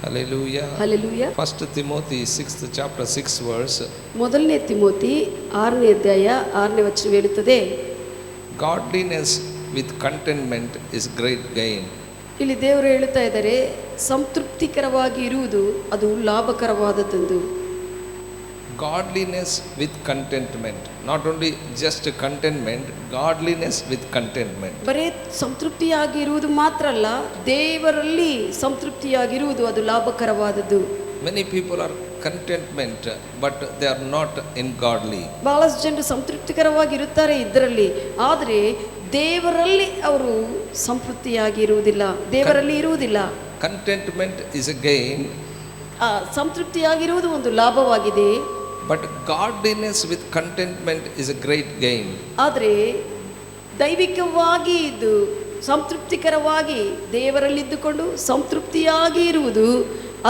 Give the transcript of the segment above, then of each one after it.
Hallelujah. Hallelujah. 1 Timothy 6th chapter 6 verse. ಮೊದಲನೇ Timothy 6ನೇ ಅಧ್ಯಾಯ 6ನೇ ವಚನ ಹೇಳುತ್ತದೆ, Godliness with contentment is great gain. ಇಲ್ಲಿ ದೇವರು ಹೇಳುತ್ತಾ ಇದ್ದಾರೆ, ಸಂತೃಪ್ತಿಕರವಾಗಿ ಇರುವುದು ಅದು ಲಾಭಕರವಾದದ್ದು. Godliness with contentment, not only just contentment, godliness with contentment. ಬರೇ ಸಂತೃಪ್ತಿಯಾಗಿ ಇರುವುದು ಮಾತ್ರ ಅಲ್ಲ, ದೇವರಲ್ಲಿ ಸಂತೃಪ್ತಿಯಾಗಿರುವುದು ಅದು ಲಾಭಕರವಾದದ್ದು. Many people are contentment but they are not in godly. ಬಹಳಷ್ಟು ಜನರು ಸಂತೃಪ್ತಿಕರವಾಗಿ ಇರುತ್ತಾರೆ ಇದರಲ್ಲಿ, ಆದರೆ ದೇವರಲ್ಲಿ ಅವರು ಸಂತೃಪ್ತಿಯಾಗಿ ಇರುವುದಿಲ್ಲ, ದೇವರಲ್ಲಿ ಇರುವುದಿಲ್ಲ. Contentment is a gain, ಸಂತೃಪ್ತಿಯಾಗಿರುವುದು ಒಂದು ಲಾಭವಾಗಿದೆ, but godliness with contentment is a great gain. ಆದರೆ ದೈವಿಕವಾಗಿ ಇದು ಸಂತೃಪ್ತಿಕರವಾಗಿ ದೇವರಲ್ಲಿದ್ದುಕೊಂಡು ಸಂತೃಪ್ತಿಯಾಗಿ ಇರುವುದು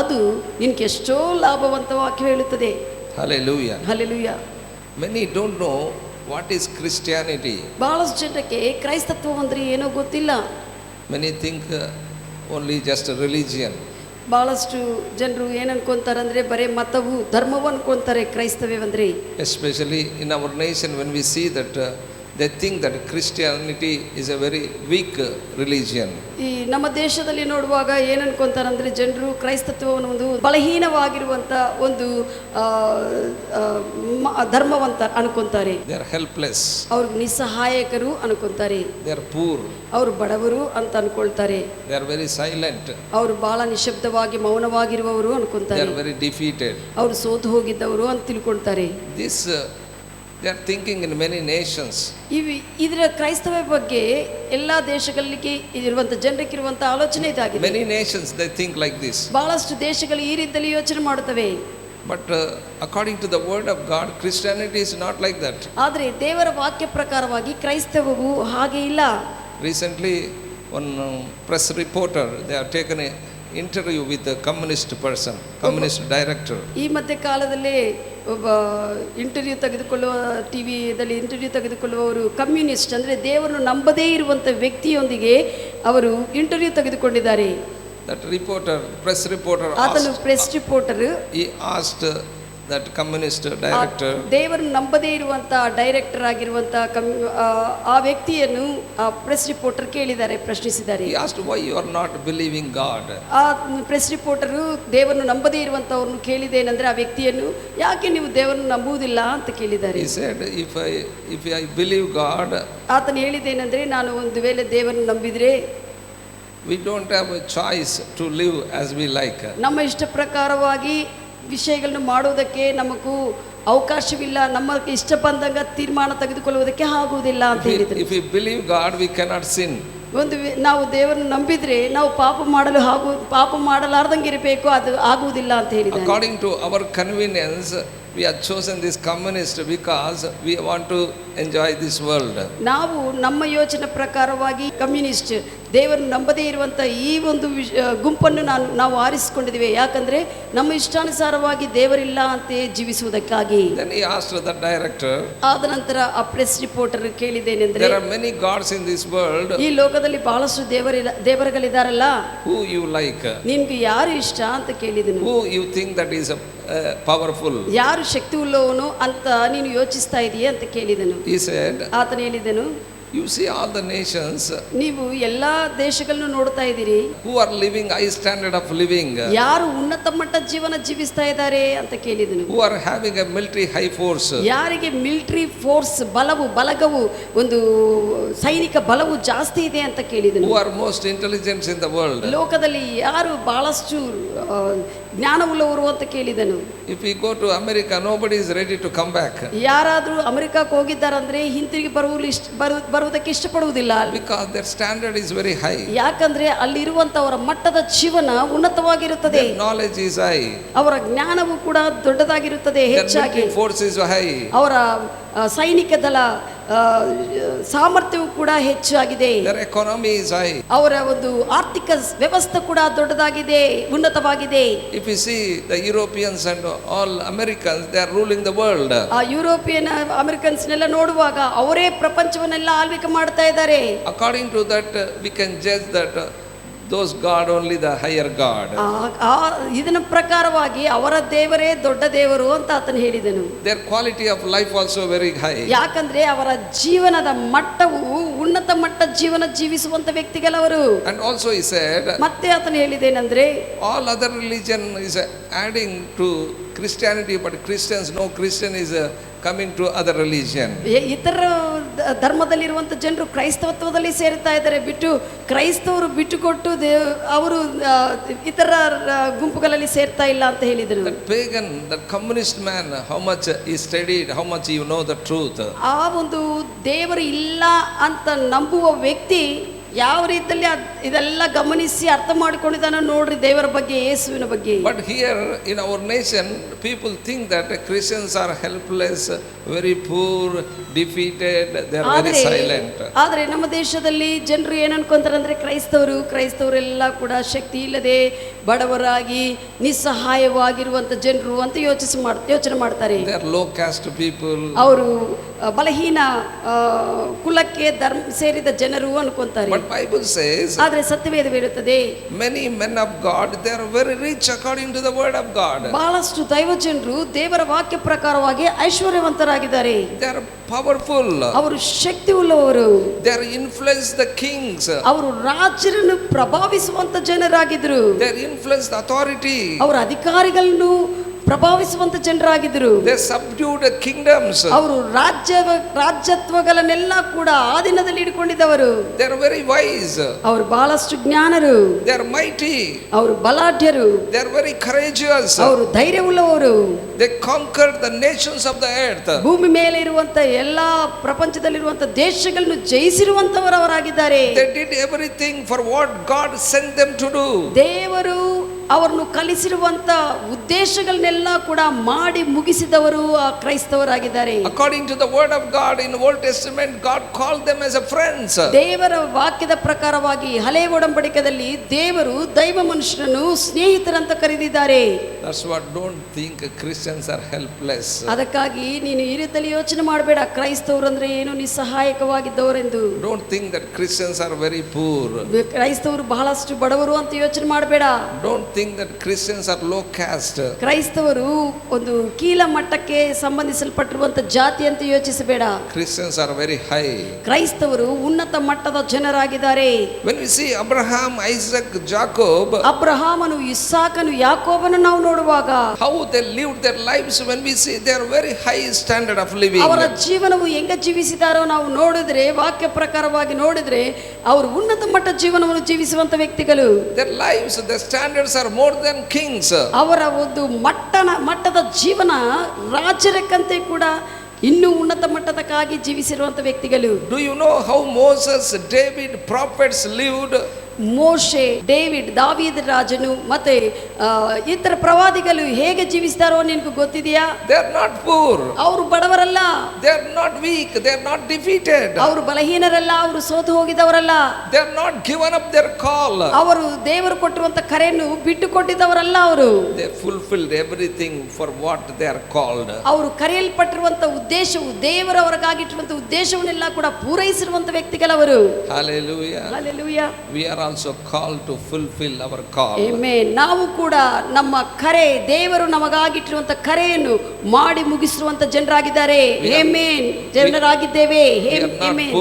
ಅದು ನಿನಗೆ ಎಷ್ಟೋ ಲಾಭವಂತವಾಗಿ ಹೇಳುತ್ತದೆ. Hallelujah. Hallelujah. Many don't know what is Christianity. ಬಹಳಷ್ಟು ಜನಕ್ಕೆ ಕ್ರೈಸ್ತತ್ವ ಅಂದ್ರೆ ಏನೋ ಗೊತ್ತಿಲ್ಲ. Many think only just a religion. ಬಹಳಷ್ಟು ಜನರು ಏನು ಅನ್ಕೊಂತಾರಂದ್ರೆ ಬರೇ ಮತವು ಧರ್ಮವು ಅನ್ಕೊಂತಾರೆ ಕ್ರೈಸ್ತವ್ಯವಂದ್ರೆ. Especially in our nation, when we see that they think that Christianity is a very weak religion. ಈ ನಮ್ಮ ದೇಶದಲ್ಲಿ ನೋಡುವಾಗ ಏನು ಅನ್ಕೊಂತಾರಂದ್ರೆ ಜನರು ಕ್ರೈಸ್ತತ್ವವನ್ನು ಒಂದು ಬಲಹೀನವಾಗಿರುವಂತ ಒಂದು ಧರ್ಮವಂತ ಅನ್ಕೊಂತಾರೆ. They are helpless. ಅವರು ನಿಸ್ಸಹಾಯಕರು ಅನ್ಕೊಂತಾರೆ. They are poor. ಅವರು ಬಡವರು ಅಂತ ಅನ್ಕೊಳ್ತಾರೆ. They are very silent. ಅವರು ಬಹಳ ನಿಶಬ್ದವಾಗಿ ಮೌನವಾಗಿರುವವರು They ಅನ್ಕೊಂತಾರೆ. are very defeated. ಅವರು ಸೋತು ಹೋಗಿದ್ದವರು ಅಂತ ತಿಳ್ಕೊಳ್ತಾರೆ. This they are thinking in many nations. ಇದರ ಕ್ರೈಸ್ತವ ಬಗ್ಗೆ ಎಲ್ಲಾ ದೇಶಗಳಿಗೆ ಇರುವಂತ ಜನರಿಗೆ ಇರುವಂತ ಆಲೋಚನೆ ಇದಾಗಿದೆ. Many nations they think like this. ಬಹಳಷ್ಟು ದೇಶಗಳು ಈ ರೀತಿಯಲ್ಲಿ ಯೋಚನೆ ಮಾಡುತ್ತವೆ. But according to the word of God, Christianity is not like that. ಆದರೆ ದೇವರ ವಾಕ್ಯ ಪ್ರಕಾರವಾಗಿ ಕ್ರೈಸ್ತವವು ಹಾಗೆ ಇಲ್ಲ. Recently, one press reporter, they have taken an interview with a communist person, communist director. ಈ ಮಧ್ಯ ಕಾಲದಲ್ಲಿ ಒಬ್ಬ ಇಂಟರ್ವ್ಯೂ ತೆಗೆದುಕೊಳ್ಳುವ ಟಿವಿಯಲ್ಲಿ ಇಂಟರ್ವ್ಯೂ ತೆಗೆದುಕೊಳ್ಳುವವರು ಕಮ್ಯುನಿಸ್ಟ್ ಅಂದರೆ ದೇವರನ್ನು ನಂಬದೇ ಇರುವಂಥ ವ್ಯಕ್ತಿಯೊಂದಿಗೆ ಅವರು ಇಂಟರ್ವ್ಯೂ ತೆಗೆದುಕೊಂಡಿದ್ದಾರೆ. That reporter, press reporter, ಆತನು press reporter, he asked that communist director, ದೇವರನ್ನು ನಂಬದೇ ಇರುವಂಥ ಡೈರೆಕ್ಟರ್ ಆಗಿರುವಂಥ ಆ ವ್ಯಕ್ತಿಯನ್ನು ಆ ಪ್ರೆಸ್ ರಿಪೋರ್ಟರ್ ಕೇಳಿದ್ದಾರೆ, ಪ್ರಶ್ನಿಸಿದ್ದಾರೆ. he asked why you are not believing God. ಆ ಪ್ರೆಸ್ ರಿಪೋರ್ಟರು ದೇವರನ್ನು ನಂಬದೇ ಇರುವಂಥವ್ರನ್ನು ಕೇಳಿದೇನೆಂದರೆ ಆ ವ್ಯಕ್ತಿಯನ್ನು ಯಾಕೆ ನೀವು ದೇವರನ್ನು ನಂಬುವುದಿಲ್ಲ ಅಂತ ಕೇಳಿದ್ದಾರೆ. He said, if I believe God, ಆತನು ಹೇಳಿದ್ದೇನೆಂದರೆ ನಾನು ಒಂದು ವೇಳೆ ದೇವರನ್ನು ನಂಬಿದರೆ we don't have a choice to live as we like. ನಮ್ಮ ಇಷ್ಟ ಪ್ರಕಾರವಾಗಿ ವಿಷಯಗಳನ್ನು ಮಾಡುವುದಕ್ಕೆ ನಮಗೂ ಅವಕಾಶವಿಲ್ಲ, ನಮ್ಮ ಇಷ್ಟ ಬಂದಂಗ ತೀರ್ಮಾನ ತೆಗೆದುಕೊಳ್ಳುವುದಕ್ಕೆ ಆಗುವುದಿಲ್ಲ ಅಂತ ಹೇಳಿದರು. If we believe God, we cannot sin. ನಾವು ದೇವರನ್ನು ನಂಬಿದ್ರೆ ನಾವು ಪಾಪ ಮಾಡಲಾರ್ದಂಗೆ ಇರಬೇಕು, ಅದು ಆಗುವುದಿಲ್ಲ ಅಂತ ಹೇಳಿದ್ದಾರೆ. According to our convenience, we have chosen this communist because we want to enjoy this world. ನಾವು ನಮ್ಮ ಯೋಚನೆ ಪ್ರಕಾರವಾಗಿ ಕಮ್ಯುನಿಸ್ಟ್ ದೇವರನ್ನು ನಂಬದೇ ಇರುವಂಥ ಈ ಒಂದು ಗುಂಪನ್ನು ನಾವು ಆರಿಸಿಕೊಂಡಿದ್ದೇವೆ. ಯಾಕಂದ್ರೆ ನಮ್ಮ ಇಷ್ಟಾನುಸಾರವಾಗಿ ದೇವರಿಲ್ಲ ಅಂತ ಜೀವಿಸುವುದಕ್ಕಾಗಿ. Then he asked the director, ಆದ ನಂತರ ಆ ಪ್ರೆಸ್ ರಿಪೋರ್ಟರ್ ಕೇಳಿದ್ದೇನೆಂದ್ರೆ, there are many gods in this world. ಈ ಲೋಕದಲ್ಲಿ ಬಹಳಷ್ಟು ದೇವರುಗಳಿದಾರಲ್ಲ, who you like? ನಿನ್ಗೆ ಯಾರು ಇಷ್ಟ ಅಂತ ಕೇಳಿದನು. Who you think that is powerful? ಯಾರು ಶಕ್ತಿ ಉಳ್ಳವನು ಅಂತ ನೀನು ಯೋಚಿಸ್ತಾ ಇದೀಯ ಅಂತ ಕೇಳಿದನು. He said, ಆತನು ಹೇಳಿದನು, you see all the nations, ನೀವು ಎಲ್ಲಾ ದೇಶಗಳನ್ನು ನೋಡ್ತಾ ಇದ್ದೀರಿ, who are living high standard of living, ಯಾರು ಉನ್ನತ ಮಟ್ಟದ ಜೀವನ ಜೀವಿಸ್ತಾ ಇದ್ದಾರೆ ಅಂತ ಕೇಳಿದನು. who are having a military high force, ಯಾರಿಗೆ ಮಿಲಿಟರಿ ಫೋರ್ಸ್ ಬಲಗವು ಒಂದು ಸೈನಿಕ ಬಲವು ಜಾಸ್ತಿ ಇದೆ ಅಂತ ಕೇಳಿದನು. who are most intelligent in the world. ಲೋಕದಲ್ಲಿ ಯಾರು ಬಹಳಷ್ಟು ಜ್ಞಾನವುಳ್ಳವರು ಅಂತ ಕೇಳಿದನು. If we go to America, nobody is ready to come back. ಯಾರಾದರೂ ಅಮೆರಿಕಕ್ಕೆ ಹೋಗಿದ್ದಾರಂದ್ರೆ ಹಿಂತಿರುಗಿ ಬರುವುದಕ್ಕೆ ಇಷ್ಟಪಡುವುದಿಲ್ಲ, because their standard is very high. ಯಾಕಂದ್ರೆ ಅಲ್ಲಿರುವಂತವರ ಮಟ್ಟದ ಜೀವನ ಉನ್ನತವಾಗಿರುತ್ತದೆ, their knowledge is high, ಅವರ ಜ್ಞಾನವು ಕೂಡ ದೊಡ್ಡದಾಗಿರುತ್ತದೆ, ಹೆಚ್ಚಾಗಿ their force is high, ಅವರ ಸೈನಿಕ ದಳ ಸಾಮರ್ಥ್ಯವು ಕೂಡ ಹೆಚ್ಚಾಗಿದೆ, their economy is high, ಅವರ ಒಂದು ಆರ್ಥಿಕ ವ್ಯವಸ್ಥೆ ಕೂಡ ದೊಡ್ಡದಾಗಿದೆ, ಉನ್ನತವಾಗಿದೆ. if you see the Europeans and all Americans, they are ruling the world. ಆ ಯುರೋಪಿಯನ್ ಅಮೆರಿಕನ್ಸ್ನೆಲ್ಲ ನೋಡುವಾಗ ಅವರೇ ಪ್ರಪಂಚವನ್ನೆಲ್ಲ ಆಳ್ವಿಕೆ ಮಾಡ್ತಾ ಇದ್ದಾರೆ. According to that, we can judge that those God only the higher God. ಇದನ್ನ ಪ್ರಕಾರವಾಗಿ ಅವರ ದೇವರೇ ದೊಡ್ಡ ದೇವರು ಅಂತ ಆತನು ಹೇಳಿದನು. Their quality of life also very high. ಯಾಕಂದ್ರೆ ಅವರ ಜೀವನದ ಮಟ್ಟವು ಉನ್ನತ ಮಟ್ಟ ಜೀವನ ಜೀವಿಸುವಂತ ವ್ಯಕ್ತಿಗಳವರು. And also he said, ಮತ್ತೆ ಆತನು ಹೇಳಿದೇನೆಂದ್ರೆ, all other religion is adding to Christianity, but Christians, no Christian is coming to other religion. ಇತರ ಧರ್ಮದಲ್ಲಿರುವಂತ ಜನರು ಕ್ರೈಸ್ತವತ್ವದಲ್ಲಿ ಸೇರ್ತಾ ಇದ್ದಾರೆ, ಬಿಟ್ಟು ಕ್ರೈಸ್ತವರು ಬಿಟ್ಟುಕೊಟ್ಟು ಅವರು ಇತರ ಗುಂಪುಗಳಲ್ಲಿ ಸೇರ್ತಾ ಇಲ್ಲ ಅಂತ ಹೇಳಿದರು. That pagan, that communist man, how much he studied, how much you know the truth. ಆ ಒಂದು ದೇವರು ಇಲ್ಲ ಅಂತ ನಂಬುವ ವ್ಯಕ್ತಿ ಯಾವ ರೀತಿಯಲ್ಲಿ ಇದೆಲ್ಲ ಗಮನಿಸಿ ಅರ್ಥ ಮಾಡಿಕೊಂಡಿದ್ದಾನೋ ನೋಡ್ರಿ ದೇವರ ಬಗ್ಗೆ, ಯೇಸುವಿನ ಬಗ್ಗೆ. But here in our nation people think that Christians are helpless, very poor, defeated, they are very silent. ಆದರೆ ನಮ್ಮ ದೇಶದಲ್ಲಿ ಜನರು ಏನು ಅನ್ಕೊಂತಾರೆ ಅಂದ್ರೆ ಕ್ರೈಸ್ತವರೆಲ್ಲ ಕೂಡ ಶಕ್ತಿ ಇಲ್ಲದೆ ಬಡವರಾಗಿ ನಿಸ್ಸಹಾಯವಾಗಿರುವಂತ ಜನರು ಅಂತ ಯೋಚನೆ ಮಾಡ್ತಾರೆ. They are low caste people. ಅವರು ಬಲಹೀನ ಕುಲಕ್ಕೆ ಧರ್ಮ ಸೇರಿದ ಜನರು ಅನ್ಕೊಂತಾರೆ. But Bible says, ಆದರೆ ಸತ್ಯವೇದ ಹೇಳುತ್ತದೆ, many men of God, they are very rich according to the word of God. ಬಹಳಷ್ಟು ದೈವ ಜನರು ದೇವರ ವಾಕ್ಯ ಪ್ರಕಾರವಾಗಿ ಐಶ್ವರ್ಯವಂತರಾಗಿದ್ದಾರೆ. They are powerful. ಅವರು ಶಕ್ತಿ ಉಳ್ಳವರು. They are influence the kings. ಅವರು ರಾಜರನ್ನು ಪ್ರಭಾವಿಸುವಂತ ಜನರಾಗಿದ್ರು. They influence the authority. ಅವರ ಅಧಿಕಾರಿಗಳನ್ನು ಪ್ರಭಾವಿಸುವಂತ ಜನರಾಗಿದ್ರು. They subdued kingdoms. ಅವರು ರಾಜ್ಯತ್ವಗಳನ್ನೆಲ್ಲ ಕೂಡ ಆಧೀನದಲ್ಲಿ ಇಟ್ಕೊಂಡಿದ್ದವರು. They are very wise. ಅವರು ಬಹಳಷ್ಟು ಜ್ಞಾನರು. They are mighty. ಅವರು ಬಲಾಢ್ಯರು. They are very courageous. ಅವರು ಧೈರ್ಯವುಳ್ಳವರು. They conquered the nations of the earth. ಭೂಮಿ ಮೇಲೆ ಇರುವಂತ ಎಲ್ಲಾ ಪ್ರಪಂಚದಲ್ಲಿರುವಂತ ದೇಶಗಳನ್ನು ಜಯಿಸಿರುವಂತವರಾಗಿದ್ದಾರೆ. They did everything for what God sent them to do. ದೇವರು ಅವರನ್ನು ಕಲಿಸಿರುವಂತ ಉದ್ದೇಶಗಳನ್ನೆಲ್ಲ ಕೂಡ ಮಾಡಿ ಮುಗಿಸಿದವರು ಆ ಕ್ರೈಸ್ತವರಾಗಿದ್ದಾರೆ. According to the word of God in Old Testament, God called them as a friends. ದೇವರ ವಾಕ್ಯದ ಪ್ರಕಾರವಾಗಿ ಹಳೆಯ ಒಡಂಬಡಿಕೆಯಲ್ಲಿ ದೇವರು ದೈವ ಮನುಷ್ಯರನ್ನು ಸ್ನೇಹಿತರಂತ ಕರೆದಿದ್ದಾರೆ. That's what, don't think Christians are helpless. ಅದಕ್ಕಾಗಿ ನೀನು ಈ ರೀತಿಯಲ್ಲಿ ಯೋಚನೆ ಮಾಡಬೇಡ, ಕ್ರೈಸ್ತವರು ಅಂದ್ರೆ ಏನು ನಿಸ್ಸಹಾಯಕವಾಗಿದ್ದವರೆಂದು. Don't think that Christians are very poor. ಕ್ರೈಸ್ತವರು ಬಹಳಷ್ಟು ಬಡವರು ಅಂತ ಯೋಚನೆ ಮಾಡಬೇಡ. Don't think that Christians are low caste. ಕ್ರೈಸ್ತವರು ಒಂದು ಕೀಳ ಮಟ್ಟಕ್ಕೆ ಸಂಬಂಧಿಸಲ್ಪಟ್ಟಿರುವಂತ ಜಾತಿ ಅಂತ ಯೋಚಿಸಬೇಡ. Christians are very high. ಕ್ರೈಸ್ತವರು ಉನ್ನತ ಮಟ್ಟದ ಜನರಾಗಿದ್ದಾರೆ. When we see Abraham, Isaac, Jacob, ಅಬ್ರಹಾಮನು, ಇಸಾಕನು, ಯಾಕೋಬನು ನಾವು ನೋಡುವಾಗ how they lived their lives, when we see they are very high standard of living. ಅವರ ಜೀವನವು ಹೆಂಗ ಜೀವಿಸಿದಾರೋ ನಾವು ನೋಡಿದ್ರೆ, ವಾಕ್ಯ ಪ್ರಕಾರವಾಗಿ ನೋಡಿದ್ರೆ ಅವರು ಉನ್ನತ ಮಟ್ಟ ಜೀವನವನ್ನು ಜೀವಿಸುವಂತ ವ್ಯಕ್ತಿಗಳು. Their lives, their standards are more than kings. ಅವರ ಒಂದು ಮಟ್ಟದ ಜೀವನ ರಾಜರಕ್ಕಂತೆ ಕೂಡ ಇನ್ನೂ ಉನ್ನತ ಮಟ್ಟದಕ್ಕಾಗಿ ಜೀವಿಸಿರುವಂತ ವ್ಯಕ್ತಿಗಳು. Do you know how Moses, David, prophets lived? ಮೋಶೆ, ಡೇವಿಡ್, ದಾವೀದ ರಾಜನು ಮತ್ತೆ ಇತರ ಪ್ರವಾದಿಗಳು ಹೇಗೆ ಜೀವಿಸಿದಾರೋ ನಿನಗೆ ಗೊತ್ತಿದೆಯಾ? They are not poor. ಅವರು ಬಡವರಲ್ಲ. They are not weak. They are not defeated. ಅವರು ಬಲಹೀನರಲ್ಲ. ಅವರು ಸೋತು ಹೋಗಿದವರಲ್ಲ. They are not given up their call. ಅವರು ದೇವರು ಕೊಟ್ಟಿರುವಂತ ಕರೆಯನ್ನು ಬಿಟ್ಟು ಕೊಟ್ಟಿದ್ದವರಲ್ಲ. ಅವರು They fulfilled everything for what they are called. ಅವರು ಕರೆಯಲ್ಪಟ್ಟಿರುವಂತ ಉದ್ದೇಶವು, ದೇವರು ಅವರಿಗಾಗಿಟ್ಟಿರುವಂತ ಉದ್ದೇಶವನ್ನೆಲ್ಲ ಕೂಡ ಪೂರೈಸಿರುವಂತ ವ್ಯಕ್ತಿಗಳವರು. Hallelujah. Hallelujah. We are also called to fulfill our call. Amen. ನಾವು ಕೂಡ ನಮ್ಮ ಕರೆ, ದೇವರು ನಮಗಾಗಿಟ್ಟಿರುವಂತ ಕರೆಯನ್ನು ಮಾಡಿ ಮುಗಿಸಿರುವಂತ ಜನರಾಗಿದ್ದಾರೆ. Amen. ಜನರಾಗಿದ್ದೇವೆ. Amen.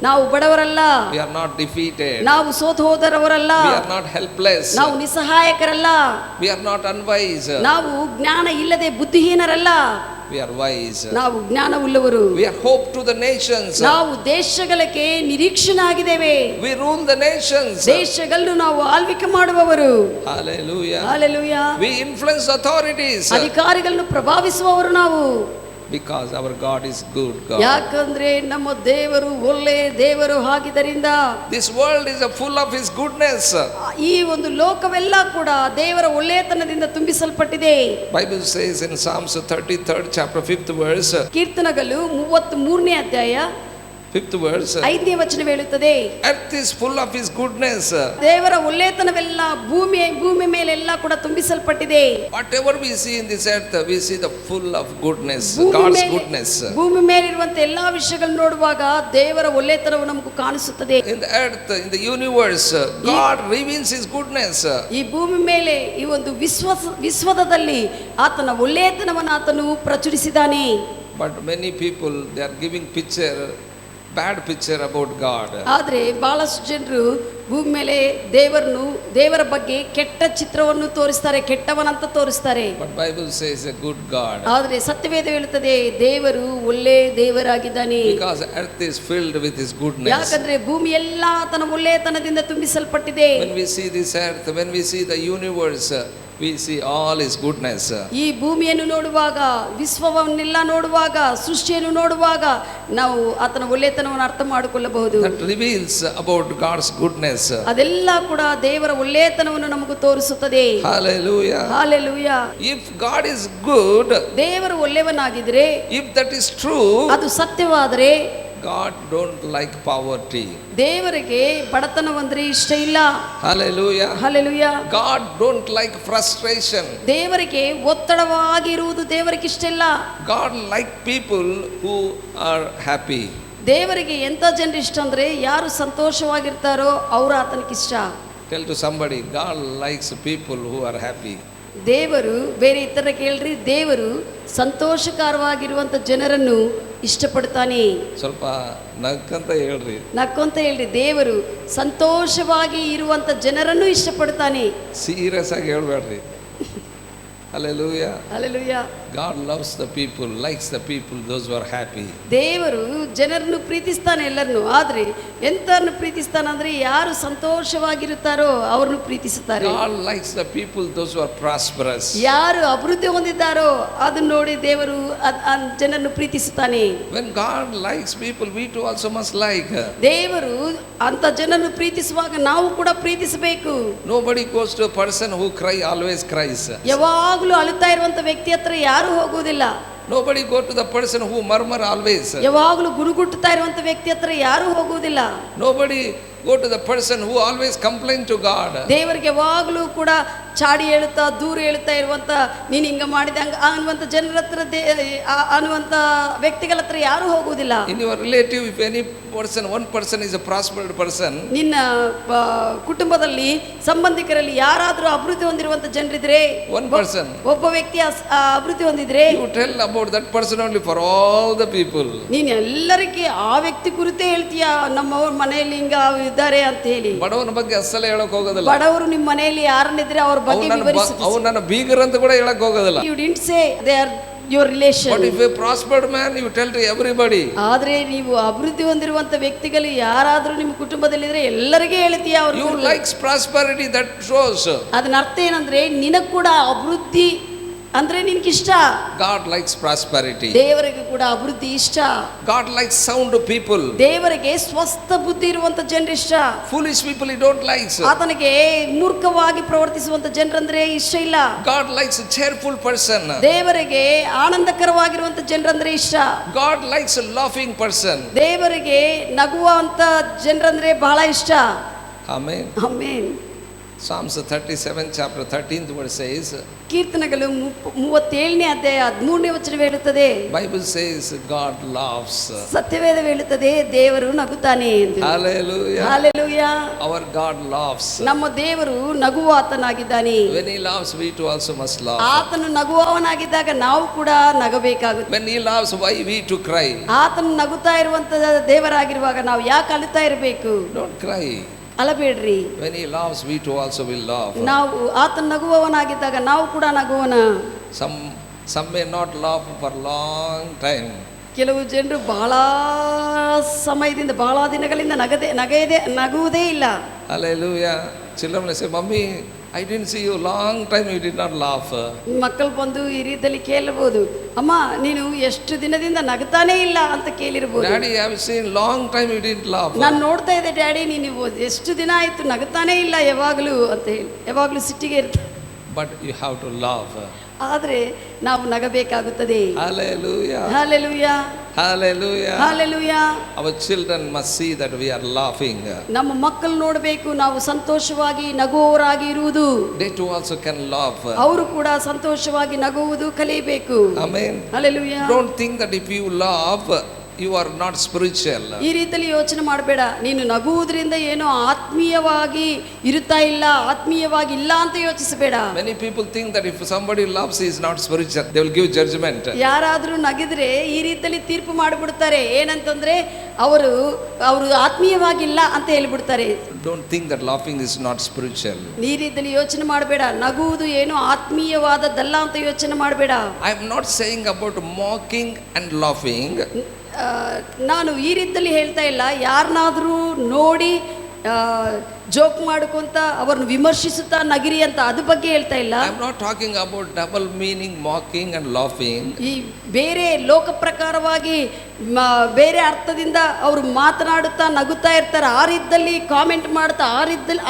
ನಾವು ಬಡವರಲ್ಲ. We are not defeated. ನಾವು ಸೋತು ಹೋದವರಲ್ಲ. We are not helpless. ನಾವು ನಿಸ್ಸಹಾಯಕರಲ್ಲ. We are not unwise. ನಾವು ಜ್ಞಾನ ಇಲ್ಲದೆ ಬುದ್ಧಿಹೀನರಲ್ಲ. We are wise. ನಾವು ಜ್ಞಾನವುಳ್ಳವರು. We are hope to the nations. ನಾವು ದೇಶಗಳಿಗೆ ನಿರೀಕ್ಷಣಾಗಿದ್ದೇವೆ. We rule the nations. ದೇಶಗಳನ್ನು ನಾವು ಆಳ್ವಿಕೆ ಮಾಡುವವರು. Hallelujah. Hallelujah. We influence authorities. ಅಧಿಕಾರಿಗಳನ್ನು ಪ್ರಭಾವಿಸುವವರು ನಾವು. Because our God is good God. ಯಾಕಂದ್ರೆ ನಮ್ಮ ದೇವರು ಒಳ್ಳೆ ದೇವರು ಆಗಿದ್ದರಿಂದ. This world is full of His goodness. ಈ ಒಂದು ಲೋಕವೆಲ್ಲ ಕೂಡ ದೇವರ ಒಳ್ಳೆತನದಿಂದ ತುಂಬಿಸಲ್ಪಟ್ಟಿದೆ. Bible says in Psalms 33rd chapter 5th verse. ಕೀರ್ತನೆಗಳು 33ನೇ ಅಧ್ಯಾಯ Fifth verse. 5ನೇ ವಚನ ಹೇಳುತ್ತದೆ, Earth is full of His goodness. ದೇವರ ಒಳ್ಳೆತನವೆಲ್ಲ ಭೂಮಿ ಮೇಲೆಲ್ಲ ಕೂಡ ತುಂಬಿಸಲ್ಪಟ್ಟಿದೆ. Whatever we see in this earth, we see the full of goodness, ಭೂಮಿ God's ಮೇಲೆ- goodness. ಭೂಮಿ ಮೇಲಿರುವಂತ ಎಲ್ಲಾ ವಿಷಯಗಳನ್ನು ನೋಡುವಾಗ ದೇವರ ಒಳ್ಳೆತನವು ನಮಗೂ ಕಾಣಿಸುತ್ತದೆ. In the earth, in the universe, God reveals His goodness. ಈ ಭೂಮಿ ಮೇಲೆ ಈ ಒಂದು ವಿಶ್ವದಲ್ಲಿ ಆತನ ಒಳ್ಳೆತನವನ್ನು ಆತನು ಪ್ರಚುರಿಸಿದ್ದಾನೆ. But many people, they are giving bad picture about God. ಆದ್ರೆ ಬಹಳಷ್ಟು ಜನರು ಭೂಮಿ ಮೇಲೆ ದೇವರ ಬಗ್ಗೆ ಕೆಟ್ಟ ಚಿತ್ರವನ್ನು ತೋರಿಸ್ತಾರೆ, ಕೆಟ್ಟವನಂತ ತೋರಿಸ್ತಾರೆ. But Bible says a good God. ಆದ್ರೆ ಸತ್ಯವೇದ ಹೇಳುತ್ತದೆ ದೇವರು ಒಳ್ಳೆ ದೇವರಾಗಿದ್ದಾನೆ. Because earth is filled with His goodness. ಯಾಕಂದ್ರೆ ಭೂಮಿ ಎಲ್ಲ ಆತನ ಒಳ್ಳೆತನದಿಂದ ತುಂಬಿಸಲ್ಪಟ್ಟಿದೆ. When we see this earth, when we see the universe, we see all His goodness. ಈ ಭೂಮಿಯನ್ನು ನೋಡುವಾಗ, ವಿಶ್ವವನ್ನೆಲ್ಲ ನೋಡುವಾಗ, ಸೃಷ್ಟಿಯನ್ನು ನೋಡುವಾಗ ನಾವು ಆತನ ಒಳ್ಳೆತನವನ್ನು ಅರ್ಥ ಮಾಡಿಕೊಳ್ಳಬಹುದು. That reveals about God's goodness. ಅದೆಲ್ಲ ಕೂಡ ದೇವರ ಒಳ್ಳೆತನವನ್ನು ನಮಗೂ ತೋರಿಸುತ್ತದೆ. Hallelujah. Hallelujah. If God is good, ದೇವರು ಒಳ್ಳೆಯವನಾಗಿದ್ರೆ, if that is true, ಅದು ಸತ್ಯವಾದರೆ God don't like poverty. ದೇವರಿಗೆ ಬಡತನವಂದ್ರೆ ಇಷ್ಟ ಇಲ್ಲ. Hallelujah. Hallelujah. God don't like frustration. ದೇವರಿಗೆ ಒತ್ತಡವಾಗಿರುವುದು ದೇವರಿಗೆ ಇಷ್ಟ ಇಲ್ಲ. God like people who are happy. ದೇವರಿಗೆ ಎಂತ ಜನರು ಇಷ್ಟ ಅಂದ್ರೆ ಯಾರು ಸಂತೋಷವಾಗಿರ್ತಾರೋ ಅವರು ಆತನಿಗೆ ಇಷ್ಟ. Tell to somebody, God likes people who are happy. ದೇವರು ಬೇರೆ ಇತರ ಕೇಳ್ರಿ, ದೇವರು ಸಂತೋಷಕರವಾಗಿರುವಂತ ಜನರನ್ನು ಇಷ್ಟಪಡ್ತಾನೆ. ಸ್ವಲ್ಪ ನಕ್ಕಂತ ಹೇಳ್ರಿ, ನಕ್ಕೊಂತ ಹೇಳ್ರಿ, ದೇವರು ಸಂತೋಷವಾಗಿ ಇರುವಂತ ಜನರನ್ನು ಇಷ್ಟಪಡ್ತಾನೆ. ಸೀರಿಯಸ್ ಆಗಿ ಹೇಳ್ಬೇಡ್ರಿ. Hallelujah. Hallelujah. God loves the people, likes the people, those who are happy. ದೇವರು ಜನರನ್ನು ಪ್ರೀತಿಸ್ತಾನೆ ಎಲ್ಲರನ್ನು. ಆದ್ರೆ ಎಂತರನ್ನು ಪ್ರೀತಿಸ್ತಾನಂದ್ರೆ ಯಾರು ಸಂತೋಷವಾಗಿರುತ್ತಾರೋ ಅವ್ರನ್ನು ಪ್ರೀತಿಸುತ್ತಾರೆ. God likes the people, those who are prosperous. ಯಾರು ಅಭಿವೃದ್ಧಿ ಹೊಂದಿದ್ದಾರೋ ಅದನ್ನ ನೋಡಿ ದೇವರು ಜನರನ್ನು ಪ್ರೀತಿಸುತ್ತಾನೆ. When God likes people, we too also must like. ದೇವರು ಅಂತ ಜನರನ್ನು ಪ್ರೀತಿಸುವಾಗ ನಾವು ಕೂಡ ಪ್ರೀತಿಸಬೇಕು. Nobody goes to a person who always cries. ಯಾವಾಗಲೂ ಅಳುತ್ತಾ ಇರುವಂತ ವ್ಯಕ್ತಿ ಹತ್ರ ಯಾರು ಹೋಗುವುದಿಲ್ಲ. Nobody go to the person who murmur always. ಯಾವಾಗಲೂ ಗುರುಗುಟ್ಟುತ್ತಾ ಇರುವಂತ ವ್ಯಕ್ತಿ ಹತ್ರ ಯಾರು ಹೋಗುವುದಿಲ್ಲ. Nobody go to the person who always complain to God. ದೇವರಿಗೆ ಯಾವಾಗಲೂ ಕೂಡ ಚಾಡಿ ಹೇಳುತ್ತಾ ದೂರ ಹೇಳುತ್ತಾ ಇರುವಂತ ನೀನು ಹಿಂಗ ಮಾಡಿದೆ ಹಂಗ ಅನ್ನುವಂತ ಜನರ ಹತ್ರ ಅನ್ನುವಂತ ವ್ಯಕ್ತಿಗಳ ಹತ್ರ ಯಾರು ಹೋಗುವುದಿಲ್ಲ. In your relative, if any person, one person is a prospered person, ನಿನ್ನ ಕುಟುಂಬದಲ್ಲಿ ಸಂಬಂಧಿಕರಲ್ಲಿ ಯಾರಾದರೂ ಅಭಿವೃದ್ಧಿ ಹೊಂದಿರುವಂತ ಜನರಿದ್ರೆ, one person, ಒಬ್ಬ ವ್ಯಕ್ತಿ ಅಭಿವೃದ್ಧಿ ಹೊಂದಿದ್ರೆ, you tell about that person only for all the people. ನೀನು ಎಲ್ಲರಿಗೆ ಆ ವ್ಯಕ್ತಿ ಕುರಿತೇ ಹೇಳ್ತೀಯ, ನಮ್ಮವ್ರ ಮನೆಯಲ್ಲಿ ಹಿಂಗ ಇದ್ದಾರೆ ಅಂತ ಹೇಳಿ. ಬಡವನ ಬಗ್ಗೆ ಅಸಲ ಹೇಳಕ್ ಹೋಗೋದಿಲ್ಲ. ಬಡವರು ನಿಮ್ಮ ಮನೆಯಲ್ಲಿ ಯಾರನ್ನಿದ್ರೆ ಅವ್ರ ಬಗ್ಗೆ ವಿವರಿಸುತ್ತೀಯ. ಅವ್ರು ನನ್ನ ಬೀಗರ್ ಅಂತ ಕೂಡ ಹೇಳಕ್ ಹೋಗೋದಿಲ್ಲ. You didn't say they are your relation. But if a prospered man, you tell to everybody. ಆದ್ರೆ ನೀವು ಅಭಿವೃದ್ಧಿ ಹೊಂದಿರುವಂತ ವ್ಯಕ್ತಿಗಳು ಯಾರಾದ್ರೂ ನಿಮ್ಮ ಕುಟುಂಬದಲ್ಲಿದ್ರೆ ಎಲ್ಲರಿಗೆ ಹೇಳ್ತೀಯ ಅವ್ರ. You likes prosperity, that shows. ಅದನ್ನ ಅರ್ಥ ಏನಂದ್ರೆ ನಿನಗೆ ಕೂಡ ಅಭಿವೃದ್ಧಿ ಅಂದ್ರೆ ನಿನಗೆ ಇಷ್ಟ. God likes prosperity. ದೇವರಿಗೆ ಕೂಡ ಅಭಿವೃದ್ಧಿ ಇಷ್ಟ. God likes sound people. ದೇವರಿಗೆ ಸ್ವಸ್ಥ ಬುದ್ಧಿ ಇರುವಂತ ಜನರು ಇಷ್ಟ. Foolish people he don't like. ಆತನಿಗೆ ಮೂರ್ಖವಾಗಿ ಪ್ರವರ್ತಿಸುವಂತ ಜನರಂದ್ರೆ ಇಷ್ಟ ಇಲ್ಲ. God likes a cheerful person. ದೇವರಿಗೆ ಆನಂದಕರವಾಗಿರುವಂತ ಜನರಂದ್ರೆ ಇಷ್ಟ. God likes a laughing person. ದೇವರಿಗೆ ನಗುವಂತ ಜನರಂದ್ರೆ ಬಹಳ ಇಷ್ಟ. Amen. Amen. Psalms 37 chapter 13th verse says, ಕೀರ್ತನೆಗಳು 37ನೇ ಅಧ್ಯಾಯ 13ನೇ ವಚನ ಹೇಳುತ್ತದೆ, Bible says God laughs. ಸತ್ಯವೇದ ಹೇಳುತ್ತದೆ ದೇವರು ನಗುತ್ತಾನೆ ಎಂದು. Hallelujah. Hallelujah. Our God laughs. ನಮ್ಮ ದೇವರು ನಗುವ ಆತನಾಗಿದ್ದಾನೆ. When he laughs, we too also must laugh. ಆತನು ನಗುವವನಾಗಿದ್ದಾಗ ನಾವು ಕೂಡ ನಗಬೇಕಾಗುತ್ತೆ. When he laughs, why we to cry? ಆತನು ನಗುತ್ತಾ ಇರುವಂತ ದೇವರಾಗಿರುವಾಗ ನಾವು ಯಾಕೆ ಅಳುತ್ತಾ ಇರಬೇಕು? Don't cry. ಅಳಬೇಡ್ರಿ. When he laughs, we too also will laugh. ನಾವು ಆತನ ನಗುವವನಾಗಿದ್ದಾಗ ನಾವು ಕೂಡ ನಗುವನ. Some may not laugh for long time. ಕೆಲವು ಜನರು ಬಹಳ ಸಮಯದಿಂದ ಬಹಳ ದಿನಗಳಿಂದ ನಗುವುದೇ ಇಲ್ಲ. Hallelujah. Children will say, Mummy, I didn't see you long time, you did not laugh. ಮಕ್ಕಳು ಬಂದು ಈ ರೀತಿಯಲ್ಲಿ ಕೇಳಬಹುದು, ಅಮ್ಮ ನೀನು ಎಷ್ಟು ದಿನದಿಂದ ನಗ್ತಾನೇ ಇಲ್ಲ ಅಂತ ಕೇಳಿರಬಹುದು. Daddy, I have seen long time you didn't laugh. ನಾನು ನೋಡ್ತಾ ಇದ್ದೆ ಡ್ಯಾಡಿ ನೀನು ಎಷ್ಟು ದಿನ ಆಯ್ತು ನಗ್ತಾನೇ ಇಲ್ಲ ಯಾವಾಗಲೂ ಅಂತ ಹೇಳಿ, ಯಾವಾಗಲೂ ಸಿಟ್ಟಿಗೆ ಇರ್ತ. But you have to laugh. ಆದ್ರೆ ನಾವು ನಗಬೇಕಾಗುತ್ತದೆ. Hallelujah. Hallelujah. Hallelujah. Hallelujah. Our children must see that we are laughing. ನಮ್ಮ ಮಕ್ಕಳು ನೋಡಬೇಕು ನಾವು ಸಂತೋಷವಾಗಿ ನಗುವವರಾಗಿ ಇರುವುದು. They too also can laugh. ಅವರು ಕೂಡ ಸಂತೋಷವಾಗಿ ನಗುವುದು ಕಲಿಯಬೇಕು. Amen. Hallelujah. Don't think that if you laugh you are not spiritual. ಈ ರೀತಿಯಲ್ಲಿ ಯೋಚನೆ ಮಾಡಬೇಡ, ನೀನು ನಗುವುದರಿಂದ ಏನೋ ಆತ್ಮೀಯವಾಗಿ ಇರುತ್ತಾ ಇಲ್ಲ, ಆತ್ಮೀಯವಾಗಿ ಇಲ್ಲ ಅಂತ ಯೋಚಿಸಬೇಡ. Many people think that if somebody laughs he is not spiritual, they will give judgment. ಯಾರಾದರೂ ನಗಿದ್ರೆ ಈ ರೀತಿಯಲ್ಲಿ ತೀರ್ಪು ಮಾಡಿಬಿಡ್ತಾರೆ, ಏನಂತಂದ್ರೆ ಅವರು ಆತ್ಮೀಯವಾಗಿಲ್ಲ ಅಂತ ಹೇಳಿಬಿಡ್ತಾರೆ. Don't think that laughing is not spiritual. ಈ ರೀತಿಯಲ್ಲಿ ಯೋಚನೆ ಮಾಡಬೇಡ, ನಗುವುದು ಏನೋ ಆತ್ಮೀಯವಾದದ್ದಲ್ಲ ಅಂತ ಯೋಚನೆ ಮಾಡಬೇಡ. I am not saying about mocking and laughing. ನಾನು ಈ ರೀತಿಯಲ್ಲಿ ಹೇಳ್ತಾ ಇಲ್ಲ, ಯಾರನ್ನಾದರೂ ನೋಡಿ ಜೋಕ್ ಮಾಡ್ಕೊಂತ ಅವರನ್ನು ವಿಮರ್ಶಿಸುತ್ತಾ ನಗಿರಿ ಅಂತ ಅದ್ರ ಬಗ್ಗೆ ಹೇಳ್ತಾ ಇಲ್ಲ. I am not talking about double meaning mocking and laughing. ಈ ಬೇರೆ ಲೋಕ ಪ್ರಕಾರವಾಗಿ ಬೇರೆ ಅರ್ಥದಿಂದ ಅವರು ಮಾತನಾಡುತ್ತಾ ನಗುತ್ತಾ ಇರ್ತಾರೆ, ಆ ರೀತಿಯಲ್ಲಿ ಕಾಮೆಂಟ್ ಮಾಡ್ತಾ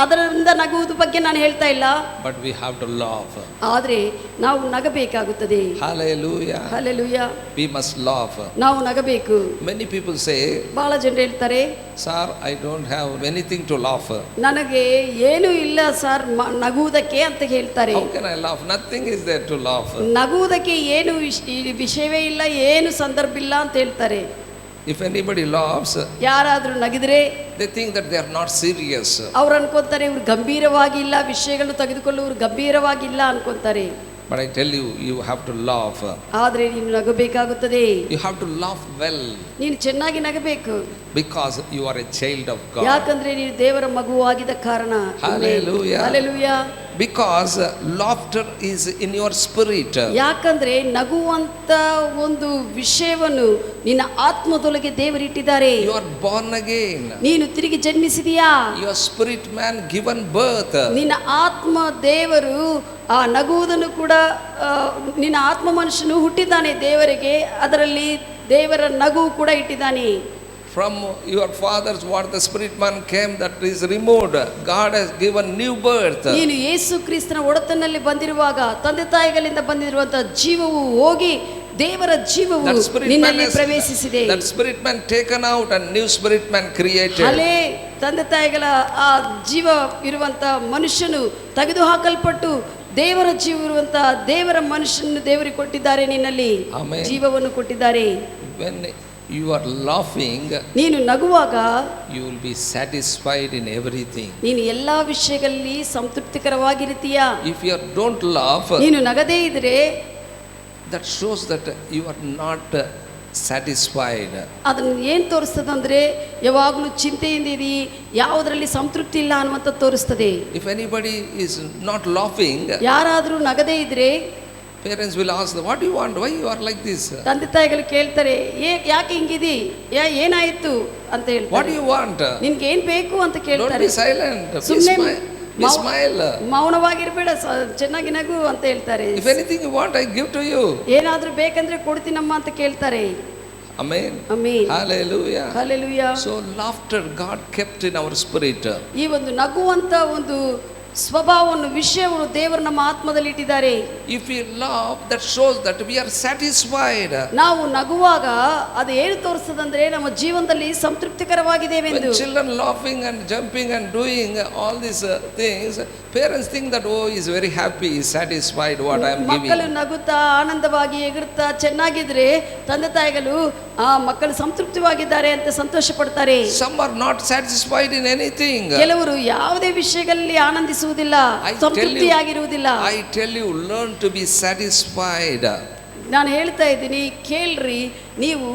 ಅದರಿಂದ ನಗುವುದ ಬಗ್ಗೆ ನಾನು ಹೇಳ್ತಾ ಇಲ್ಲ. But we have to laugh. ಆದರೆ ನಾವು ನಗಬೇಕಾಗುತ್ತದೆ. Hallelujah. Hallelujah. We must laugh. ನಾವು ನಗಬೇಕು. Many people say, ಬಹಳ ಜನರು ಹೇಳ್ತಾರೆ, sir I don't have anything to laugh. ನನಗೆ ಏನು ಇಲ್ಲ ಸರ್ ನಗುವುದಕ್ಕೆ ಅಂತ ಹೇಳ್ತಾರೆ. How can I laugh? Nothing is there to laugh. ನಗುವುದಕ್ಕೆ ಏನು ವಿಷಯವೇ ಇಲ್ಲ, ಏನು ಸಂದರ್ಭ ಇಲ್ಲ ಅಂತ ಹೇಳ್ತಾರೆ. If anybody laughs, ಯಾರಾದರೂ ನಗಿದ್ರೆ they think that they are not serious. ಅವ್ರು ಅನ್ಕೊಂತಾರೆ ಇವ್ರು ಗಂಭೀರವಾಗಿಲ್ಲ, ವಿಷಯಗಳನ್ನು ತೆಗೆದುಕೊಳ್ಳುವರು ಗಂಭೀರವಾಗಿಲ್ಲ ಅನ್ಕೊಂತಾರೆ. But I tell you, you have to laugh. ಆದರೆ ನೀನು ನಗಬೇಕಾಗುತ್ತದೆ. You have to laugh well. ನೀನು ಚೆನ್ನಾಗಿ ನಗಬೇಕು. Because you are a child of God. ಯಾಕಂದ್ರೆ ನೀನು ದೇವರ ಮಗುವಾಗಿದ್ದ ಕಾರಣ. Hallelujah. Hallelujah. Because laughter is in your spirit. ಯಾಕಂದ್ರೆ ನಗುವಂತ ಒಂದು ವಿಷಯವನ್ನು ನಿನ್ನ ಆತ್ಮದೊಳಗೆ ದೇವರಿಟ್ಟಿದ್ದಾರೆ. You are born again. ನೀನು ತಿರುಗಿ ಜನ್ಮಿಸಿದೀಯಾ. Your spirit man given birth. ನಿನ್ನ ಆತ್ಮ ದೇವರು ಆ ನಗುವುದನ್ನು ಕೂಡ ನಿನ್ನ ಆತ್ಮ ಮನುಷ್ಯನು ಹುಟ್ಟಿದ್ದಾನೆ ದೇವರಿಗೆ, ಅದರಲ್ಲಿ ದೇವರ ನಗು ಕೂಡ ಇಟ್ಟಿದ್ದಾನೆ. From your fathers what the spirit man came, that is removed. God has given new birth. ನೀನು ಯೇಸು ಕ್ರಿಸ್ತನ ಒಡೆತನಲ್ಲಿ ಬಂದಿರುವಾಗ ತಂದೆ ತಾಯಿಗಳಿಂದ ಬಂದಿರುವಂತಹ ಜೀವವು ಹೋಗಿ ದೇವರ ಜೀವವು ನಿನ್ನಲ್ಲಿ ಪ್ರವೇಶಿಸಿದೆ. That spirit man taken out and new spirit man created. ಹಳೆ ತಂದೆ ತಾಯಿಗಳ ಆ ಜೀವ ಇರುವಂತ ಮನುಷ್ಯನು ತೆಗೆದುಹಾಕಲ್ಪಟ್ಟು ದೇವರ ಜೀವ ಇರುವಂತ ದೇವರ ಮನುಷ್ಯನನ್ನು ದೇವರಿಗೆ ಕೊಟ್ಟಿದ್ದಾರೆ, ನಿನ್ನಲ್ಲಿ ಜೀವವನ್ನು ಕೊಟ್ಟಿದ್ದಾರೆ. When you are laughing, ನೀನು ನಗುವಾಗ you will be satisfied in everything. ನೀನು ಎಲ್ಲಾ ವಿಷಯಗಳಲ್ಲಿ ಸಂತೃಪ್ತಿಕರವಾಗಿರುತ್ತೀಯಾ. If you don't laugh, ನೀನು ನಗದೇ ಇದ್ರೆ that shows that you are not satisfied. ಅದನ್ನು ಏನು ತೋರಿಸ್ತದಂದ್ರೆ ಯಾವಾಗಲೂ ಚಿಂತೆಯಿಂದ ಇರಿ, ಯಾವುದರಲ್ಲಿ ಸಂತೃಪ್ತಿ ಇಲ್ಲ ಅನ್ನುವಂತ ತೋರಿಸ್ತದೆ. If anybody is not laughing, ಯಾರಾದರೂ ನಗದೇ ಇದ್ರೆ parents will ask them, what do you want, why you are like this? ತಂದೆ ತಾಯಿಗಳು ಕೇಳ್ತಾರೆ, ಯಾಕೆ ಹಿಂಗಿದಿ, ಏನಾಯ್ತು ಅಂತ ಹೇಳ್ತಾರೆ. What do you want? ನಿನ್ಗೆ ಏನ್ ಬೇಕು ಅಂತ ಕೇಳ್ತಾರೆ. Don't be silent. Be smile. ಮೌನವಾಗಿರ್ಬೇಡ, ಚೆನ್ನಾಗಿ ನಗು ಅಂತ ಹೇಳ್ತಾರೆ. If anything you want I give to you. ಏನಾದ್ರೂ ಬೇಕಂದ್ರೆ ಕೊಡ್ತೀನಮ್ಮ ಅಂತ ಕೇಳ್ತಾರೆ. Amen. Amen. Hallelujah. Hallelujah. So laughter God kept in our spirit. ಈ ಒಂದು ನಗುವಂತ ಒಂದು ಸ್ವಭಾವವನ್ನು ವಿಷಯವನ್ನು ದೇವರು ನಮ್ಮ ಆತ್ಮದಲ್ಲಿ ಇಟ್ಟಿದ್ದಾರೆ. If we laugh, that shows that we are satisfied. ನಾವು ನಗುವಾಗ ಅದು ಏನು ತೋರಿಸ್ತದಂದ್ರೆ ನಮ್ಮ ಜೀವನದಲ್ಲಿ ಸಂತೃಪ್ತಿಕರವಾಗಿದ್ದೇವೆ ಎಂದು. When children laughing and jumping and doing all these things, parents think that oh he is very happy, he is satisfied what I am giving. ಮಕ್ಕಳು ನಗುತ್ತಾ ಆನಂದವಾಗಿ ಎಗುರುತ್ತಾ ಚೆನ್ನಾಗಿದ್ರೆ ತಂದೆ ತಾಯಿಗಳು ಆ ಮಕ್ಕಳು ಸಂತೃಪ್ತವಾಗಿದ್ದಾರೆ ಅಂತ ಸಂತೋಷ ಪಡ್ತಾರೆ. Some are not satisfied in anything. ಕೆಲವರು ಯಾವುದೇ ವಿಷಯಗಳಲ್ಲಿ ಆನಂದಿಸುವುದಿಲ್ಲ, ಸಂತೃಪ್ತಿಯಾಗಿರುವುದಿಲ್ಲ. I tell you, learn to be satisfied. ನಾನು ಹೇಳ್ತಾ ಇದ್ದೀನಿ, ಕೇಳ್ರಿ, ನೀವು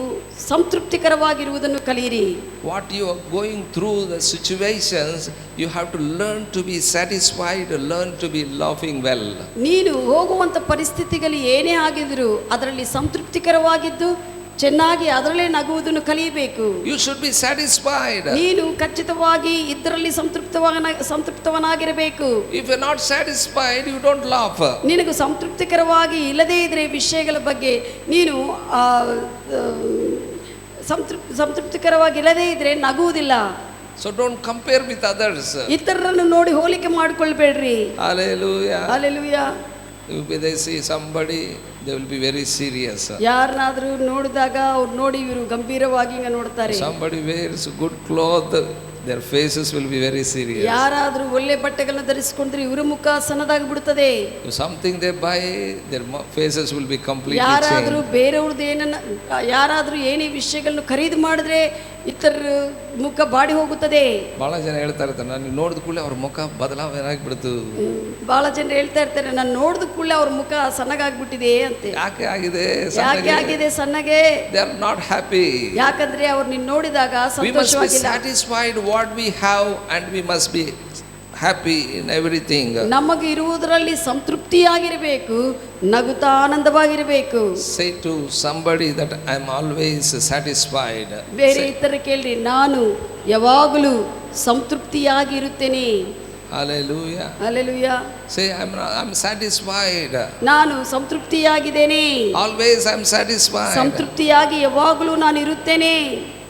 ಸಂತೃಪ್ತಿಕರವಾಗಿರುವುದನ್ನು ಕಲಿಯಿರಿ. What you are going through, the situations, you have to learn to be satisfied, learn to be laughing well. ನೀನು ಹೋಗುವಂತ ಪರಿಸ್ಥಿತಿಗಳು ಏನೇ ಆಗಿದ್ರು ಅದರಲ್ಲಿ ಸಂತೃಪ್ತಿಕರವಾಗಿದ್ದು ಚೆನ್ನಾಗಿ ಅದರಲ್ಲೇ ನಗುವುದನ್ನು ಕಲಿಯಬೇಕು. You should be satisfied. ನೀನು ಖಚಿತವಾಗಿ ಇದರಲ್ಲಿ ಸಂತೃಪ್ತವನಾಗಿರಬೇಕು. If you are not satisfied, you don't laugh. ನಿನಗೆ ಸಂತೃಪ್ತಿಕರವಾಗಿ ಇಲ್ಲದೇ ಇದ್ರೆ ವಿಷಯಗಳ ಬಗ್ಗೆ ನೀನು ಸಂತೃಪ್ತಿಕರವಾಗಿ ಇಲ್ಲದೇ ಇದ್ರೆ ನಗುವುದಿಲ್ಲ. So don't compare with others. ಇತರರನ್ನು ನೋಡಿ ಹೋಲಿಕೆ ಮಾಡಿಕೊಳ್ಳಬೇಡ್ರಿ. Hallelujah. Hallelujah. If they see somebody, they will be very serious. ಯಾರನ್ನಾದ್ರೂ ನೋಡಿದಾಗ ಅವ್ರು ನೋಡಿ ಇವರು ಗಂಭೀರವಾಗಿ ಹಿಂಗ ನೋಡ್ತಾರೆ. Somebody wears good cloth, their faces will be very serious. ಯಾರಾದ್ರೂ ಒಳ್ಳೆ ಬಟ್ಟೆಗಳನ್ನ ಧರಿಸಿಕೊಂಡ್ರೆ ಇವರ ಮುಖ ಸಣ್ಣದಾಗಿ ಬಿಡುತ್ತದೆ. If something they buy, their faces will be completely ಯಾರಾದ್ರೂ changed. ಬೇರೆಯವ್ರದ್ದು ಏನನ್ನ ಯಾರಾದ್ರೂ ಏನೇ ವಿಷಯಗಳನ್ನು ಖರೀದಿ ಮಾಡಿದ್ರೆ ಇತರ ಮುಖ ಬಾಡಿ ಹೋಗುತ್ತದೆ. ಬಹಳ ಜನ ಹೇಳ್ತಾ ಇರ್ತಾರೆ, ನಾನು ನೋಡಿದ ಕೂಡಲೇ ಅವ್ರ ಮುಖ ಬದಲಾವಣೆ ಆಗ್ಬಿಡ್ತು. ಬಹಳ ಜನ ಹೇಳ್ತಾ ಇರ್ತಾರೆ, ನಾನು ನೋಡಿದ ಕೂಡಲೇ ಅವ್ರ ಮುಖ ಸಣ್ಣಗಾಗ್ಬಿಟ್ಟಿದೆ ಅಂತೆ. ಯಾಕೆ ಆಗಿದೆ? ಯಾಕೆ ಆಗಿದೆ ಸಣ್ಣಗೆ? They are not happy. ಯಾಕಂದ್ರೆ ಅವ್ರು ನಿನ್ನ ನೋಡಿದಾಗ We must be ಸಂತೋಷವಾಗಿಲ್ಲ. satisfied what we have and we must be happy in everything. ನಮಗೆ ಇರುವುದರಲ್ಲಿ ಸಂತೃಪ್ತಿಯಾಗಿರಬೇಕು, ನಗುತ್ತಾ ಆನಂದವಾಗಿರಬೇಕು. Say to somebody that I am always satisfied. ಬೇರೆ ಇತರ ಕೇಳ್ರಿ, ನಾನು ಯಾವಾಗಲೂ ಸಂತೃಪ್ತಿಯಾಗಿರುತ್ತೇನೆ. Hallelujah. Hallelujah. Say I'm satisfied. ನಾನು ಸಂತೃಪ್ತಿಯಾಗಿದ್ದೇನೆ. Always I'm satisfied. ಸಂತೃಪ್ತಿಯಾಗಿ ಯಾವಾಗಲೂ ನಾನು ಇರುತ್ತೇನೆ.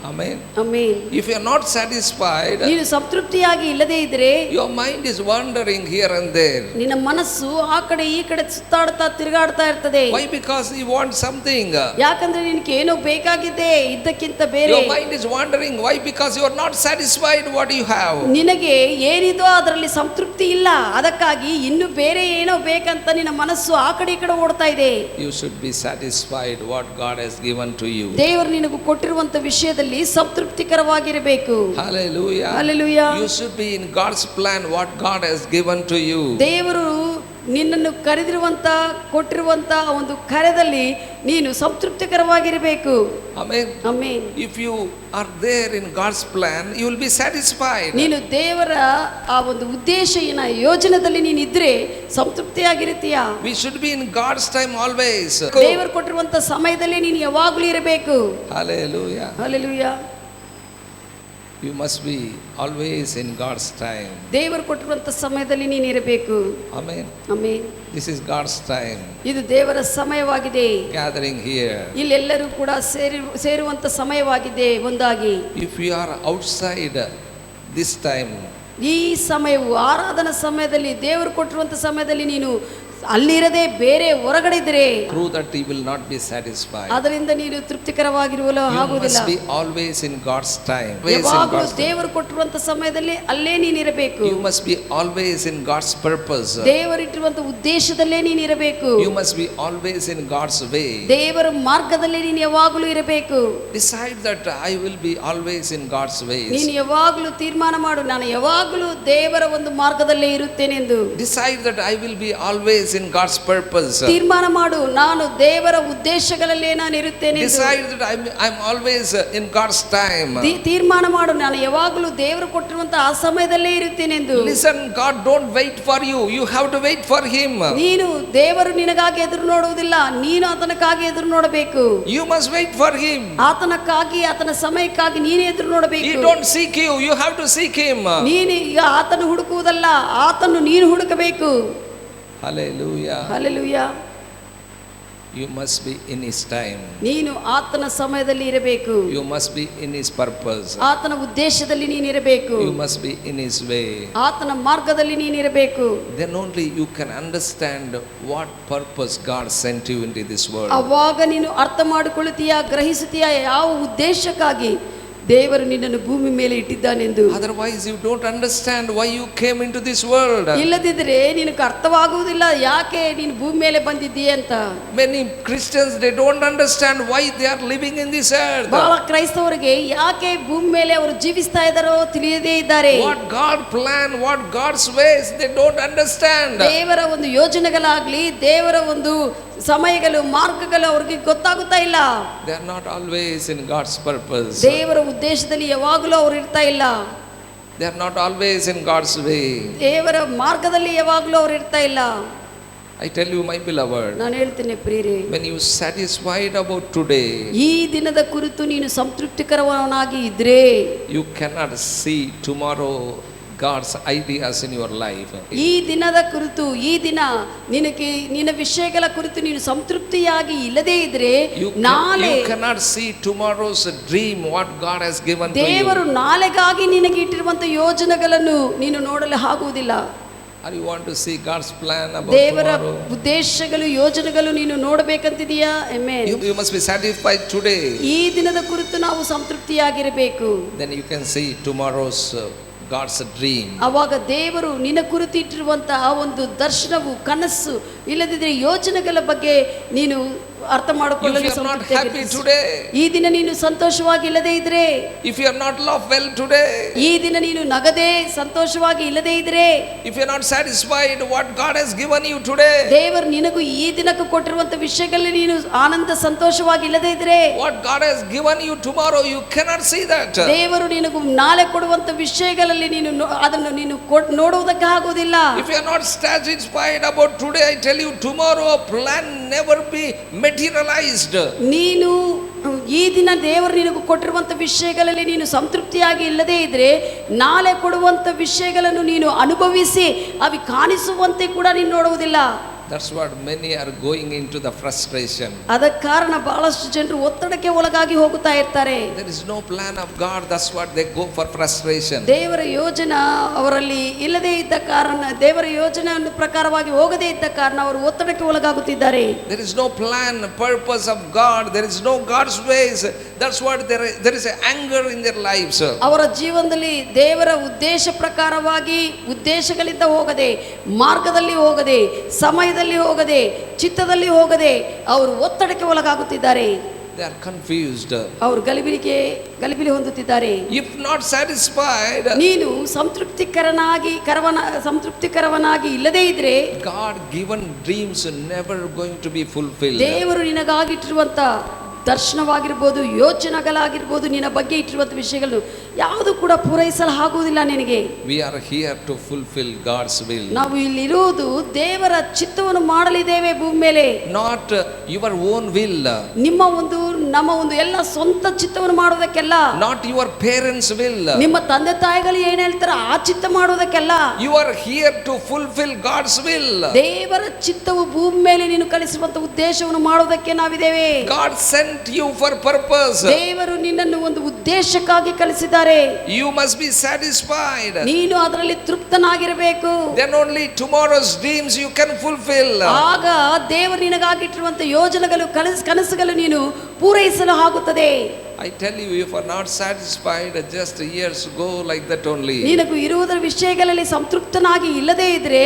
Amen. Amen. If you are not satisfied, ನೀನು ಸಂತೃಪ್ತಿಯಾಗಿ ಇಲ್ಲದೆ ಇದ್ರೆ your mind is wandering here and there. ನಿನ್ನ ಮನಸ್ಸು ಆ ಕಡೆ ಈ ಕಡೆ ಸುತ್ತಾಡ್ತಾ ತಿರುಗಾಡ್ತಾ ಇರ್ತದೆ. Why? Because you want something. ಯಾಕಂದ್ರೆ ನಿನಗೆ ಏನೋ ಬೇಕಾಗಿದೆ ಇದ್ದಕ್ಕಿಂತ ಬೇರೆ. Your mind is wandering. Why? Because you are not satisfied what you have. ನಿನಗೆ ಏನಿದೋ ಅದರಲ್ಲಿ ಸಂತೃಪ್ತಿ ಇಲ್ಲ, ಅದಕ್ಕಾಗಿ ಇನ್ನು ಬೇರೆ ಏನೋ ಬೇಕಂತ ನಿನ್ನ ಮನಸ್ಸು ಆ ಕಡೆ ಈ ಕಡೆ ಓಡ್ತಾ ಇದೆ. You should be satisfied what God has given to you. ದೇವರು ನಿನಗೆ ಕೊಟ್ಟಿರುವಂತ ವಿಷಯದಲ್ಲಿ ಸಂತೃಪ್ತಿಕರವಾಗಿರಬೇಕು. Hallelujah. Hallelujah. You should be in God's plan what God has given to you. ದೇವರು ನಿನ್ನನ್ನು ಕರೆದಿರುವಂತ ಕೊಟ್ಟಿರುವಂತ ಒಂದು ಕರೆದಲ್ಲಿ ನೀನು ಸಂತೃಪ್ತಿಕರವಾಗಿರಬೇಕು. Amen. Amen. If you are there in God's plan, you will be satisfied. ನೀನು ದೇವರ ಆ ಒಂದು ಉದ್ದೇಶನ ಯೋಜನೆಯಲ್ಲಿ ನೀನು ಇದ್ರೆ ಸಂತೃಪ್ತಿಯಾಗಿರುತ್ತೀಯ. We should be in God's time always. ದೇವರು ಕೊಟ್ಟಿರುವಂತ ಸಮಯದಲ್ಲಿ ನೀನು ಯಾವಾಗಲೂ ಇರಬೇಕು. Hallelujah. Hallelujah. You must be always in God's time. ದೇವರು ಕೊಟ್ಟಿರುವಂತ ಸಮಯದಲ್ಲಿ ನೀನು ಇರಬೇಕು. Amen. Amen. This is God's time. ಇದು ದೇವರ ಸಮಯವಾಗಿದೆ. Gathering here. ಇಲ್ಲೆಲ್ಲರೂ ಕೂಡ ಸೇರುವಂತ ಸಮಯವಾಗಿದೆ ಒಂದಾಗಿ. If you are outside this time, ಈ ಸಮಯವು ಆರಾಧನಾ ಸಮಯದಲ್ಲಿ ದೇವರು ಕೊಟ್ಟಿರುವಂತ ಸಮಯದಲ್ಲಿ ನೀನು ಅಲ್ಲಿರದೆ ಬೇರೆ ಹೊರಗಡೆ ಇದ್ರೆ through that you will not be satisfied. ಅದರಿಂದ ನೀನು ತೃಪ್ತಿಕರವಾಗಿರಲು You ಆಗುವುದಿಲ್ಲ. must be always in God's time. ಯಾವಾಗಲೂ ದೇವರು ಕೊಟ್ಟಿರುವಂತ ಸಮಯದಲ್ಲಿ ಅಲ್ಲೇ ನೀನು ಇರಬೇಕು. You must be always in God's purpose. ದೇವರಿಟ್ಟಿರುವಂತ ಉದ್ದೇಶದಲ್ಲೇ ನೀನು ಇರಬೇಕು. You must be always in God's way. ದೇವರ ಮಾರ್ಗದಲ್ಲಿ ನೀನು ಯಾವಾಗಲೂ ಇರಬೇಕು. Decide that I will be always in God's ways. ನೀನು ಯಾವಾಗಲೂ ತೀರ್ಮಾನ ಮಾಡು, ನಾನು ಯಾವಾಗಲೂ ದೇವರ ಒಂದು ಮಾರ್ಗದಲ್ಲೇ ಇರುತ್ತೇನೆ ಎಂದು. Decide that I will be always in God's purpose. ತೀರ್ಮಾನ ಮಾಡು, ನಾನು ದೇವರ ಉದ್ದೇಶಗಳಲ್ಲೇ ನಾನು ಇರುತ್ತೇನೆ ಎಂದು. Decide that I'm always in God's time. ತೀರ್ಮಾನ ಮಾಡು, ನಾನು ಯಾವಾಗಲೂ ದೇವರು ಕೊಟ್ಟಿರುವಂತ ಆ ಸಮಯದಲ್ಲೇ ಇರುತ್ತೇನೆ ಎಂದು. Listen, God don't wait for you. You have to wait for Him. ನೀನು ದೇವರು ನಿನಗಾಗಿ ಎದುರು ನೋಡುವುದಿಲ್ಲ, ನೀನು ಆತನಕ್ಕಾಗಿ ಎದುರು ನೋಡಬೇಕು. You must wait for Him. ಆತನಕ್ಕಾಗಿ ಆತನ ಸಮಯಕ್ಕಾಗಿ ನೀನೇ ಎದುರು ನೋಡಬೇಕು. He don't seek you. You have to seek Him. ನೀನು ಈಗ ಆತನ ಹುಡುಕುವುದಲ್ಲ, ಆತನು ನೀನು ಹುಡುಕಬೇಕು. Hallelujah. Hallelujah. You must be in His time. ನೀನು ಆತನ ಸಮಯದಲ್ಲಿ ಇರಬೇಕು. You must be in His purpose. ಆತನ ಉದ್ದೇಶದಲ್ಲಿ ನೀನು ಇರಬೇಕು. You must be in His way. ಆತನ ಮಾರ್ಗದಲ್ಲಿ ನೀನು ಇರಬೇಕು. Then only you can understand what purpose God sent you into this world. ಅವಾಗ ನೀನು ಅರ್ಥ ಮಾಡಿಕೊಳ್ಳುತ್ತೀಯಾ, ಗ್ರಹಿಸುತ್ತೀಯಾ ಯಾವ ಉದ್ದೇಶಕ್ಕಾಗಿ ದೇವರು ನಿನ್ನನ್ನು ಭೂಮಿ ಮೇಲೆ ಇಟ್ಟಿದ್ದಾನೆಂದು. Otherwise you don't understand why you came into this world. ಇಲ್ಲದಿದ್ದರೆ ನಿನಗೆ ಅರ್ಥವಾಗುವುದಿಲ್ಲ ಯಾಕೆ ನೀನು ಭೂಮಿ ಮೇಲೆ ಬಂದಿದ್ದೀಯ ಅಂತ. Many Christians, they don't understand why they are living in this earth. ಬಹಳ ಕ್ರೈಸ್ತವರಿಗೆ ಯಾಕೆ ಭೂಮಿ ಮೇಲೆ ಅವರು ಜೀವಿಸ್ತಾ ಇದ್ದಾರೋ ತಿಳಿಯದೇ ಇದ್ದಾರೆ. What God plan, what God's ways, they don't understand. ದೇವರ ಒಂದು ಯೋಜನೆಗಳಾಗ್ಲಿ, ದೇವರ ಒಂದು ಸಮಯಗಳು ಮಾರ್ಗಗಳು ಅವ್ರಿಗೆ ಗೊತ್ತಾಗುತ್ತಾ ಇಲ್ಲ. They are not always in God's purpose. ದೇವರ ಉದ್ದೇಶದಲ್ಲಿ ಯಾವಾಗಲೂ ಅವರು ಇರ್ತಾ ಇಲ್ಲ. They are not always in God's way. ದೇವರ ಮಾರ್ಗದಲ್ಲಿ ಯಾವಾಗಲೂ ಅವರು ಇರ್ತಾ ಇಲ್ಲ. I tell you, my beloved, ನಾನು ಹೇಳ್ತೇನೆ ಪ್ರಿಯರೇ, when you satisfied about today, ಈ ದಿನದ ಕುರಿತು ನೀನು ಸಂತೃಪ್ತಿಕರವನಾಗಿ ಇದ್ರೆ you cannot see tomorrow God's ideas in your life. ಈ ದಿನದ ಕುರಿತು, ಈ ದಿನ ನಿನಗೆ ನಿನ್ನ ವಿಷಯಗಳ ಕುರಿತು ನೀನು ಸಂತೃಪ್ತಿಯಾಗಿ ಇಲ್ಲದೇ ಇದ್ರೆ ನಾಳೆ You cannot see tomorrow's dream what God has given to you. ದೇವರು ನಾಳೆಗಾಗಿ ನಿನಗೆ ಇಟ್ಟಿರುವಂತ ಯೋಜನೆಗಳನ್ನು ನೀನು ನೋಡಲು ಆಗುವುದಿಲ್ಲ. Or you want to see God's plan about ದೇವರ tomorrow? ಉದ್ದೇಶಗಳು ಯೋಜನೆಗಳು ನೀನು ನೋಡಬೇಕಂತಿದೀಯಾ? Amen. You must be satisfied today. ಈ ದಿನದ ಕುರಿತು ನಾವು ಸಂತೃಪ್ತಿಯಾಗಿರಬೇಕು. Then you can see tomorrow's God's dream. ಅವಾಗ ದೇವರು ನಿನ್ನ ಕುರಿತು ಇಟ್ಟಿರುವಂತಹ ಒಂದು ದರ್ಶನವು, ಕನಸು, ಇಲ್ಲದಿದ್ರೆ ಯೋಜನೆಗಳ ಬಗ್ಗೆ ನೀನು ಅರ್ಥ ಮಾಡಿಕೊಳ್ಳಲು If you are not happy today, ಈ ದಿನ ನೀನು ಸಂತೋಷವಾಗಿ ಇಲ್ಲದೆ ಇದ್ರೆ, if you are not laugh well today, ಈ ದಿನ ನೀನು ನಗದೆ ಸಂತೋಷವಾಗಿ ಇಲ್ಲದೆ ಇದ್ರೆ, if you are not satisfied what God has given you today, ದೇವರು ನಿನಗೂ ಈ ದಿನಕ್ಕೆ ಕೊಟ್ಟಿರುವಂತ ವಿಷಯಗಳಲ್ಲಿ ನೀನು ಆನಂದ ಸಂತೋಷವಾಗಿ ಇಲ್ಲದೆ ಇದ್ರೆ, what God has given you tomorrow you cannot see that. ದೇವರು ನಿನಗೂ ನಾಳೆ ಕೊಡುವಂತ ವಿಷಯಗಳಲ್ಲಿ ನೀನು ಅದನ್ನು ನೀನು ನೋಡುವುದಕ್ಕೆ ಆಗುವುದಿಲ್ಲ. If you are not satisfied about today, I tell you tomorrow a plan never be materialized. ನೀನು ಈ ದಿನ ದೇವರು ನಿನಗೆ ಕೊಟ್ಟಿರುವಂತ ವಿಷಯಗಳಲ್ಲಿ ನೀನು ಸಂತೃಪ್ತಿಯಾಗಿ ಇಲ್ಲದೆ ಇದ್ರೆ, ನಾಳೆ ಕೊಡುವಂತ ವಿಷಯಗಳನ್ನು ನೀನು ಅನುಭವಿಸಿ ಅవి ಕಾಣಿಸುವಂತೆ ಕೂಡ ನೀನು ನೋಡುವುದಿಲ್ಲ. That's what many are going into the frustration. ಅದಕ್ಕೆ ಕಾರಣ ಬಹಳಷ್ಟು ಜನರು ಒತ್ತಡಕ್ಕೆ ಒಳಗಾಗಿ ಹೋಗುತ್ತಾ ಇರ್ತಾರೆ. There is no plan of God, that's what they go for frustration. ದೇವರ ಯೋಜನೆ ಅವರಲ್ಲಿ ಇಲ್ಲದೆ ಇದ್ದ ಕಾರಣ, ದೇವರ ಯೋಜನೆ ಪ್ರಕಾರವಾಗಿ ಹೋಗದೇ ಇದ್ದ ಕಾರಣ ಅವರು ಒತ್ತಡಕ್ಕೆ ಒಳಗಾಗುತ್ತಿದ್ದಾರೆ. There is no plan, purpose of God, there is no God's ways. That's what there is anger in their lives. ಅವರ ಜೀವನದಲ್ಲಿ ದೇವರ ಉದ್ದೇಶ ಪ್ರಕಾರವಾಗಿ ಉದ್ದೇಶಗಳಿಂದ ಹೋಗದೆ, ಮಾರ್ಗದಲ್ಲಿ ಹೋಗದೆ, ಸಮಯದಲ್ಲಿ ಹೋಗದೆ, ಚಿತ್ತದಲ್ಲಿ ಹೋಗದೆ ಅವರು ಒತ್ತಡಕ್ಕೆ ಒಳಗಾಗುತ್ತಿದ್ದಾರೆ. They are confused. ಅವರು ಗಲಿಬಿಲಿ ಹೊಂದುತ್ತಿದ್ದಾರೆ. If not satisfied, ನೀನು ಸಂತೃಪ್ತಿಕರವನಾಗಿ ಇಲ್ಲದೇ ಇದ್ರೆ, God given dreams never going to be fulfilled. ದೇವರು ನಿನಗಾಗಿಟ್ಟಿರುವಂತ ದರ್ಶನವಾಗಿರ್ಬೋದು, ಯೋಚನೆಗಳಾಗಿರ್ಬೋದು, ನಿನ್ನ ಬಗ್ಗೆ ಇಟ್ಟಿರುವಂಥ ವಿಷಯಗಳನ್ನು ಯಾವುದು ಕೂಡ ಪೂರೈಸಲು ಆಗುವುದಿಲ್ಲ ನಿನಗೆ. We are here to fulfill God's will. ನಾವು ಇಲ್ಲಿರುವುದು ದೇವರ ಚಿತ್ತವನ್ನು ಮಾಡಲಿದ್ದೇವೆ ಭೂಮಿ ಮೇಲೆ. Not your own will. ನಮ್ಮ ಒಂದು ಎಲ್ಲ ಸ್ವಂತ ಚಿತ್ತವನ್ನು ಮಾಡುವುದಕ್ಕೆಲ್ಲ. Not your parents' will. ನಿಮ್ಮ ತಂದೆ ತಾಯಿಗಳು ಏನ್ ಹೇಳ್ತಾರೆ ಆ ಚಿತ್ತ ಮಾಡುವುದಕ್ಕೆಲ್ಲ. You are here to fulfill God's will. ದೇವರ ಚಿತ್ತವು ಭೂಮಿ ಮೇಲೆ ನೀನು ಕಲಿಸುವಂತ ಉದ್ದೇಶವನ್ನು ಮಾಡುವುದಕ್ಕೆ ನಾವಿದ್ದೇವೆ. God sent you for purpose. ದೇವರು ನಿನ್ನನ್ನು ಒಂದು ಉದ್ದೇಶಕ್ಕಾಗಿ ಕಲಿಸಿದ್ದಾರೆ. You must be satisfied. ನೀನು ಅದರಲ್ಲಿ ತೃಪ್ತನಾಗಿರಬೇಕು. Then only tomorrow's dreams you can fulfill. ಆಗ ದೇವರು ನಿನಗಾಗಿಟ್ಟಿರುವಂತ ಯೋಜನೆಗಳು, ಕನಸುಗಳು ನೀನು ಪೂರೈಸಲು ಆಗುತ್ತದೆ. I tell you, if you are not satisfied, just years go like that only. ನಿನಗೂ ಇರುವುದರ ವಿಷಯಗಳಲ್ಲಿ ಸಂತೃಪ್ತನಾಗಿ ಇಲ್ಲದೇ ಇದ್ರೆ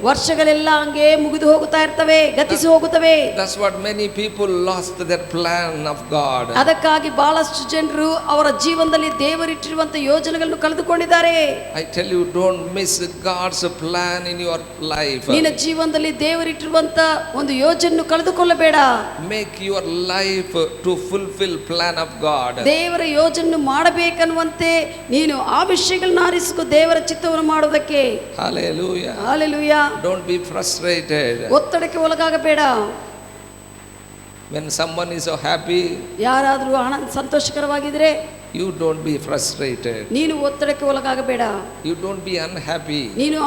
ವರ್ಷಗಳೆಲ್ಲ ಹಂಗೆ ಮುಗಿದು ಹೋಗುತ್ತಾ ಇರ್ತವೆ, ಗತಿಸಿ ಹೋಗುತ್ತವೆ. That's what many people lost their plan of God. ಅದಕ್ಕಾಗಿ ಬಹಳಷ್ಟು ಜನರು ಅವರ ಜೀವನದಲ್ಲಿ ದೇವರಿಟ್ಟಿರುವಂತ ಯೋಜನೆಗಳನ್ನು ಕಳೆದುಕೊಂಡಿದ್ದಾರೆ. I tell you, don't miss God's plan in your life. ನಿನ್ನ ಜೀವನದಲ್ಲಿ ದೇವರಿಟ್ಟಿರುವಂತ ಒಂದು ಯೋಜನೆಯನ್ನು ಕಳೆದುಕೊಳ್ಳಬೇಡ. Make your life to fulfill plan of God. ದೇವರ ಯೋಜನೆ ಮಾಡಬೇಕನ್ನುವಂತೆ ನೀನು ಆ ವಿಷಯಗಳನ್ನ ಆರಿಸಿಕೊ, ದೇವರ ಚಿತ್ತವನ್ನು ಮಾಡೋದಕ್ಕೆ. Hallelujah. Hallelujah. Don't be frustrated. ಒತ್ತಡಕ್ಕೆ ಒಳಗಾಗಬೇಡ. When someone is so happy, ಯಾರಾದರೂ ಸಂತೋಷಕರವಾಗಿದ್ರೆ you don't be frustrated. ನೀನು ಒತ್ತಡಕ್ಕೆ ಒಳಗಾಗಬೇಡ. You don't be unhappy. ನೀನು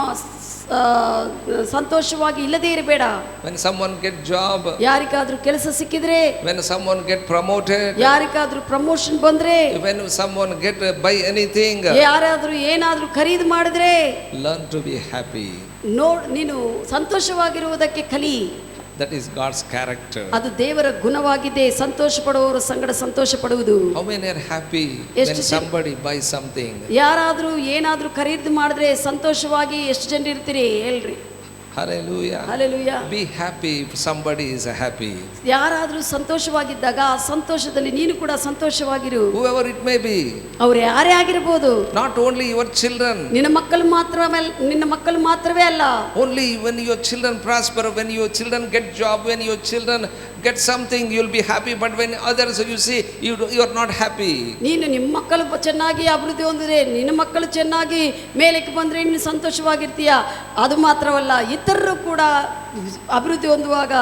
ಸಂತೋಷವಾಗಿ ಇಲ್ಲದೇ ಇರಬೇಡ. When someone get job, ಯಾರಿಗಾದ್ರೂ ಕೆಲಸ ಸಿಕ್ಕಿದ್ರೆ, when someone get promoted, ಯಾರಿಗಾದ್ರೂ ಪ್ರಮೋಷನ್ ಬಂದ್ರೆ, when someone get buy anything, ಯಾರಾದ್ರೂ ಏನಾದ್ರೂ ಖರೀದಿ ಮಾಡಿದ್ರೆ, learn to be happy. ನೀನು ಸಂತೋಷವಾಗಿರುವುದಕ್ಕೆ ಕಲಿ. That is God's character. ಅದು ದೇವರ ಗುಣವಾಗಿದೆ. ಸಂತೋಷ ಪಡುವವರ ಸಂಗಡ ಸಂತೋಷ ಪಡುವುದು. How many are happy when somebody buys something? ಯಾರಾದ್ರೂ ಏನಾದ್ರೂ ಖರೀದಿ ಮಾಡಿದ್ರೆ ಸಂತೋಷವಾಗಿ ಎಷ್ಟು ಜನ ಇರ್ತೀರಿ ಹೇಳ್ರಿ? Hallelujah. Hallelujah. Be happy if somebody is happy. ಯಾರಾದ್ರೂ ಸಂತೋಷವಾಗಿದ್ದಾಗ ಆ ಸಂತೋಷದಲ್ಲಿ ನೀನು ಕೂಡ ಸಂತೋಷವಾಗಿರು. Whoever it may be. ಅವರು ಯಾರೇ ಆಗಿರಬಹುದು. Not only your children. ನಿನ್ನ ಮಕ್ಕಳು ಮಾತ್ರವೇ ಅಲ್ಲ. Only when your children prosper, when your children get job, when your children get something, you will be happy. But when others you see, you are not happy. ನೀನು ನಿಮ್ಮ ಮಕ್ಕಳು ಚೆನ್ನಾಗಿ ಅಭಿವೃದ್ಧಿ ಹೊಂದಿದ್ರೆ, ನಿನ್ನ ಮಕ್ಕಳು ಚೆನ್ನಾಗಿ ಮೇಲಕ್ಕೆ ಬಂದ್ರೆ ನೀನು ಸಂತೋಷವಾಗಿರ್ತೀಯ. ಅದು ಮಾತ್ರವಲ್ಲ, ಇತರರು ಕೂಡ ಅಭಿವೃದ್ಧಿ ಹೊಂದುವಾಗ,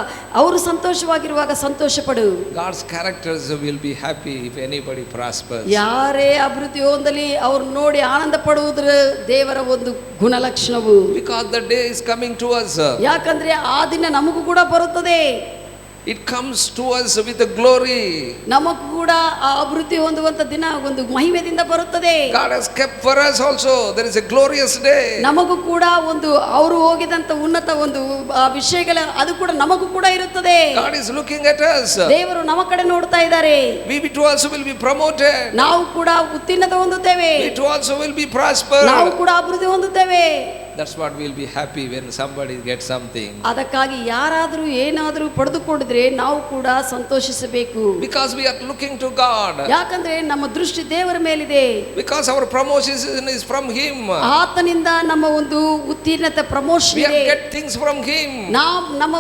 ಅವರು ಸಂತೋಷವಾಗಿರುವಾಗ ಸಂತೋಷ ಪಡು. God's characters will be happy if anybody prospers. ಯಾರೇ ಅಭಿವೃದ್ಧಿ ಹೊಂದಲಿ ಅವ್ರು ನೋಡಿ ಆನಂದ ಪಡುವುದರ ದೇವರ ಒಂದು ಗುಣಲಕ್ಷಣವು. Because the day is coming to us. ಯಾಕಂದ್ರೆ ಆ ದಿನ ನಮಗೂ ಕೂಡ ಬರುತ್ತದೆ. it comes to us with the glory. ನಮಗೂ ಕೂಡ ಆ ಅಭಿವೃದ್ಧಿ ಹೊಂದುವಂತ ದಿನ ಒಂದು ಮಹಿಮೆಯಿಂದ ಬರುತ್ತದೆ. God has kept for us also. There is a glorious day. ನಮಗೂ ಕೂಡ ಒಂದು ಅವರು ಹೋಗಿದಂತ ಉನ್ನತ ಒಂದು ವಿಷಯಗಳ ಅದು ಕೂಡ ನಮಗೂ ಕೂಡ ಇರುತ್ತದೆ. God is looking at us. ದೇವರು ನಮ್ಮ ಕಡೆ ನೋಡ್ತಾ ಇದ್ದಾರೆ. We too also will be promoted. ನಾವು ಕೂಡ ಉತ್ತೀರ್ಣತೆ ಹೊಂದುತ್ತೇವೆ. We too also will be prospered. ನಾವು ಕೂಡ ಅಭಿವೃದ್ಧಿ ಹೊಂದುತ್ತೇವೆ. That's what we'll be happy when somebody gets something. ಅದಕ್ಕಾಗಿ ಯಾರಾದರೂ ಏನಾದರೂ ಪಡೆದುಕೊಂಡಿದ್ರೆ ನಾವು ಕೂಡ ಸಂತೋಷಿಸಬೇಕು. Because we are looking to God. ಯಾಕಂದ್ರೆ ನಮ್ಮ ದೃಷ್ಟಿ ದೇವರ ಮೇಲಿದೆ. Because our promotion is from Him. ಆತನಿಂದ ನಮ್ಮ ಒಂದು ಉತ್ತೀರ್ಣತೆ ಪ್ರಮೋಷನ್ We ಇದೆ. get things from Him. ನಮ್ಮ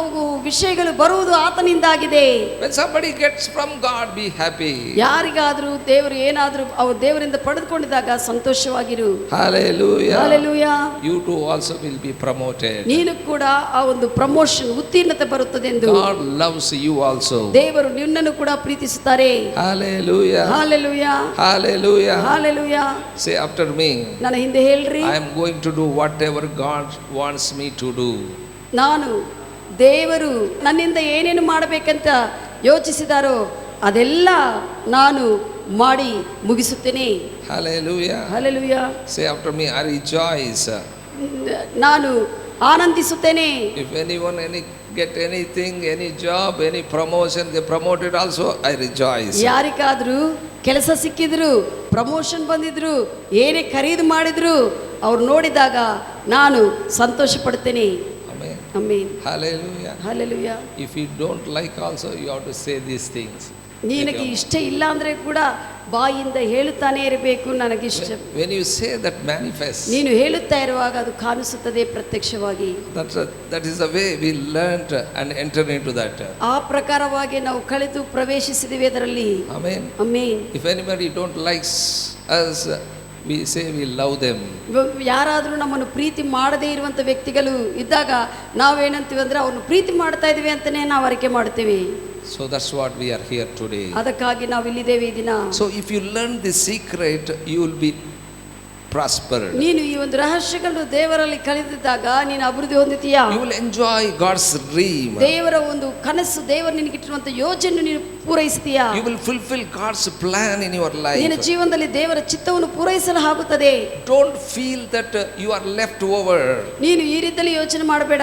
ವಿಷಯಗಳು ಬರುವುದು ಆತನಿಂದಾಗಿದೆ. When somebody gets from God, be happy. ಯಾರಿಗಾದರೂ ದೇವರು ಏನಾದರೂ ಅವರು ದೇವರಿಂದ ಪಡೆದುಕೊಂಡಿದ್ದಾಗ ಸಂತೋಷವಾಗಿರು. Hallelujah. Hallelujah. You too also will be promoted. ನೀನು ಕೂಡ ಆ ಒಂದು ಪ್ರಮೋಷನ್ ಉತ್ತೀರ್ಣತೆ ಬರುತ್ತದೆ ಎಂದು. God loves you also. ದೇವರು ನಿನ್ನನ್ನು ಕೂಡ ಪ್ರೀತಿಸುತ್ತಾರೆ. Hallelujah. Hallelujah. Hallelujah. Hallelujah. Say after me. ನನ್ನ ಹಿಂದೆ ಹೇಳ್ರಿ. I am going to do whatever God wants me to do. ನಾನು ದೇವರು ನನ್ನಿಂದ ಏನೇನು ಮಾಡಬೇಕಂತ ಯೋಚಿಸಿದಾರೋ ಅದೆಲ್ಲ ನಾನು ಮಾಡಿ ಮುಗಿಸುತ್ತೇನೆ. Hallelujah. Hallelujah. Say after me, I rejoice. ನಾನು ಆನಂದಿಸುತ್ತೇನೆ. If anyone get anything, any job, any promotion, they promoted also, I rejoice. ಯಾರಿಗಾದ್ರೂ ಕೆಲಸ ಸಿಕ್ಕಿದ್ರು, ಪ್ರಮೋಷನ್ ಬಂದಿದ್ರು, ಏನೇ ಖರೀದಿ ಮಾಡಿದ್ರು ಅವ್ರು ನೋಡಿದಾಗ ನಾನು ಸಂತೋಷ ಪಡ್ತೇನೆ. Amen. Amen. Hallelujah. Hallelujah. If you don't like also, you have to say these things. ನಿನಗೆ ಇಷ್ಟ ಇಲ್ಲ ಅಂದ್ರೆ ಕೂಡ ಬಾಯಿಂದ ಹೇಳುತ್ತಾನೆ ಇರಬೇಕು ನನಗಿಷ್ಟ. When you say that manifest. ನೀನು ಹೇಳುತ್ತಾ ಇರುವಾಗ ಅದು ಕಾಣಿಸುತ್ತದೆ ಪ್ರತ್ಯಕ್ಷವಾಗಿ. That is the way we learned and entered into that. ಆ ಪ್ರಕಾರವಾಗಿ ನಾವು ಕಳೆದು ಪ್ರವೇಶಿಸಿದಿವಿ ಅದರಲ್ಲಿ. Amen. Amen. If anybody don't likes us, we say we love them. ಯಾರಾದರೂ ನಮ್ಮನ್ನು ಪ್ರೀತಿ ಮಾಡದೇ ಇರುವಂತ ವ್ಯಕ್ತಿಗಳು ಇದ್ದಾಗ ನಾವೇನಂತೀವಿ ಅಂದ್ರೆ ಅವ್ರನ್ನು ಪ್ರೀತಿ ಮಾಡ್ತಾ ಇದೀವಿ ಅಂತಾನೆ ನಾವು ಅರಿಕೆ ಮಾಡ್ತೀವಿ. So that's what we are here today. ಅದಕ್ಕಾಗಿ ನಾವು ಇಲ್ಲಿದ್ದೇವೆ ಈ ದಿನ. So if you learn this secret, you will be prospered. ನೀನು ಈ ಒಂದು ರಹಸ್ಯಗಳನ್ನು ದೇವರಲ್ಲಿ ಕಲಿತಿದ್ದಾಗ ನೀನು ಅಭಿವೃದ್ಧಿ ಹೊಂದುತ್ತೀಯಾ. You will enjoy God's dream. ದೇವರ ಒಂದು ಕನಸು, ದೇವರು ನಿನಗೆ ಇಟ್ಟಿರುವಂತ ಯೋಜನೆ ನೀನು ಪೂರೈಸುತ್ತೀಯಾ. You will fulfill God's plan in your life. ನಿನ್ನ ಜೀವನದಲ್ಲಿ ದೇವರ ಚಿತ್ತವನ್ನು ಪೂರೈಸಲು ಆಗುತ್ತದೆ. Don't feel that you are left over. ನೀನು ಈ ರೀತಿಯಲ್ಲಿ ಯೋಚನೆ ಮಾಡಬೇಡ,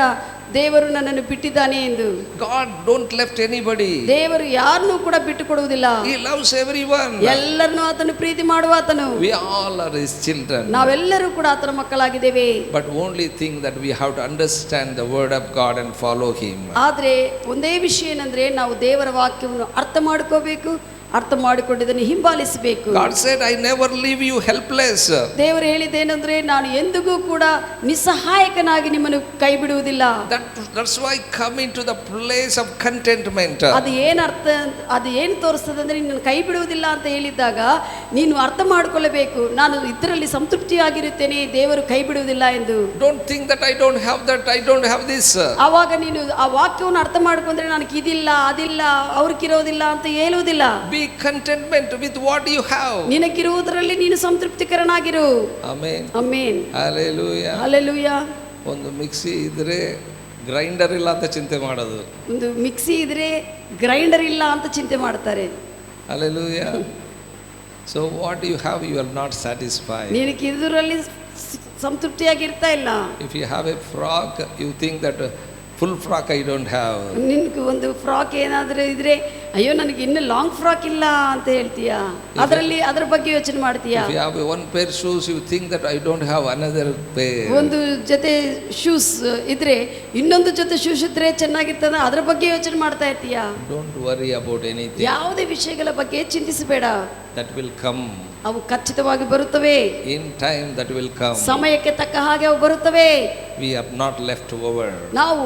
ದೇವರು ನನ್ನನ್ನು ಬಿಟ್ಟಿದ್ದಾನೆ ಎಂದು. God don't left anybody. ದೇವರು ಯಾರನ್ನೂ ಕೂಡ ಬಿಟ್ಟು ಕೊಡುವುದಿಲ್ಲ. He loves everyone. ಎಲ್ಲರನ್ನೂ ಆತನು ಪ್ರೀತಿ ಮಾಡುವ ಆತನು. We all are His children. ನಾವೆಲ್ಲರೂ ಕೂಡ ಆತನ ಮಕ್ಕಳಾಗಿದ್ದೇವೆ. But only thing that we have to understand the word of God and follow Him. ಆದ್ರೆ ಒಂದೇ ವಿಷಯ ಏನಂದ್ರೆ ನಾವು ದೇವರ ವಾಕ್ಯವನ್ನು ಅರ್ಥ ಮಾಡ್ಕೋಬೇಕು, ಅರ್ಥ ಮಾಡಿಕೊಂಡಿದ್ದನ್ನು ಹಿಂಬಾಲಿಸಬೇಕು. God said, I never leave you helpless. ದೇವರು ಹೇಳಿದ್ದೇನೆಂದ್ರೆ ನಾನು ಎಂದಿಗೂ ಕೂಡ ನಿಸ್ಸಹಾಯಕನಾಗಿ ನಿಮ್ಮನ್ನು ಕೈ ಬಿಡುವುದಿಲ್ಲ. That's why come into the place of contentment. ಅದು ಏನು ತೋರಿಸ್ತದೆ ಅಂದ್ರೆ ನಿನ್ನ ಕೈ ಬಿಡುವುದಿಲ್ಲ ಅಂತ ಹೇಳಿದಾಗ ನೀನು ಅರ್ಥ ಮಾಡಿಕೊಳ್ಳಬೇಕು, ನಾನು ಇದರಲ್ಲಿ ಸಂತೃಪ್ತಿಯಾಗಿರುತ್ತೇನೆ, ದೇವರು ಕೈ ಬಿಡುವುದಿಲ್ಲ ಎಂದು. Don't think that I don't have that, I don't have this. ಆವಾಗ ನೀನು ಆ ವಾಕ್ಯವನ್ನು ಅರ್ಥ ಮಾಡ್ಕೊಂಡ್ರೆ ನನಗೆ ಇದಿಲ್ಲ ಅದಿಲ್ಲ ಅವ್ರಿಗಿರೋದಿಲ್ಲ ಅಂತ ಹೇಳುವುದಿಲ್ಲ. Be contentment with what you have. ನಿನಗಿರುವುದರಲ್ಲಿ ನೀನು ಸಂತೃಪ್ತಿಕರನಾಗಿರು. Amen. Amen. Hallelujah. Hallelujah. ಒಂದು ಮಿಕ್ಸಿ ಇದ್ರೆ ಗ್ರೈಂಡರ್ ಇಲ್ಲ ಅಂತ ಚಿಂತೆ ಮಾಡೋದು. ಒಂದು ಮಿಕ್ಸಿ ಇದ್ರೆ ಗ್ರೈಂಡರ್ ಇಲ್ಲ ಅಂತ ಚಿಂತೆ ಮಾಡ್ತಾರೆ. Hallelujah. So what you have, you are not satisfied. ನಿನಗೆ ಇದರಲ್ಲಿ ಸಂತೃಪ್ತಿಯಾಗಿರ್ತಾ ಇಲ್ಲ. If you have a frock, you think that full frock I don't have. ನಿನಗೆ ಒಂದು ಫ್ರಾಕ್ ಏನಾದರೂ ಇದ್ರೆ ಅಯ್ಯೋ ನನಗೆ ಇನ್ನು ಲಾಂಗ್ ಫ್ರಾಕ್ ಇಲ್ಲ ಅಂತ ಹೇಳ್ತೀಯಾ, ಅದರ ಬಗ್ಗೆ ಯೋಚನೆ ಮಾಡ್ತೀಯಾ. If you have one pair shoes, you think that I don't have another pair. ಒಂದು ಜೊತೆ ಶೂಸ್ ಇದ್ರೆ ಇನ್ನೊಂದು ಜೊತೆ ಶೂಸ್ ಇದ್ರೆ ಚೆನ್ನಾಗಿರ್ತದ, ಅದರ ಬಗ್ಗೆ ಯೋಚನೆ ಮಾಡ್ತಾ ಇರ್ತೀಯಾ. Don't worry about anything. ಯಾವುದೇ ವಿಷಯಗಳ ಬಗ್ಗೆ ಚಿಂತಿಸಬೇಡ. That will come. ಅವು ಖಚಿತವಾಗಿ ಬರುತ್ತವೆ. In time that will come. ಸಮಯಕ್ಕೆ ತಕ್ಕ ಹಾಗೆ ಅವು ಬರುತ್ತವೆ. We are not left over. ನಾವು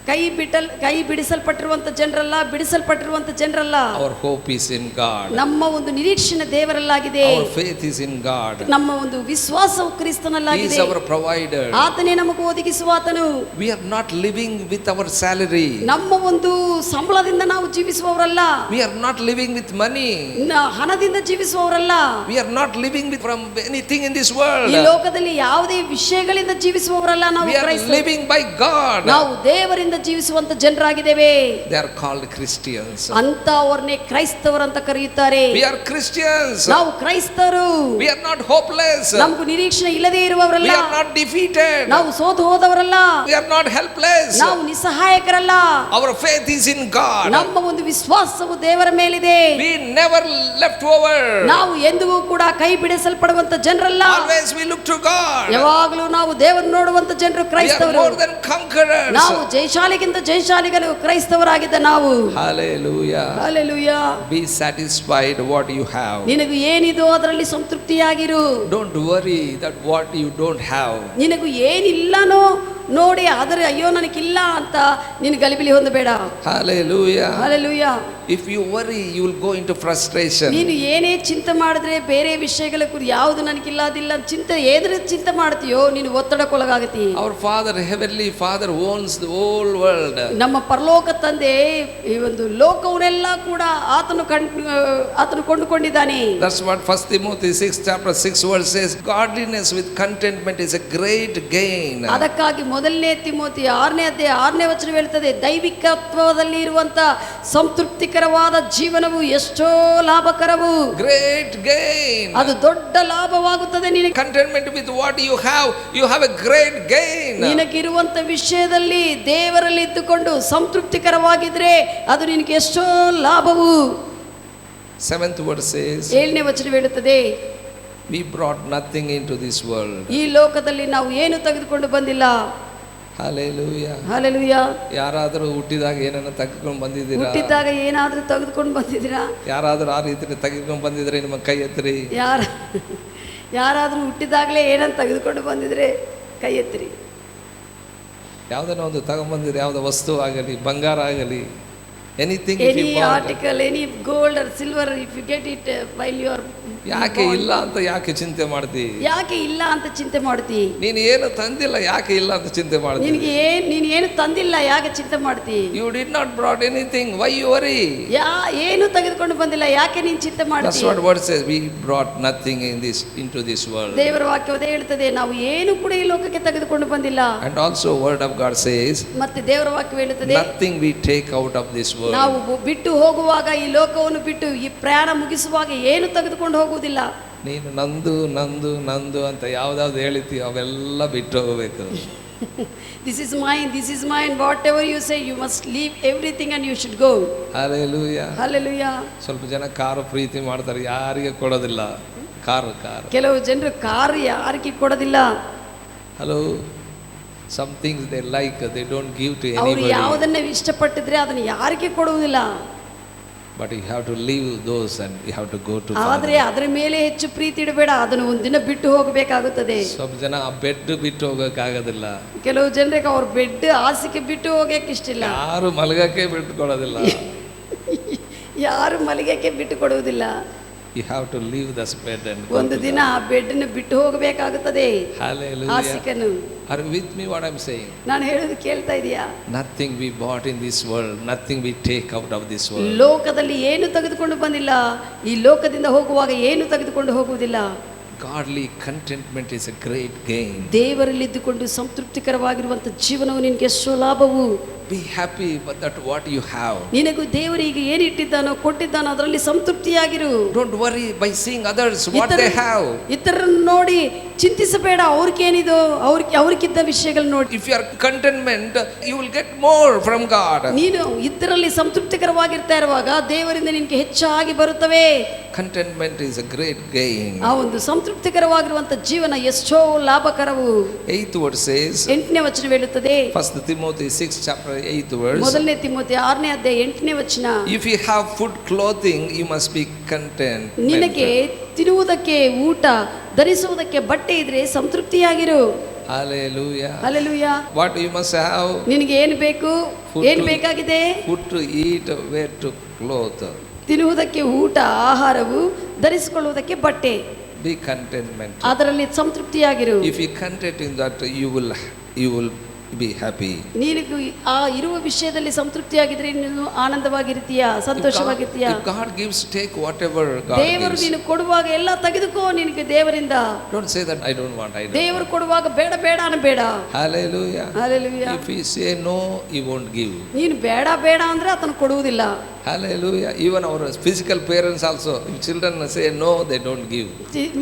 ಕೈ ಬಿಡಿಸಲ್ಪಟ್ಟಿರುವಂತ ಜನರಲ್ಲ, ಬಿಡಿಸಲ್ಪಟ್ಟಿರುವಂತ ಜನರಲ್ಲ. Our hope is in God. ನಮ್ಮ ಒಂದು ನಿರೀಕ್ಷಣೆ ದೇವರಲ್ಲಾಗಿದೆ. Our faith is in God. ನಮ್ಮ ಒಂದು ವಿಶ್ವಾಸವು ಕ್ರಿಸ್ತನಲ್ಲಾಗಿದೆ. He is our provider. ಆತನೇ ನಮಗೆ ಒದಗಿಸುವ ಆತನು. We are not living with our salary. ನಮ್ಮ ಒಂದು ಸಂಬಳದಿಂದ ನಾವು ಜೀವಿಸುವವರಲ್ಲ. We are not living with money. ಹಣದಿಂದ ಜೀವಿಸುವವರಲ್ಲ. We are not living with from anything in this world. ಈ ಲೋಕದಲ್ಲಿ ಯಾವುದೇ ವಿಷಯಗಳಿಂದ ಜೀವಿಸುವವರಲ್ಲ ನಾವು. We are living by God. ನಾವು ದೇವರಿಂದ ಜೀವಿಸುವಂತ ಜನರಾಗಿದ್ದೇವೆ. They are called Christians. ಅಂತವರನ್ನೇ ಕ್ರೈಸ್ತವರಂತ ಕರೆಯುತ್ತಾರೆ. We are Christians. ನಾವು ಕ್ರೈಸ್ತರು. We are not hopeless. ನಮಗೂ ನಿರೀಕ್ಷೆ ಇಲ್ಲದೆ ಇರುವವರಲ್ಲ. We are not defeated. ನಾವು ಸೋತು ಹೋದವರಲ್ಲ. We are not helpless. ನಾವು ನಿಸ್ಸಹಾಯಕರಲ್ಲ. Our faith is in God. ನಮ್ಮ ಒಂದು ವಿಶ್ವಾಸವು ದೇವರ ಮೇಲಿದೆ. We never left over. ನಾವು ಎಂದಿಗೂ ಕೂಡ ಕೈ ಬಿಡಿಸಲ್ಪಡುವಂತ ಜನರಲ್ಲ. Always we look to God. ಯಾವಾಗಲೂ ನಾವು ದೇವರನ್ನು ನೋಡುವಂತ ಜನರು ಕ್ರೈಸ್ತವರು. We are more than conquerors. ನಾವು ಜಯಶಾಲಿಗಿಂತ ಜಯಶಾಲಿಗಳು ಕ್ರೈಸ್ತವರಾಗಿದ್ದ ನಾವು. Hallelujah. Hallelujah. Be satisfied what you have. ನಿನಗೆ ಏನಿದೋ ಅದರಲ್ಲಿ ಸಂತೃಪ್ತಿಯಾಗಿರು. Don't worry that what you don't have. ನಿನಗೂ ಏನಿಲ್ಲನೋ ನೋಡಿ ಆದರೆ ಅಯ್ಯೋ ನನಗಿಲ್ಲ ಅಂತ ನೀನು ಗಲಿಬಿಲಿ ಹೊಂದಬೇಡ. Hallelujah. Hallelujah. If you worry, you will go into frustration. ನೀನು ಏನೇ ಚಿಂತೆ ಮಾಡಿದ್ರೆ ಬೇರೆ ವಿಷಯಗಳ ಕುರಿತು ಯಾವುದು ನನಗಿಲ್ಲ ಅದಿಲ್ಲ ಚಿಂತೆ ಏದ್ರ ಚಿಂತೆ ಮಾಡ್ತೀಯೋ ನೀನು ಒತ್ತಡಕ್ಕೊಳಗಾಗತಿ. Our Father, Heavenly Father, owns the whole world. ನಮ್ಮ ಪರಲೋಕ ತಂದೆ ಈ ಒಂದು ಲೋಕವನ್ನೆಲ್ಲ ಕೂಡ ಆತನು ಕೊಂಡುಕೊಂಡಿದ್ದಾನೆ. That's what 1 Timothy 6:6 says. Godliness with contentment is a great gain. ಅದಕ್ಕಾಗಿ ಮೊದಲನೇ ತಿಮೋತಿ 6ನೇ ಅಧ್ಯಾಯ 6ನೇ ವಚನ ಹೇಳ್ತದೆ, ದೈವಿಕತ್ವದಲ್ಲಿ ಇರುವಂತ ಸಂತೃಪ್ತಿಕರವಾದ ಜೀವನವು ಎಷ್ಟೋ ಲಾಭಕರವು. Great gain. ಅದು ದೊಡ್ಡ ಲಾಭವಾಗುತ್ತದೆ ನಿನಗೆ. Contentment with what you have a great gain. ನಿನಗಿರುವಂತ ವಿಷಯದಲ್ಲಿ ದೇವರಲ್ಲಿ ಇದ್ದುಕೊಂಡು ಸಂತೃಪ್ತಿಕರವಾಗಿದ್ರೆ ಅದು ನಿನಗೆ ಎಷ್ಟೋ ಲಾಭವು. 7th verse says, 7ನೇ ವಚನ ಹೇಳುತ್ತದೆ, we brought nothing into this world. ಈ ಲೋಕದಲ್ಲಿ ನಾವು ಏನು ತೆಗೆದುಕೊಂಡು ಬಂದಿಲ್ಲ. Hallelujah. Hallelujah. ಯಾರಾದರೂ ಹುಟ್ಟಿದಾಗ ಏನನ್ನ ತೆಗೆದುಕೊಂಡು ಬಂದಿದ್ದೀರಾ? ಹುಟ್ಟಿದಾಗ ಏನಾದರೂ ತೆಗೆದುಕೊಂಡು ಬಂದಿದ್ದೀರಾ? ಯಾರಾದರೂ ಆ ರೀತಿ ತೆಗೆದುಕೊಂಡು ಬಂದಿದ್ರೆ ನಿಮ್ಮ ಕೈ ಎತ್ತಿರಿ. ಯಾರಾದರೂ ಹುಟ್ಟಿದಾಗಲೇ ಏನನ್ನ ತೆಗೆದುಕೊಂಡು ಬಂದಿದ್ರೆ ಕೈ ಎತ್ತಿರಿ. ಯಾವುದನ್ನ ಒಂದು ತಗೊಂಡ್ಬಂದಿದ್ರೆ, ಯಾವುದೋ ವಸ್ತು ಆಗಲಿ, ಬಂಗಾರ ಆಗಲಿ, anything, any article, any gold or silver, if you get it while you are. ಯಾಕೆ ಇಲ್ಲ ಅಂತ ಯಾಕೆ ಚಿಂತೆ ಮಾಡ್ತಿ? ಯಾಕೆ ಇಲ್ಲ ಅಂತ ಚಿಂತೆ ಮಾಡ್ತಿ? ನೀನು ಏನು ತಂದಿಲ್ಲ, ಯಾಕೆ ಇಲ್ಲ ಅಂತ ಚಿಂತೆ ಮಾಡ್ತಿ? ನೀನು ಏನು ತಂದಿಲ್ಲ, ಯಾಕೆ ಚಿಂತೆ ಮಾಡ್ತಿ? You did not brought anything, why you worry? ಏನು ತೆಗೆದುಕೊಂಡು ಬಂದಿಲ್ಲ, ಯಾಕೆ ನೀನು ಚಿಂತೆ ಮಾಡ್ತಿ? That's what word says, we brought nothing into this world. ದೇವರ ವಾಕ್ಯವೇ ಹೇಳ್ತದೆ, ನಾವು ಏನು ಕೂಡ ಈ ಲೋಕಕ್ಕೆ ತೆಗೆದುಕೊಂಡು ಬಂದಿಲ್ಲ. And also word of God says, ಮತ್ತೆ ದೇವರ ವಾಕ್ಯವೇ ಹೇಳ್ತದೆ, nothing we take out of this world. ನಾವು ಬಿಟ್ಟು ಹೋಗುವಾಗ, ಈ ಲೋಕವನ್ನು ಬಿಟ್ಟು ಈ ಪ್ರಯಾಣ ಮುಗಿಸುವಾಗ ಏನು ತೆಗೆದುಕೊಂಡು ಹೋಗುವುದಿಲ್ಲ. ನೀನು ನಂದು ನಂದು ನಂದು ಅಂತ ಯಾವ್ದಾವ್ದು ಹೇಳಿತೀವಿ ಅವೆಲ್ಲ ಬಿಟ್ಟು ಹೋಗಬೇಕು. This is mine, whatever you say, you must leave everything and you should go. Hallelujah. Hallelujah. ಸ್ವಲ್ಪ ಜನ ಕಾರು ಪ್ರೀತಿ ಮಾಡ್ತಾರೆ, ಯಾರಿಗೆ ಕೊಡೋದಿಲ್ಲ. ಕಾರು ಕೆಲವು ಜನರು ಕಾರು ಯಾರಿಗೆ ಕೊಡೋದಿಲ್ಲ. Hello, some things they like, they don't give to anybody. ಅವರು ಯಾವುದನ್ನ ಇಷ್ಟಪಟ್ಟಿದ್ರೆ ಅದನ್ನು ಯಾರಿಗೆ ಕೊಡುವುದಿಲ್ಲ. But you have to leave those and you have to go to Father. ಆದರೆ ಅದರ ಮೇಲೆ ಹೆಚ್ಚು ಪ್ರೀತಿ ಇಡಬೇಡ, ಅದನ್ನು ಒಂದಿನ ಬಿಟ್ಟು ಹೋಗಬೇಕಾಗುತ್ತದೆ. ಸ್ವಲ್ಪ ಜನ ಆ ಬೆಡ್ ಬಿಟ್ಟು ಹೋಗಕ್ಕಾಗೋದಿಲ್ಲ. ಕೆಲವು ಜನರಿಗೆ ಅವ್ರ ಬೆಡ್ ಹಾಸಿಗೆ ಬಿಟ್ಟು ಹೋಗಕ್ಕೆ ಇಷ್ಟಿಲ್ಲ. ಯಾರು ಮಲಗಕ್ಕೆ ಬಿಟ್ಟುಕೊಡೋದಿಲ್ಲ. ಯಾರು ಮಲಗಕ್ಕೆ ಬಿಟ್ಟು ಕೊಡುವುದಿಲ್ಲ. You have to leave this bed and go. ಒಂದು ದಿನ ಆ ಬೆಡ್ ಅನ್ನು ಬಿಟ್ಟು ಹೋಗಬೇಕಾಗುತ್ತದೆ. Hallelujah. ಹಾಸಿಗೆಯನ್ನು. Are you with me what I'm saying? ನಾನು ಹೇಳೋದು ಕೇಳ್ತಾ ಇದೀಯಾ? Nothing we bought in this world, nothing we take out of this world. ಲೋಕದಲ್ಲಿ ಏನು ತೆಗೆದುಕೊಂಡು ಬಂದಿಲ್ಲ, ಈ ಲೋಕದಿಂದ ಹೋಗುವಾಗ ಏನು ತೆಗೆದುಕೊಂಡು ಹೋಗುವುದಿಲ್ಲ. Godly contentment is a great gain. ದೇವರಲ್ಲಿ ಇದ್ದುಕೊಂಡು ಸಂತೃಪ್ತಿಕರವಾಗಿರುವಂತ ಜೀವನವು ನಿನಗೆ ಎಷ್ಟು ಲಾಭವು. Be happy with that what you have. ನಿನಗೂ ದೇವರಿಗೆ ಏನು ಇಟ್ಟಿದ್ದಾನೋ ಕೊಟ್ಟಿದ್ದಾನೋ ಅದರಲ್ಲಿ ಸಂತೃಪ್ತಿಯಾಗಿರು. Don't worry by seeing others what they have. ಇತರರನ್ನು ನೋಡಿ ಚಿಂತಿಸಬೇಡ, ಅವ್ರಿಗೇನಿದೋ ಅವ್ರಿಗಿದ್ದ ವಿಷಯಗಳು ನೋಡಿ. If you are contentment, you will get more from God. ನೀನು ಇದರಲ್ಲಿ ಸಂತೃಪ್ತಿಕರವಾಗಿರ್ತಾ ಇರುವಾಗ ದೇವರಿಂದ ನಿನಗೆ ಹೆಚ್ಚಾಗಿ ಬರುತ್ತವೆ. Contentment is a great gain. ಆ ಒಂದು ಸಂತೃಪ್ತಿಕರವಾಗಿರುವಂತ ಜೀವನ ಎಷ್ಟೋ ಲಾಭಕರವು. 8th verse says, 8ನೇ ವಚನ ಹೇಳುತ್ತದೆ, 1 Timothy 6:8 verse. ಮೊದಲನೇ ತಿಮೋಥೆ 6ನೇ ಅಧ್ಯಾಯ 8ನೇ ವಚನ, If you have food, clothing, you must be content. ನಿನಗೆ ತಿನ್ನುವುದಕ್ಕೆ ಊಟ, ಧರಿಸುವುದಕ್ಕೆ ಬಟ್ಟೆ ಇದ್ರೆ ಸಂತೃಪ್ತಿಯಾಗಿರು. Hallelujah. Hallelujah. What you must have? ನಿನಗೆ ಏನು ಬೇಕು, ಏನು ಬೇಕಾಗಿದೆ? Food to eat, wear to clothe. ತಿನ್ನುವುದಕ್ಕೆ ಊಟ, ಆಹಾರವು, ಧರಿಸಿಕೊಳ್ಳುವುದಕ್ಕೆ ಬಟ್ಟೆ. Be contentment. ಅದರಲ್ಲಿ ಸಂತೃಪ್ತಿಯಾಗಿರು. If you content in that, you will be happy. ನೀನು ಆ ಇರುವ ವಿಷಯದಲ್ಲಿ ಸಂತೃಪ್ತಿಯಾಗಿದ್ರೆ ನೀನು ಆನಂದವಾಗಿರ್ತೀಯ, ಸಂತೋಷವಾಗಿರ್ತೀಯ. If God gives, take whatever God ದೇವರು gives. ನೀನು ಕೊಡುವಾಗ ಎಲ್ಲ ತೆಗೆದುಕೋ ನಿನಗೆ ದೇವರಿಂದ. Don't say that I don't want. ದೇವರು ಕೊಡುವಾಗ ಬೇಡ ಬೇಡ ಅನ್ನಬೇಡ. Hallelujah. Hallelujah. If he say no, he won't give. ನೀನು ಬೇಡ ಬೇಡ ಅಂದ್ರೆ ಆತನು ಕೊಡುವುದಿಲ್ಲ. Hallelujah. Even our physical parents also, if children say no, they don't give.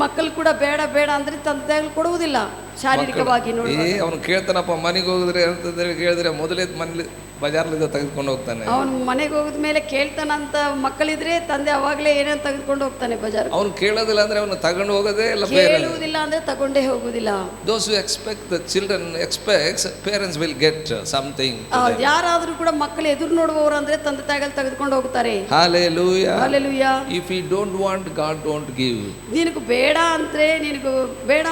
ಮಕ್ಕಳು ಕೂಡ ಬೇಡ ಬೇಡ ಅಂದ್ರೆ ತಂದೆಗಳು ಕೊಡುವುದಿಲ್ಲ. ಶಾರೀರಿಕವಾಗಿ ನೋಡಿ ಅವನು ಕೇಳ್ತಾನಪ್ಪ, ಮನೆಗೆ ಹೋಗಿದ್ರೆ ಅಂತಂದ್ರೆ ಕೇಳಿದ್ರೆ ಮೊದಲೇ ಮನೇಲಿ ಬಜಾರ್ಲಿಂದ ತೆಗೆದುಕೊಂಡು ಹೋಗ್ತಾನೆ. ಅವನು ಮನೆಗೆ ಹೋಗಿದ ಮೇಲೆ ಕೇಳ್ತಾನಂತ ಮಕ್ಕಳಿದ್ರೆ ತಂದೆ ಅವಾಗಲೇ ಏನೇನು ತೆಗೆದುಕೊಂಡು ಹೋಗ್ತಾನೆ ಬಜಾರ್. ಅವನು ಕೇಳೋದಿಲ್ಲ ಅಂದ್ರೆ ಅವನು ತಗೊಂಡು ಹೋಗೋದೇ ಇಲ್ಲ. ಕೇಳುವುದಿಲ್ಲ ಅಂದ್ರೆ ತಗೊಂಡೇ ಹೋಗುದಿಲ್ಲ. Those who expect, the children expects, parents will get something. ಯಾರಾದ್ರೂ ಕೂಡ ಮಕ್ಕಳು ಎದುರು ನೋಡುವವರು ಅಂದ್ರೆ ತಂದೆ ತಾಯಿಗಳು ತೆಗೆದುಕೊಂಡು ಹೋಗ್ತಾರೆ. Hallelujah. Hallelujah. If you don't want, God don't give. ನಿನಗೆ ಬೇಡ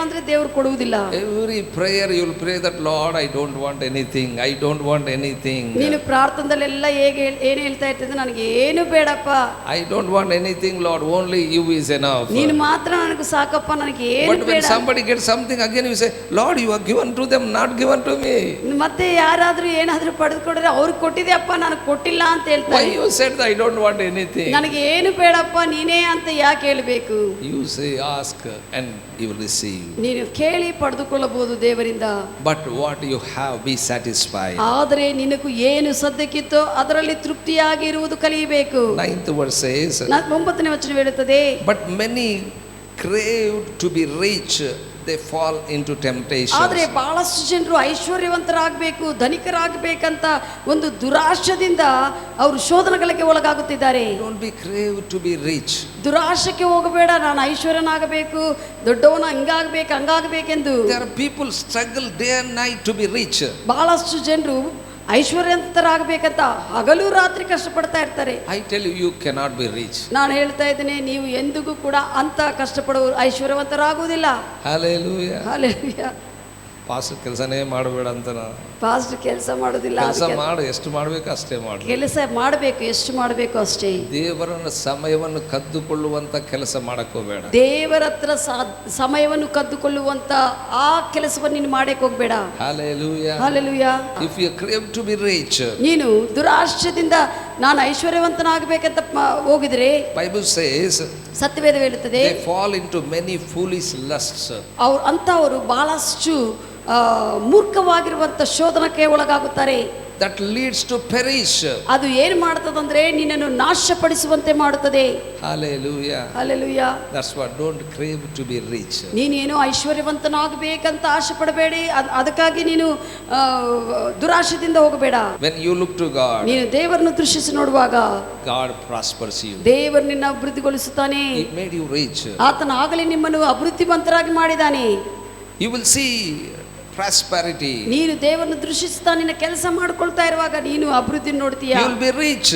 ಅಂದ್ರೆ ದೇವರು ಕೊಡುವುದಿಲ್ಲ. Every prayer you will pray that, Lord, I don't want anything. I don't want anything. ನೀನು ಪ್ರಾರ್ಥನೆಯಲ್ಲೆಲ್ಲ ಏನು ಹೇಳ್ತಾ ಇರ್ತದೆ, ನನಗೆ ಏನು ಬೇಡಪ್ಪ. I don't want anything, Lord, only you is enough. ನೀನು ಮಾತ್ರ ನನಗೆ ಸಾಕಪ್ಪ, ನನಗೆ ಏನು ಬೇಡ. But when somebody gets something, again you say, Lord, you have given to them, not given to me. ಮತ್ತೆ ಯಾರಾದ್ರೂ ಏನಾದ್ರೂ ಪಡೆದುಕೊಂಡ್ರೆ ಅವ್ರಿಗೆ ಕೊಟ್ಟಿದೆ ಅಪ್ಪ, ನನಗೆ ಕೊಟ್ಟಿಲ್ಲ ಅಂತ ಹೇಳ್ತಾರೆ. Why you said that I don't want anything? ನನಗೆ ಏನು ಬೇಡಪ್ಪ, ನೀನೇ ಅಂತ ಯಾಕೆ ಹೇಳಬೇಕು? You say, ask and you will receive. ನೀನು ಕೇಳಿ ಪಡೆದುಕೊಳ್ಳಬಹುದು ದೇವರಿಂದ. But what you have, be satisfied. ಆದರೆ ನಿನಗೂ ಏನು ಸದ್ಯಕ್ಕಿತ್ತೋ ಅದರಲ್ಲಿ ತೃಪ್ತಿಯಾಗಿ ಇರುವುದು ಕಲಿಯಬೇಕು. 9th verse says, 9ನೇ ವಚನ ಹೇಳುತ್ತದೆ, but many craved to be rich, they fall into temptation. ಆದರೆ ಬಹಳಷ್ಟು ಜನರು ಐಶ್ವರ್ಯವಂತರಾಗಬೇಕು, ಧನಿಕರಾಗಬೇಕಂತ ಒಂದು ದುರಾಶದಿಂದ ಅವರು ಶೋಧನೆಗಳಿಗೆ ಒಳಗಾಗುತ್ತಿದ್ದಾರೆ. Don't be craved to be rich. ದುರಾಶಕ್ಕೆ ಹೋಗಬೇಡ, ನಾನು ಐಶ್ವರ್ಯನಾಗಬೇಕು, ದೊಡ್ಡವನ ಹಂಗಾಗಬೇಕೆಂದು. There are people struggle day and night to be rich. ಬಹಳಷ್ಟು ಜನರು ಐಶ್ವರ್ಯವಂತರಾಗಬೇಕಂತ ಹಗಲು ರಾತ್ರಿ ಕಷ್ಟಪಡ್ತಾ ಇರ್ತಾರೆ. I tell you, you cannot be rich. ನಾನು ಹೇಳ್ತಾ ಇದ್ದೇನೆ, ನೀವು ಎಂದಿಗೂ ಕೂಡ ಅಂತ ಕಷ್ಟಪಡುವ ಐಶ್ವರ್ಯವಂತರಾಗುವುದಿಲ್ಲ. Hallelujah. Hallelujah. ಪಾಸ್ಟರ್ ಕೆಲಸನೇ ಮಾಡಬೇಡ ಅಂತ ಪಾಸ್ಟ್ ಕೆಲಸ ಮಾಡೋದಿಲ್ಲ. ಕೆಲಸ ಮಾಡು, ಎಷ್ಟು ಮಾಡಬೇಕು ಅಷ್ಟೇ ಮಾಡು. ಕೆಲಸ ಮಾಡಬೇಕು, ಎಷ್ಟು ಮಾಡಬೇಕು ಅಷ್ಟೇ. ದೇವರನ್ನ ಸಮಯವನ್ನು ಕದ್ದುಕೊಳ್ಳುವಂತ ಕೆಲಸ ಮಾಡಕ್ ಹೋಗಬೇಡ. ದೇವರ ಹತ್ರ ಸಮಯವನ್ನು ಕದ್ದುಕೊಳ್ಳುವಂತ ಆ ಕೆಲಸವನ್ನು ನೀನು ಮಾಡಕ್ಕೆ ಹೋಗಬೇಡ. Hallelujah. Hallelujah. If you crave to be rich, ನೀನು ದುರಾಶ್ರಯದಿಂದ ನಾನು ಐಶ್ವರ್ಯವಂತನಾಗಬೇಕಂತ ಹೋಗಿದ್ರೆ, Bible says, ಸತ್ಯವೇದ ಹೇಳುತ್ತದೆ, they fall into many foolish lusts. ಅಂತವರು ಬಹಳಷ್ಟು ಮೂರ್ಖವಾಗಿರುವಂತ ಶೋಧನಕ್ಕೆ ಒಳಗಾಗುತ್ತಾರೆ. That leads to perish. ಅದು ಏನು ಮಾಡುತ್ತದಂದ್ರೆ ನಿನ್ನನ್ನು ನಾಶಪಡಿಸುವಂತೆ ಮಾಡುತ್ತದೆ. Hallelujah. Hallelujah. That's what, don't crave to be rich. ನೀನೇನು ಐಶ್ವರ್ಯವಂತನಾಗಬೇಕಂತ ಆಸೆ ಪಡಬೇಡಿ, ಅದಕ್ಕಾಗಿ ನೀನು ದುರಾಶದಿಂದ ಹೋಗಬೇಡ. When you look to God, ನೀನು ದೇವರನ್ನು ದೃಷ್ಟಿಸಿ ನೋಡುವಾಗ God prospers you. ದೇವರು ನಿನ್ನ ಅಭಿವೃದ್ಧಿಗೊಳಿಸುತ್ತಾನೆ. He made you rich. ಆತನ ಆಗಲೇ ನಿಮ್ಮನ್ನು ಅಭಿವೃದ್ಧಿವಂತರಾಗಿ ಮಾಡಿದ್ದಾನೆ. You will see prosperity. ನೀನು ದೇವರನ್ನು ದೃಷ್ಟಿಸ್ತಾ ನಿನ್ನ ಕೆಲಸ ಮಾಡ್ಕೊಳ್ತಾ ಇರುವಾಗ ನೀನು ಅಭಿವೃದ್ಧಿ ನೋಡ್ತೀಯ. You will be rich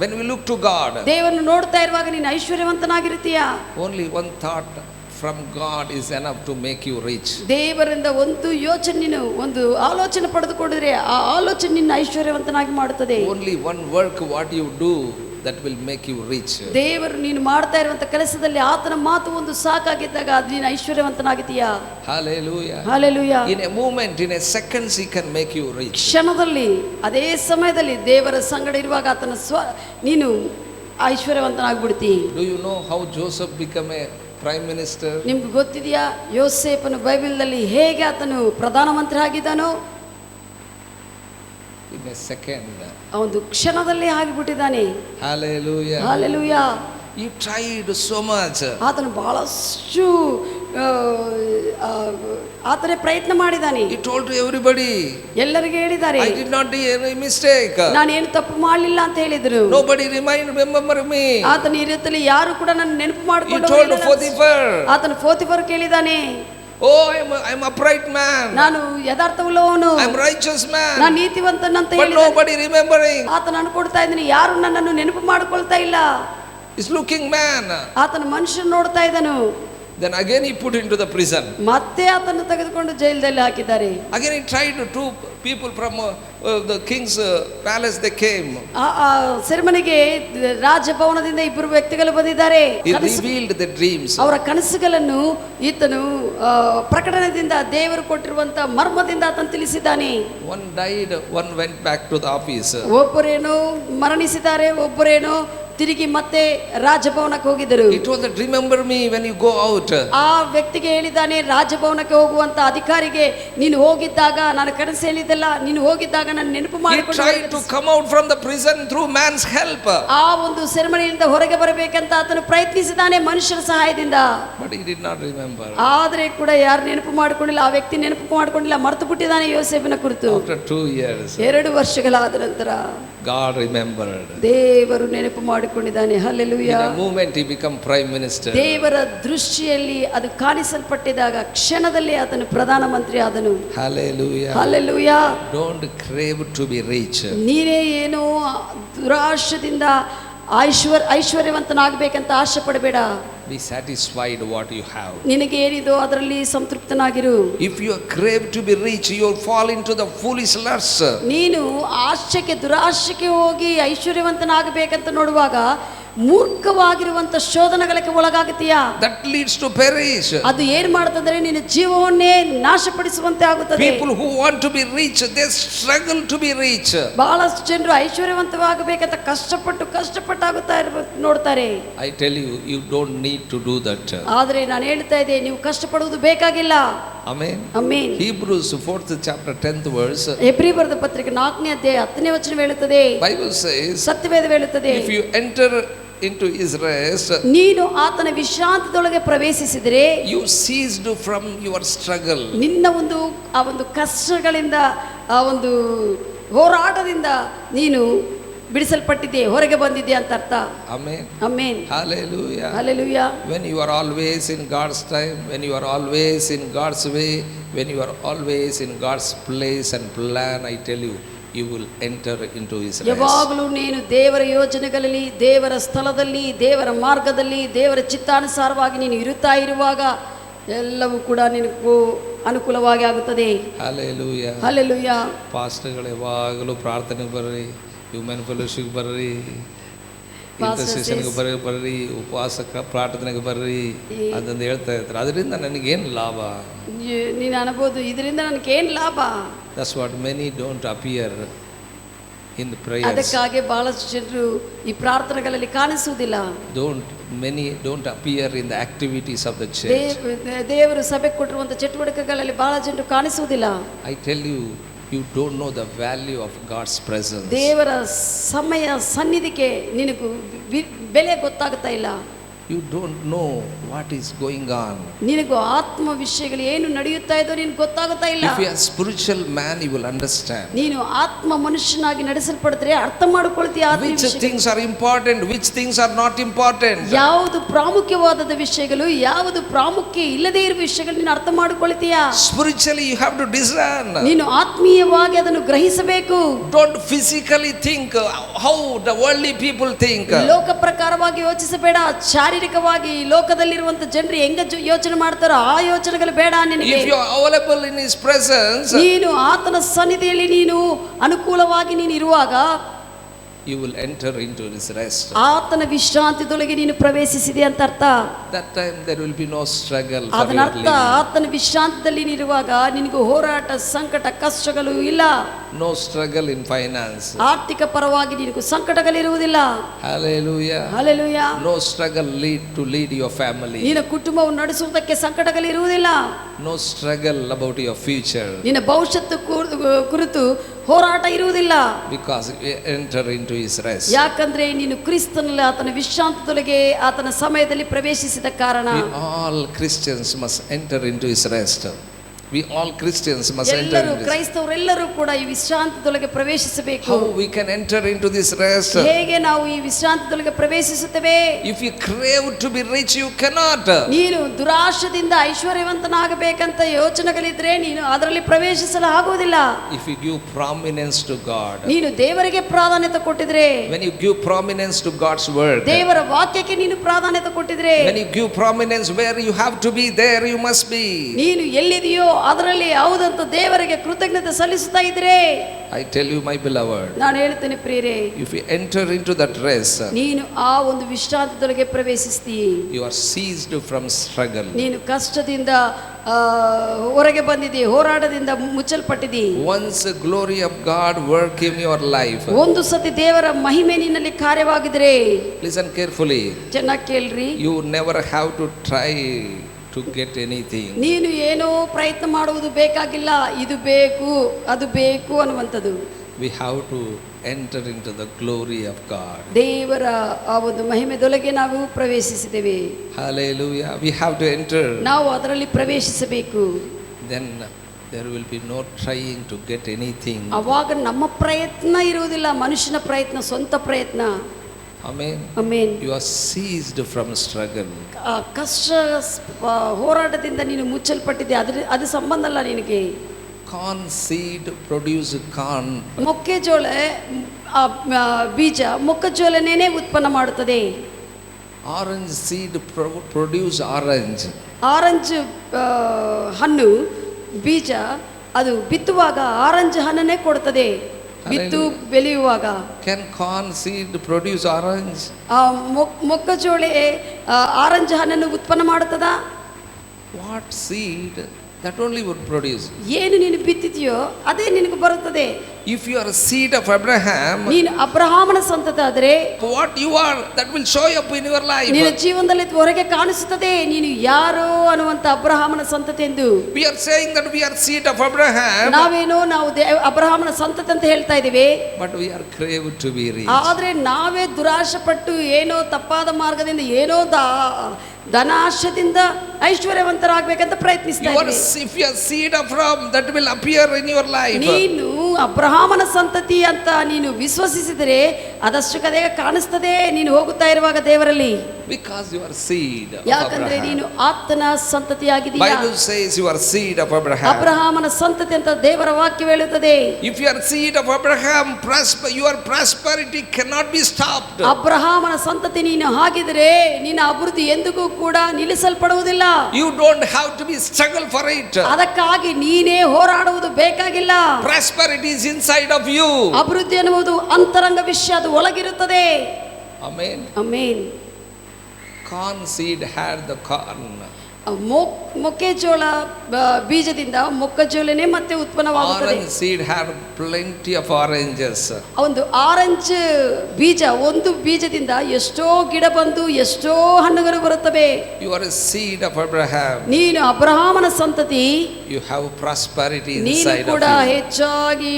when we look to God. ದೇವರನ್ನು ನೋಡ್ತಾ ಇರುವಾಗ ನೀನು ಐಶ್ವರ್ಯವಂತನಾಗಿರ್ತೀಯ. Only one thought from God is enough to make you rich. ದೇವರಿಂದ ಒಂದು ಯೋಚನೆ, ನೀನು ಒಂದು ಆಲೋಚನೆ ಪಡೆದುಕೊಂಡಿದ್ರೆ ಆ ಆಲೋಚನೆ ನಿನ್ನ ಐಶ್ವರ್ಯವಂತನಾಗಿ ಮಾಡುತ್ತದೆ. Only one work what you do that will make you rich. ದೇವರು ನೀನು ಮಾಡ್ತಾ ಇರುವಂತ ಕೆಲಸದಲ್ಲಿ ಆತನ ಮಾತು ಒಂದು ಸಾಕಾಗಿದ್ದಾಗ ಅದು ನೀನು ಐಶ್ವರ್ಯವಂತನಾಗಿದ್ದೀಯ. Hallelujah. Hallelujah. In a moment, in a seconds, he can make you rich. ಕ್ಷಣದಲ್ಲಿ, ಅದೇ ಸಮಯದಲ್ಲಿ ದೇವರ ಸಂಗಡ ಇರುವಾಗ ಆತನ ನೀನು ಐಶ್ವರ್ಯವಂತನಾಗ್ಬಿಡ್ತಿ. Do you know how Joseph became a prime minister? ನಿಮ್ಗೆ ಗೊತ್ತಿದೆಯಾ ಯೋಸೇಫನು ಬೈಬಲ್ನಲ್ಲಿ ಹೇಗೆ ಆತನು ಪ್ರಧಾನಮಂತ್ರಿ ಆಗಿದ್ದಾನೋ? In a second. ಒಂದು ಕ್ಷಣದಲ್ಲಿ ಆಗಿಬಿಟ್ಟಿದ್ದಾನೆ. Hallelujah. Hallelujah. He tried so much. ಆತನು ಬಹಳಷ್ಟು ಆತನೇ ಪ್ರಯತ್ನ ಮಾಡಿದ್ದಾನೆ. He told to everybody, ಎಲ್ಲರಿಗೆ ಹೇಳಿದ್ದಾರೆ, I did not do any mistake. ನಾನು ಏನು ತಪ್ಪು ಮಾಡಲಿಲ್ಲ ಅಂತ ಹೇಳಿದ್ರು. Nobody remember me. ಆತನ ಈ ರೀತಿಯಲ್ಲಿ ಯಾರು ಕೂಡ ನನ್ನ ನೆನಪು He ಮಾಡಿಕೊಂಡು told Potiphar, ಆತನ ಪೋತಿಫರ್ ಕೇಳಿದಾನೆ, oh, I am upright man. ನಾನು ಯಥಾರ್ಥವುಳ್ಳವನು, I am righteous man. ನಾನು ನೀತಿವಂತನಂತ But ಹೇಳಿದ. nobody remembering. ಆತನ ಅನ್ಕೊಡ್ತಾ ಇದ್ದೀನಿ, ಯಾರು ನನ್ನನ್ನು ನೆನಪು ಮಾಡ್ಕೊಳ್ತಾ ಇಲ್ಲ. He's looking man. ಆತನ ಮನುಷ್ಯನ ನೋಡ್ತಾ ಇದ್ದನು. Then again he put into the prison. ಮತ್ತೆ ಆತನ ತೆಗೆದುಕೊಂಡು ಜೈಲಲ್ಲಿ ಹಾಕಿದ್ದಾರೆ. Again he tried to people from the king's palace, they came. ಆ ಸೆರೆಮನೆಗೆ ರಾಜಭವನದಿಂದ ಇಬ್ಬರು ವ್ಯಕ್ತಿಗಳು ಬಂದಿದ್ದಾರೆ. He revealed the dreams. ಅವರ ಕನಸುಗಳನ್ನು ಈತನು ಪ್ರಕಟಣೆಯಿಂದ ದೇವರು ಕೊಟ್ಟಿರುವಂತ ಮರ್ಮದಿಂದ ಆತನು ತಿಳಿಸಿದ್ದಾನೆ. One died, one went back to the office. ಒಬ್ಬರೇನೋ ಮರಣಿಸಿದ್ದಾರೆ, ಒಬ್ಬರೇನೋ ತಿರುಗಿ ಮತ್ತೆ ರಾಜಭವನಕ್ಕೆ ಹೋಗಿದ್ದರು. He told that, remember me when you go out. ಆ ವ್ಯಕ್ತಿಗೆ ಹೇಳಿದ್ದಾನೆ, ರಾಜಭವನಕ್ಕೆ ಹೋಗುವಂತ ಅಧಿಕಾರಿಗೆ ನೀನು ಹೋಗಿದ್ದಾಗ, ನಾನು ಕನಸು ಹೇಳಿದ್ದಲ್ಲ, ನೀನು ಹೋಗಿದ್ದಾಗ ನಾನು ನೆನಪು He ಮಾಡಿಕೊಂಡು tried to come out from the prison through man's help. ಆ ಒಂದು ಸೆರೆಮನೆಯಿಂದ ಹೊರಗೆ ಬರಬೇಕಂತ ಆತನು ಪ್ರಯತ್ನಿಸಿದ್ದಾನೆ ಮನುಷ್ಯರ ಸಹಾಯದಿಂದ. But he did not remember. ಆದ್ರೆ ಕೂಡ ಯಾರು ನೆನಪು ಮಾಡಿಕೊಂಡಿಲ್ಲ, ಆ ವ್ಯಕ್ತಿ ನೆನಪು ಮಾಡಿಕೊಂಡಿಲ್ಲ, ಮರೆತು ಬಿಟ್ಟಿದ್ದಾನೆ ಯೋಸೇಫನ ಕುರಿತು. After 2 years, 2 ವರ್ಷಗಳಾದ ನಂತರ God remembered. ದೇವರು ನೆನಪು ಮಾಡಿಕೊಂಡಿದ್ದಾನೆ. Hallelujah. In a moment he became prime minister. ದೇವರ ದೃಷ್ಟಿಯಲ್ಲಿ ಅದು ಕಾಣಿಸಲ್ಪಟ್ಟಿದಾಗ ಕ್ಷಣದಲ್ಲಿ ಆತನು Pradhan Mantri ಆದನು. Hallelujah. Hallelujah. Don't crave to be rich. ನೀನೇ ಏನೋ ದುರಾಶದಿಂದ ಐಶ್ವರ್ಯವಂತನಾಗಬೇಕಂತ ಆಶೆ ಪಡಬೇಡ. Be satisfied what you have. ನಿನಗೆ ಏನಿದೋ ಅದರಲ್ಲಿ ಸಂತೃಪ್ತನಾಗಿರು. If you crave to be rich, you will fall into the foolish lust. ನೀನು ಆಶೆಗೆ ದುರಾಶೆಗೆ ಹೋಗಿ ಐಶ್ವರ್ಯವಂತನಾಗಬೇಕಂತ ನೋಡುವಾಗ ಮೂರ್ಖವಾಗಿರುವಂತ ಶೋಧನೆಗಳಿಗೆ ಒಳಗಾಗುತ್ತೀಯಾ? That leads to perish. ಅದು ಏನ್ ಮಾಡುತ್ತಂದ್ರೆ ನಿನ್ನ ಜೀವವನ್ನೇ ನಾಶಪಡಿಸುವಂತೆ ಆಗುತ್ತದೆ. People who want to be rich, they struggle to be rich. ಬಹಳಷ್ಟು ಜನರು ಐಶ್ವರ್ಯವಂತವಾಗಬೇಕಂತ ಕಷ್ಟಪಟ್ಟಾಗುತ್ತಾ ನೋಡ್ತಾರೆ. I tell you, you don't need to do that. ಆದ್ರೆ ನಾನು ಹೇಳ್ತಾ ಇದ್ದೆ, ನೀವು ಕಷ್ಟಪಡುವುದು ಬೇಕಾಗಿಲ್ಲ. Amen. Amen. Hebrews 4th chapter 10th verse. ಎಬ್ರಿ ಬರೆದ ಪತ್ರಿಕೆ 4ನೇ ಅಧ್ಯಾಯ 10ನೇ ವಚನ ಹೇಳುತ್ತದೆ. Bible says, ಸತ್ಯವೇದ ಹೇಳುತ್ತದೆ, if you enter into his rest, ನೀನು ಆತನ ವಿಶ್ರಾಂತಿಯೊಳಗೆ ಪ್ರವೇಶಿಸಿದರೆ, you ceased from your struggle. ನಿನ್ನ ಆ ಒಂದು ಕಷ್ಟಗಳಿಂದ, ಆ ಒಂದು ಹೋರಾಟದಿಂದ ನೀನು ಬಿಡಿಸಲ್ಪಟ್ಟಿದ್ದೆ, ಹೊರಗೆ ಬಂದಿದ್ದೆ ಅಂತ ಅರ್ಥ. Amen. Amen. Hallelujah. Hallelujah. When you are always in God's time, when you are always in God's way, when you are always in God's place and plan, I tell you, you will enter into his rest. ಯಾವಾಗಲೂ ನೀನು ದೇವರ ಯೋಜನೆಗಳಲ್ಲಿ, ದೇವರ ಸ್ಥಳದಲ್ಲಿ, ದೇವರ ಮಾರ್ಗದಲ್ಲಿ, ದೇವರ ಚಿತ್ತಾನುಸಾರವಾಗಿ ನೀನು ಇರುವಾಗ ಎಲ್ಲವೂ ಕೂಡ ನಿನಗೂ ಅನುಕೂಲವಾಗಿ ಆಗುತ್ತದೆ. Hallelujah. ಹಲ್ಲೆಲೂಯಾ. ಪಾಸ್ಟರ್ಗಳು ಯಾವಾಗಲೂ ಪ್ರಾರ್ಥನೆಗೆ ಬರ್ರಿ, ಹ್ಯೂಮನ್ ಫೆಲೋಶಿಪ್ ಬರ್ರಿ, ಇಂಟರ್ಸೆಷನ್ಗೆ ಬರ್ರಿ, ಉಪವಾಸಕ್ಕೆ ಪ್ರಾರ್ಥನೆಗೆ ಬರ್ರಿ ಅಂತಂದು ಹೇಳ್ತಾ ಇರ್ತಾರೆ. ಅದರಿಂದ ನನಗೇನು ಲಾಭ? ನೀನು ಅನ್ಬೋದು, ಇದರಿಂದ ನನಗೇನು ಲಾಭ? That's what many don't appear in the prayers. ಅದಕ್ಕಾಗಿ ಬಹಳಷ್ಟು ಜನರು ಈ ಪ್ರಾರ್ಥನೆಗಳಲ್ಲಿ ಕಾಣಿಸುವುದಿಲ್ಲ. Many don't appear in the activities of the church. ದೇವರು ಸಭೆ ಕೊಟ್ಟಿರುವಂತ ಚಟುವಟಿಕೆಗಳಲ್ಲಿ ಬಹಳ ಜನರು ಕಾಣಿಸುವುದಿಲ್ಲ. I tell you, you don't know the value of God's presence. ದೇವರ ಸಮಯ ಸನ್ನಿಧಿಗೆ ನಿನಗೂ ಬೆಲೆ ಗೊತ್ತಾಗ್ತಾ ಇಲ್ಲ. You don't know what is going on. ನಿನಗೂ ಆತ್ಮ ವಿಷಯಗಳು ಏನು ನಡೆಯುತ್ತಾ ಇದೋ ನಿನಗೆ ಗೊತ್ತಾಗುತ್ತಾ ಇಲ್ಲ. If you are a spiritual man, you will understand. ನೀನು ಆತ್ಮ ಮನುಷ್ಯನಾಗಿ ನಡೆಸಲ್ಪಡ್ತಾರೆ, ಅರ್ಥ ಮಾಡಿಕೊಳ್ಳುತ್ತೀಯ Which things are important, which things are not important. ಯಾವುದು ಪ್ರಾಮುಖ್ಯವಾದ ವಿಷಯಗಳು, ಯಾವುದು ಪ್ರಾಮುಖ್ಯ ಇಲ್ಲದೇ ಇರುವ ವಿಷಯಗಳು ನೀನು ಅರ್ಥ ಮಾಡಿಕೊಳ್ಳುತ್ತೀಯ. Spiritually you have to discern. ನೀನು ಆತ್ಮೀಯವಾಗಿ ಅದನ್ನು ಗ್ರಹಿಸಬೇಕು. Don't physically think how the worldly people think. ಲೋಕ ಪ್ರಕಾರವಾಗಿ ಯೋಚಿಸಬೇಡ. ಶಾರೀರಿಕವಾಗಿ ಲೋಕದಲ್ಲಿರುವಂತ ಜನರು ಹೆಂಗ ಯೋಚನೆ ಮಾಡ್ತಾರೋ ಆ ಯೋಚನೆಗಳು ಬೇಡ ನಿನಗೆ. If you are available in his presence, ನೀನು ಆತನ ಸನ್ನಿಧಿಯಲ್ಲಿ ನೀನು ಅನುಕೂಲವಾಗಿ ನೀನು ಇರುವಾಗ, you will enter into his rest. ಆತನ ವಿಶ್ರಾಂತಿಯೊಳಗೆ ನೀನು ಪ್ರವೇಶಿಸಿದೆ ಅಂತ ಅರ್ಥ. That time there will be no struggle for ಅದರ your ಅರ್ಥ living. ಆತನ ವಿಶ್ರಾಂತಿಯಲ್ಲಿ ನೀನಿರುವಾಗ ನಿನಗೆ ಹೋರಾಟ, ಸಂಕಟ, ಕಷ್ಟಗಳು ಇಲ್ಲ. No struggle in finance. ಆರ್ಥಿಕ ಪರವಾಗಿ ನಿನಗೆ ಸಂಕಟಗಳಿರುವುದಿಲ್ಲ. Hallelujah. Hallelujah. No struggle to lead your family. ನಿನ್ನ ಕುಟುಂಬವನ್ನು ನಡೆಸುವುದಕ್ಕೆ ಸಂಕಟಗಳಿರುವುದಿಲ್ಲ. No struggle about your future. ನಿನ್ನ ಭವಿಷ್ಯತ್ತು ಕುರಿತು ಹೋರಾಟ ಇರುವುದಿಲ್ಲ. Because you enter into his rest. ಯಾಕಂದ್ರೆ ನೀನು ಕ್ರಿಸ್ತನಲ್ಲಿ ಆತನ ವಿಶ್ರಾಂತಿಯೊಳಗೆ ಆತನ ಸಮಯದಲ್ಲಿ ಪ್ರವೇಶಿಸಿದ ಕಾರಣ. We all Christians must enter into his rest. We all Christians must enter ಎಲ್ಲರೂ into this. ಕ್ರೈಸ್ತವರೆಲ್ಲರೂ ಕೂಡ ಈ ವಿಶ್ರಾಂತಿಯೊಳಗೆ ಪ್ರವೇಶಿಸಬೇಕು. How we can enter into this rest? ಹೇಗೆ ನಾವು ಈ ವಿಶ್ರಾಂತಿಯೊಳಗೆ ಪ್ರವೇಶಿಸುತ್ತೇವೆ? If you crave to be rich, you cannot. ನೀನು ದುರಾಶದಿಂದ ಐಶ್ವರ್ಯವಂತನಾಗಬೇಕಂತ ಯೋಚನೆಗಳಿದ್ರೆ ನೀನು ಅದರಲ್ಲಿ ಪ್ರವೇಶಿಸಲು ಆಗುವುದಿಲ್ಲ. If you give prominence to God, ನೀನು ದೇವರಿಗೆ ಪ್ರಾಧಾನ್ಯತೆ ಕೊಟ್ಟಿದ್ರೆ, when you give prominence to God's word, ದೇವರ ವಾಕ್ಯಕ್ಕೆ ನೀನು ಪ್ರಾಧಾನ್ಯತೆ ಕೊಟ್ಟಿದ್ರೆ, when you give prominence where you have to be, there you must be. ನೀನು ಎಲ್ಲಿದೆಯೋ ಅದರಲ್ಲಿ ಯಾವುದಂತ ದೇವರಿಗೆ ಕೃತಜ್ಞತೆ ಸಲ್ಲಿಸುತ್ತಾ ಇದ್ರೆ, I tell you, my beloved, ನಾನು ಹೇಳ್ತೇನೆ ಪ್ರಿಯರೇ, if you enter into that rest, ನೀನು ಆ ಒಂದು ವಿಶ್ರಾಂತಿಯೊಳಗೆ ಪ್ರವೇಶಿಸ್ತೀ, you are ceased from struggle. ನೀನು ಕಷ್ಟದಿಂದ ಹೊರಗೆ ಬಂದಿದ್ದೀ, ಹೋರಾಟದಿಂದ ಮುಚ್ಚಲ್ಪಟ್ಟಿದ್ದೀ. Once the glory of God work in your life, ಒಂದು ಸತಿ ದೇವರ ಮಹಿಮೆ ನಿನ್ನಲ್ಲಿ ಕಾರ್ಯವಾಗಿದ್ರೆ, listen carefully, ಚೆನ್ನಾಗಿ ಕೇಳ್ರಿ, you never have to try to get anything. ನೀನು ಏನೋ ಪ್ರಯತ್ನ ಮಾಡುವುದು ಬೇಕಾಗಿಲ್ಲ, ಇದು ಬೇಕು ಅದು ಬೇಕು ಅನ್ನುವಂಥದ್ದು. We have to enter into the glory of God. ದೇವರ ಆ ಒಂದು ಮಹಿಮೆದೊಳಗೆ ನಾವು ಪ್ರವೇಶಿಸಿದ್ದೇವೆ. Hallelujah. We have to enter. ನಾವು ಅದರಲ್ಲಿ ಪ್ರವೇಶಿಸಬೇಕು. Then there will be no trying to get anything. ಅವಾಗ ನಮ್ಮ ಪ್ರಯತ್ನ ಇರುವುದಿಲ್ಲ, ಮನುಷ್ಯನ ಪ್ರಯತ್ನ, ಸ್ವಂತ ಪ್ರಯತ್ನ. Amen. Amen. You are ceased from struggle. ಕಷ್ಟ ಹೋರಾಟದಿಂದ ನೀನು ಮುಚ್ಚಲ್ಪಟ್ಟಿದ್ದೆ, ಅದು ಸಂಬಂಧ ಅಲ್ಲ ನಿನಗೆ. Corn seed produce corn. ಮೊಕ್ಕೆಜೋಳ ಬೀಜ ಮೊಕ್ಕಜೋಳನೇ ಉತ್ಪನ್ನ ಮಾಡುತ್ತದೆ. Orange seed produce orange. Orange ಹಣ್ಣು ಬೀಜ ಅದು ಬಿತ್ತುವಾಗ ಆರೆಂಜ್ ಹಣ್ಣನ್ನೇ ಕೊಡುತ್ತದೆ, ಬಿತ್ತು ಬೆಳೆಯುವಾಗ. Can corn seed produce orange? ಮೊಕ್ಕಜೋಳೆ ಆರೆಂಜ್ ಹಣ್ಣನ್ನು ಉತ್ಪನ್ನ ಮಾಡುತ್ತದಾ? What seed? That only would produce. ಏನು ನೀನು ಬಿತ್ತಿದೆಯೋ ಅದೇ ನಿನಗೆ ಬರುತ್ತದೆ. If you are a seed of Abraham, ನೀನು ಅಬ್ರಹಾಮನ ಸಂತತಿ ಆದರೆ what you are, that will show up in your life. ನಿನ್ನ ಜೀವನದಲ್ಲಿ ಹೊರಗೆ ಕಾಣಿಸುತ್ತದೆ ನೀನು ಯಾರೋ ಅನ್ನುವಂತ ಅಬ್ರಹಾಮನ ಸಂತತಿ ಎಂದು. We are saying that we are seed of Abraham. ನಾವು ಅಬ್ರಹಾಮನ ಸಂತತಿ ಅಂತ ಹೇಳ್ತಾ ಇದ್ದೀವಿ. But we are craved to be rich. ಆದ್ರೆ ನಾವೇ ದುರಾಶೆ ಪಟ್ಟು ಏನೋ ತಪ್ಪಾದ ಮಾರ್ಗದಿಂದ ಏನೋ ಧನಾಶದಿಂದ ಐಶ್ವರ್ಯವಂತರಾಗಬೇಕಂತ ಪ್ರಯತ್ನಿಸ್ತಾ ಇದ್ದೀವಿ. If you are seed of Abraham, that will appear in your life. ನೀನು ಅಬ್ರಹಾಮನ ಸಂತತಿ ಅಂತ ನೀನು ವಿಶ್ವಸಿಸಿದರೆ ಅದಷ್ಟು ಕಡೆ ಕಾಣಿಸ್ತದೆ ನೀನು ಹೋಗುತ್ತಾ ಇರುವಾಗ ದೇವರಲ್ಲಿ. Because you are seed of ಯಾಕಂದ್ರೆ ನೀನು ಆತನ ಸಂತತಿಯಾಗಿದ್ದೀಯಾ. Bible says you are seed of Abraham. ಅಬ್ರಹಾಮನ ಸಂತತಿ ಅಂತ ದೇವರ ವಾಕ್ಯ ಹೇಳುತ್ತದೆ. If you are seed of Abraham, your prosperity cannot be stopped. ಅಬ್ರಹಾಮನ ಸಂತತಿ ನೀನು ಆಗಿದ್ರೆ ನಿನ್ನ ಅಭಿವೃದ್ಧಿ ಎಂದಿಗೂ ಕೂಡ ನಿಲ್ಲಿಸಲ್ಪಡುವುದಿಲ್ಲ. You don't have to be struggle for it. ಅದಕ್ಕಾಗಿ ನೀನೇ ಹೋರಾಡುವುದು ಬೇಕಾಗಿಲ್ಲ. Prosperity is inside of you. ಅಭಿವೃದ್ಧಿ ಎನ್ನುವುದು ಅಂತರಂಗ ವಿಷಯ, ಅದು ಒಳಗಿರುತ್ತದೆ. Amen. Amen. Corn seed had the corn. ಮೊಕ್ಕೆಜೋಳ ಬೀಜದಿಂದ ಮೊಕ್ಕಜೋಳನೇ ಮತ್ತೆ ಉತ್ಪನ್ನವಾಗುತ್ತದೆ. Orange seed had plenty of oranges. ಒಂದು ಆರೆಂಜ್ ಬೀಜ, ಒಂದು ಬೀಜದಿಂದ ಎಷ್ಟೋ ಗಿಡ ಬಂದು ಎಷ್ಟೋ ಹಣ್ಣುಗಳು ಬರುತ್ತವೆ. You are a seed of Abraham. ನೀನು ಅಬ್ರಹಾಮನ ಸಂತತಿ. You have prosperity ನೀನು inside of ಕೂಡ you. ಹೆಚ್ಚಾಗಿ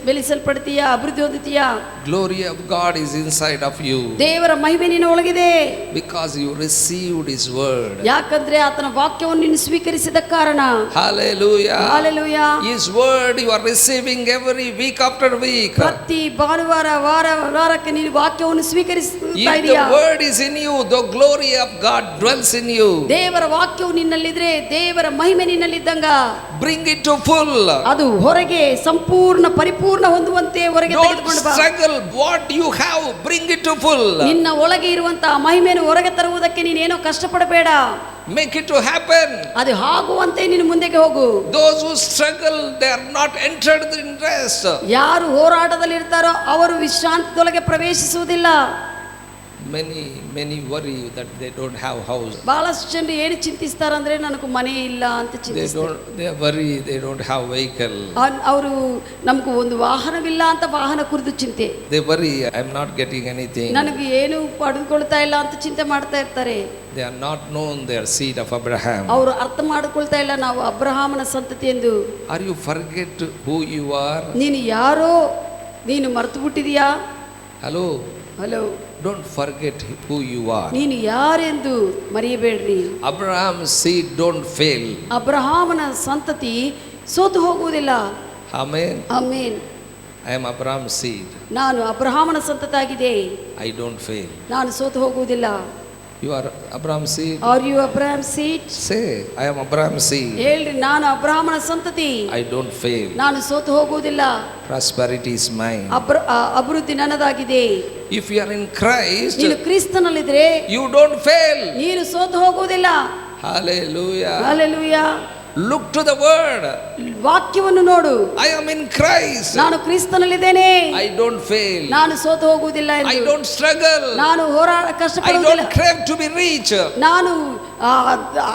ಬೆಳೆಸಲ್ಪಡ್ತೀಯ, ಅಭಿವೃದ್ಧಿ ಹೊಂದುತ್ತೀಯ. Glory of God is inside of you. ದೇವರ ಮಹಿಮೆ ನಿನ್ನ ಒಳಗಿದೆ. Because you received His word. ಯಾಕಂದ್ರೆ ಆತನ ವಾಕ್ಯವನ್ನು ನೀನು ಸ್ವೀಕರಿಸಿದ ಕಾರಣ. Hallelujah. Hallelujah. His word you are receiving every week after week. ಪ್ರತಿ ಭಾನುವಾರ ವಾರಕ್ಕೆ ನೀನು ವಾಕ್ಯವನ್ನು ಸ್ವೀಕರಿಸುತ್ತಾ If ಇದೆಯಾ? the word is in you, the glory of God dwells in you. ದೇವರ ವಾಕ್ಯವು ನಿನ್ನಲ್ಲಿದ್ರೆ ದೇವರ ಮಹಿಮೆ ನಿನ್ನಲ್ಲಿದ್ದಂಗ Bring it to full. ಅದು ಹೊರಗೆ ಸಂಪೂರ್ಣ ಪರಿಪೂರ್ಣ ಹೊಂದುವಂತೆ ಹೊರಗೆ Don't ತೆಗೆದುಕೊಂಡು ಬಾ. struggle. What you have, bring it to full. ನಿನ್ನ ಒಳಗೆ ಇರುವಂತಹ ಮಹಿಮೆಯನ್ನು ಹೊರಗೆ ತರುವುದಕ್ಕೆ ನೀನೇನೋ ಕಷ್ಟಪಡಬೇಡ. Make it to happen. ಅದು ಆಗುವಂತೆ ನೀನು ಮುಂದಕ್ಕೆ ಹೋಗು. Those who struggle, they are not entered in rest. ಯಾರು ಹೋರಾಟದಲ್ಲಿ ಇರ್ತಾರೋ ಅವರು ವಿಶ್ರಾಂತಿಯೊಳಗೆ ಪ್ರವೇಶಿಸುವುದಿಲ್ಲ. Many worry that they don't have house. ಬಹಳಷ್ಟು ಜನರು ಏನು ಚಿಂತಿಸ್ತಾರಂದ್ರೆ ನನಗೆ ಮನೆ ಇಲ್ಲ ಅಂತ ಚಿಂತಿಸ್ತಾರೆ. They worry they don't have vehicle. ಅವರು ನಮಗೂ ಒಂದು ವಾಹನವಿಲ್ಲ ಅಂತ ವಾಹನ ಕುರಿತು ಚಿಂತೆ. They worry I am not getting anything. ನನಗೆ ಏನು ಪಡೆದುಕೊಳ್ತಾ ಇಲ್ಲ ಅಂತ ಚಿಂತೆ ಮಾಡ್ತಾ ಇರ್ತಾರೆ. They are not known they are seed of Abraham. ಅವರು ಅರ್ಥ ಮಾಡಿಕೊಳ್ತಾ ಇಲ್ಲ ನಾವು ಅಬ್ರಹಾಮನ ಸಂತತಿ ಎಂದು. Are you forget who you are? ನೀನು ಯಾರೋ ನೀನು ಮರೆತು ಬಿಟ್ಟಿದೀಯಾ? Hello. Don't forget who you are. ನೀನು ಯಾರೆಂದು ಮರೆಯಬೇಡ್ರಿ. Abraham's seed don't fail. ಅಬ್ರಹಾಮನ ಸಂತತಿ ಸೋತು ಹೋಗುವುದಿಲ್ಲ. Amen. Amen. I am Abraham's seed. ನಾನು ಅಬ್ರಹಾಮನ ಸಂತತಾಗಿದೆ. I don't fail. ನಾನು ಸೋತು ಹೋಗುವುದಿಲ್ಲ. You are Abraham's seed. Are you Abraham's seed? Say I am Abraham's seed. ಹೇಳ್ರಿ ನಾನು ಅಬ್ರಹಾಮನ ಸಂತತಿ. I don't fail. ನಾನು ಸೋತು ಹೋಗುವುದಿಲ್ಲ. Prosperity is mine. ಅಭಿವೃದ್ಧಿ ನನ್ನದಾಗಿದೆ. If you are in Christ, ನೀನು ಕ್ರಿಸ್ತನಲ್ಲಿದ್ರೆ you don't fail. ನೀನು ಸೋತು ಹೋಗುವುದಿಲ್ಲ. Hallelujah. Hallelujah. Look to the word. ವಾಕ್ಯವನ್ನು ನೋಡು. I am in Christ. ನಾನು ಕ್ರಿಸ್ತನಲ್ಲಿದ್ದೇನೆ. I don't fail. ನಾನು ಸೋತು ಹೋಗುವುದಿಲ್ಲ ಎಂದು. I don't struggle. ನಾನು ಹೋರಾಟ I ಕಷ್ಟಪಡುವುದಿಲ್ಲ. don't crave to be rich. ನಾನು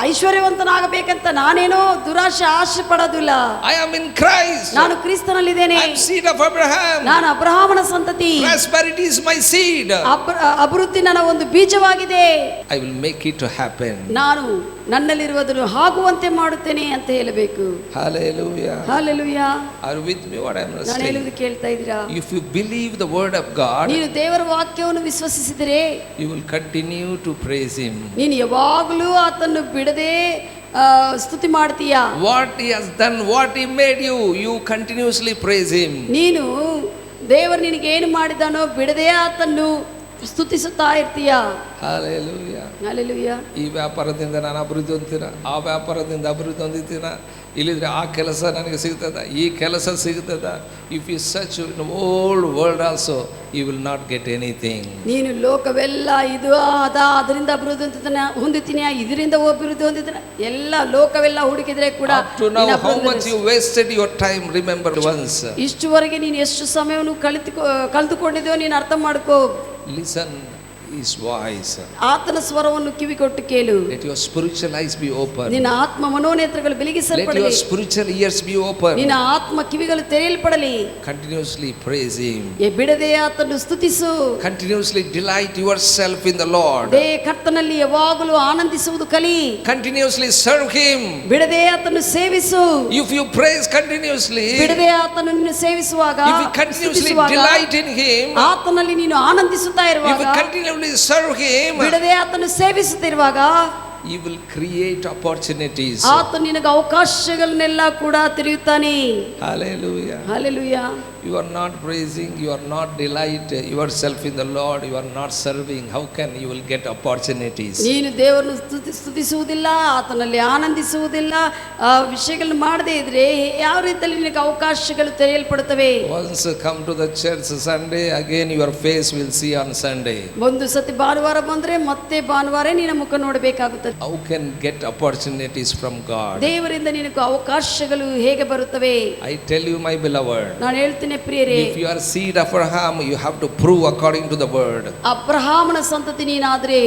ಐಶ್ವರ್ಯವಂತನಾಗಬೇಕಂತ ನಾನೇನೋ ದುರಾಶೆ ಆಶೆ ಪಡೋದಿಲ್ಲ. I am in Christ. ನಾನು ಕ್ರಿಸ್ತನಲ್ಲಿದ್ದೇನೆ. I am seed of Abraham. ನಾನು ಅಬ್ರಹಾಮನ ಸಂತತಿ. Prosperity is my seed. ಅಭಿವೃದ್ಧಿ ನನ್ನ ಒಂದು ಬೀಜವಾಗಿದೆ. I will make it to happen. ನಾನು ನನ್ನಲ್ಲಿರುವುದನ್ನು ಆಗುವಂತೆ ಮಾಡುತ್ತೇನೆ ಅಂತ ಹೇಳಬೇಕು. Hallelujah. Hallelujah. Are you with me what I am ನಾನು saying? ಹೇಳುವುದು ಕೇಳ್ತಾ ಇದ್ದೀರಾ? If you believe the word of God, ನೀನು ದೇವರ ವಾಕ್ಯವನ್ನು ವಿಶ್ವಸಿಸಿದರೆ you will continue to praise him. ನೀನು ಯಾವಾಗಲೂ ಆತನ್ನು ಬಿಡದೆ ಸ್ತುತಿ ಮಾಡ್ತೀಯಾ. What he has done, what he made you, you continuously praise him. ನೀನು ದೇವರು ನಿನಗೆ ಏನು ಮಾಡಿದಾನೋ ಬಿಡದೆ ಆತನ್ನು ಸ್ತುತಿಸುತ್ತಾ ಇರ್ತೀಯಾ. Hallelujah. Hallelujah. ಈ ವ್ಯಾಪಾರದಿಂದ ನಾನು ಅಭಿವೃದ್ಧಿ ಹೊಂದಿನ, ಆ ವ್ಯಾಪಾರದಿಂದ ಅಭಿವೃದ್ಧಿ ಹೊಂದಿದ್ದೀನ, ಇಲ್ಲಿದ್ರೆ ಆ ಕೆಲಸ ನನಗೆ ಸಿಗ್ತದ, ಈ ಕೆಲಸ ಸಿಗ್ತದ. If you search in old world also you will not get anything. ನೀನು ಲೋಕವೆಲ್ಲ ಇದು ಅದರಿಂದ ಅಭಿವೃದ್ಧಿ ಹೊಂದುತ್ತೀನಿ, ಇದರಿಂದ ಅಭಿವೃದ್ಧಿ ಹೊಂದಿದ್ದೀನಿ, ಎಲ್ಲ ಲೋಕವೆಲ್ಲ ಹುಡುಕಿದ್ರೆ ಕೂಡ how much you wasted your time, remember once. ಇಷ್ಟುವರೆಗೆ ನೀನು ಎಷ್ಟು ಸಮಯವನ್ನು ಕಳೆದುಕೊಂಡಿದ್ದೆಯೋ ನೀನು ಅರ್ಥ ಮಾಡ್ಕೋ. Listen his voice. ಆತನ ಸ್ವರವನ್ನು ಕಿವಿಗೊಟ್ಟು ಕೇಳು. Let your spiritual eyes be open. ನಿನ್ನ ಆತ್ಮ ಮನೋನೇತ್ರಗಳು ಬೆಳಗಿಸಲ್ಪಡಲಿ. Let your spiritual ears be open. ನಿನ್ನ ಆತ್ಮ ಕಿವಿಗಳು ತೆರೆಯಲ್ಪಡಲಿ. Continuously praise him. ಬಿಡದೆ ಆತನ್ನು ಸ್ತುತಿಸು. Continuously delight yourself in the Lord. ಕರ್ತನಲ್ಲಿ ಯಾವಾಗಲೂ ಆನಂದಿಸುವುದು ಕಲಿ. Continuously serve him. ಬಿಡದೆ ಆತನ್ನು ಸೇವಿಸು. If you praise continuously, ಬಿಡದೆ ಆತನನ್ನು ಸೇವಿಸುವಾಗ, if you continuously delight in him, ಆತನಲ್ಲಿ ನೀನು ಆನಂದಿಸುತ್ತಾ ಇರುವಾಗ, if you continually serve him, ಬಿಡದೆ ಆತನ್ನು ಸೇವಿಸುತ್ತಿರುವಾಗ, he will create opportunities. ಆತ ನಿನಗೆ ಅವಕಾಶಗಳನ್ನೆಲ್ಲ ಕೂಡ ತೆರೆಯುತ್ತಾನೆ. Hallelujah. Hallelujah. You are not praising, you are not delight yourself in the Lord, you are not serving. How can you will get opportunities? ನೀನು ದೇವರನ್ನು ಸ್ತುತಿಸುವುದಿಲ್ಲ, ಆತನಲ್ಲಿ ಆನಂದಿಸುವುದಿಲ್ಲ, ಆ ವಿಷಯಗಳನ್ನು ಮಾಡದೇ ಇದ್ರೆ ಯಾವ ರೀತಿಯಲ್ಲಿ ನಿನಗೆ ಅವಕಾಶಗಳು ತೆರೆಯಲ್ಪಡುತ್ತವೆ? Once come to the church Sunday, again your face will see on Sunday. ಒಂದು ಸತಿ ಭಾನುವಾರ ಬಂದ್ರೆ ಮತ್ತೆ ಭಾನುವಾರ ನಿನ್ನ ಮುಖ ನೋಡಬೇಕಾಗುತ್ತದೆ. How can get opportunities from God? ದೇವರಿಂದ ನಿನಗೆ ಅವಕಾಶಗಳು ಹೇಗೆ ಬರುತ್ತವೆ? I tell you my beloved, ನಾನು ಹೇಳ್ತೀನಿ ಪ್ರಿಯರೇ, if you are seed of Abraham, you have to prove according to the word. ಅಬ್ರಹಾಮನ ಸಂತತಿ ನೀನಾದ್ರೆ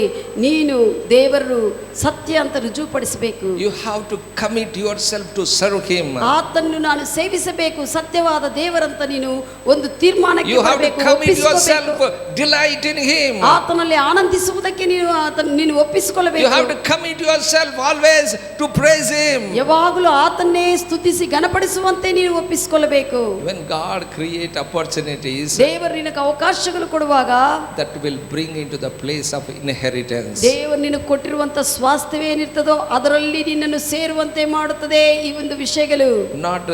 ನೀನು ದೇವರು ಸತ್ಯ ಅಂತ ರುಜುಪಡಿಸಬೇಕು. You have to commit yourself to serve him. ಆತನ್ನು ನಾನು ಸೇವಿಸಬೇಕು, ಸತ್ಯವಾದ ದೇವರಂತ ನೀನು ಒಂದು ತೀರ್ಮಾನಕ್ಕೆ You have to ಬರಬೇಕು, commit ಒಪ್ಪಿಸಿಕೊಳ್ಳಬೇಕು. yourself, delight in him. ಆತನಲ್ಲಿ ಆನಂದಿಸುವುದಕ್ಕೆ ನೀನು ಒಪ್ಪಿಸಿಕೊಳ್ಳಬೇಕು. You have to commit yourself always to praise him. ಯಾವಾಗಲೂ ಆತನ್ನೇ ಸ್ತುತಿಸಿ ಘನಪಡಿಸುವಂತೆ ನೀನು ಒಪ್ಪಿಸಿಕೊಳ್ಳಬೇಕು. When God create opportunities, ದೇವರು ನಿನಗೆ ಅವಕಾಶಗಳು ಕೊಡುವಾಗ, that will bring into the place of inheritance. ದೇವರು ನಿನಗೆ ಕೊಟ್ಟಿರುವಂತ ಸ್ವಾಸ್ಥ್ಯವೇ ಏನಿರ್ತದೋ ಅದರಲ್ಲಿ ನಿನ್ನನ್ನು ಸೇರುವಂತೆ ಮಾಡುತ್ತದೆ ಈ ಒಂದು ವಿಷಯಗಳು. Not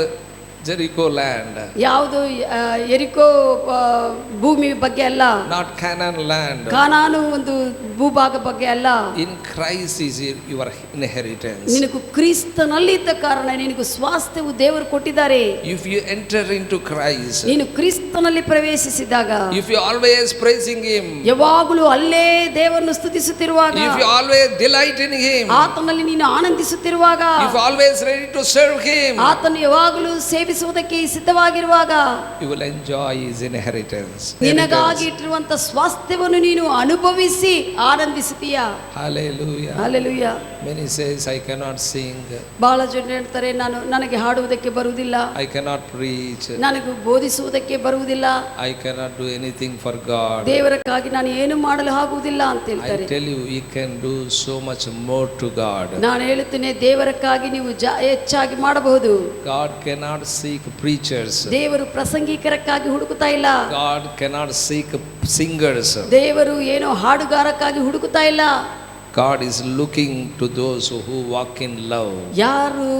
Jericho land, ಯಾವುದು ಎರಿಕೋ ಭೂಮಿ ಬಗ್ಗೆ ಅಲ್ಲ, not Canaan land. ಕಾನಾನು ಒಂದು ಭೂಭಾಗ ಬಗ್ಗೆ ಅಲ್ಲ. In Christ is your inheritance. ನಿನಗೂ ಕ್ರಿಸ್ತನಲ್ಲಿ ಇದ್ದ ಕಾರಣ ನಿನಗೂ ಸ್ವಾಸ್ಥ್ಯವು ದೇವರು ಕೊಟ್ಟಿದ್ದಾರೆ. If you enter into Christ, ನೀನು ಕ್ರಿಸ್ತನಲ್ಲಿ ಪ್ರವೇಶಿಸಿದಾಗ, if you always praising him, ಯಾವಾಗಲೂ ಅಲ್ಲೇ ದೇವರನ್ನು ಸ್ತುತಿಸುತ್ತಿರುವಾಗ, if you always delight in him, ಆತನಲ್ಲಿ ನೀನು ಆನಂದಿಸುತ್ತಿರುವಾಗ, if you always ready to serve him, ಆತನು ಯಾವಾಗಲೂ ಸೇವಿಸುವುದಕ್ಕೆ ಸಿದ್ಧವಾಗಿರುವಾಗ, you will enjoy his inheritance. ನಿನಗಾಗಿ ಇಟ್ಟಿರುವಂತ ಸ್ವಾಸ್ಥ್ಯವನ್ನು ನೀನು ಅನುಭವಿಸಿ ಆನಂದಿಸುತ್ತೀಯಾ. Hallelujah. Hallelujah. Many says I cannot sing, ಬಹಳ ಜನ ಹೇಳ್ತಾರೆ, ನನಗೆ ಹಾಡುವುದಕ್ಕೆ ಬರುವುದಿಲ್ಲ, I cannot preach, ನನಗೆ ಬೋಧಿಸುವುದಕ್ಕೆ ಬರುವುದಿಲ್ಲ, I cannot do anything for God. ದೇವರಕ್ಕಾಗಿ ನಾನು ಏನು ಮಾಡಲು ಆಗುವುದಿಲ್ಲ ಅಂತ I ಹೇಳ್ತಾರೆ. tell you, you can do so much more to God. ನಾನು ಹೇಳುತ್ತೇನೆ, ದೇವರಕ್ಕಾಗಿ ನೀವು ಹೆಚ್ಚಾಗಿ ಮಾಡಬಹುದು. God cannot seek preachers. ದೇವರು ಪ್ರಸಂಗಿಕರಕ್ಕಾಗಿ ಹುಡುಕುತ್ತಾ ಇಲ್ಲ. God cannot seek singers. ದೇವರು ಏನೋ ಹಾಡುಗಾರಕ್ಕಾಗಿ ಹುಡುಕುತ್ತಾ ಇಲ್ಲ. God is looking to those who walk in love. ಯಾರು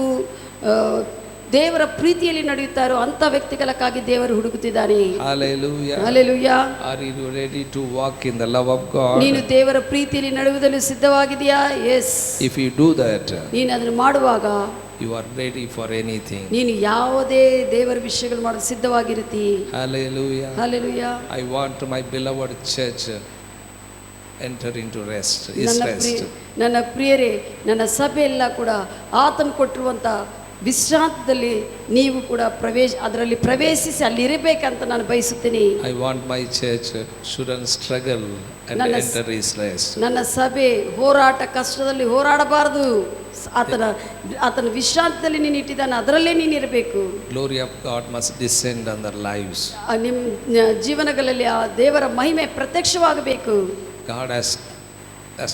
ದೇವರ ಪ್ರೀತಿಯಲ್ಲಿ ನಡೆಯುತ್ತಾರೋ ಅಂತ ವ್ಯಕ್ತಿಗಳಕ್ಕಾಗಿ ದೇವರು ಹುಡುಕುತ್ತಿದ್ದಾನೆ. Hallelujah. Hallelujah. Are you ready to walk in the love of God? ನೀನು ದೇವರ ಪ್ರೀತಿಯಲ್ಲಿ ನಡೆಯುವುದನ್ನು ಸಿದ್ಧವಾಗಿದೆಯಾ? S. If you do that, ನೀನು ಅದನ್ನು ಮಾಡುವಾಗ you are ready for anything. ನೀನು ಯಾವುದೇ ದೇವರ ವಿಷಯಗಳು ಮಾಡಲು ಸಿದ್ಧವಾಗಿರುತ್ತಿ. Hallelujah. Hallelujah. I want my beloved church enter into rest, his rest. ನನ್ನ ಪ್ರಿಯರೇ, ನನ್ನ ಸಭೆ ಎಲ್ಲ ಕೂಡ ಆತನು ಕೊಟ್ಟಿರುವಂಥ ವಿಶ್ರಾಂತದಲ್ಲಿ ನೀವು ಕೂಡ ಅದರಲ್ಲಿ ಪ್ರವೇಶಿಸಿ ಅಲ್ಲಿರಬೇಕಂತ ನಾನು ಬಯಸುತ್ತೇನೆ. I want my church shouldn't struggle and enter his rest. ನನ್ನ ಸಭೆ ಹೋರಾಟ ಕಷ್ಟದಲ್ಲಿ ಹೋರಾಡಬಾರದು. ಆತನ ವಿಶ್ರಾಂತದಲ್ಲಿ ನೀನು ಇಟ್ಟಿದ್ದಾನೆ, ಅದರಲ್ಲೇ ನೀನು ಇರಬೇಕು. Glory of God must descend on their lives. ನಿಮ್ಮ ಜೀವನಗಳಲ್ಲಿ ಆ ದೇವರ ಮಹಿಮೆ ಪ್ರತ್ಯಕ್ಷವಾಗಬೇಕು. God has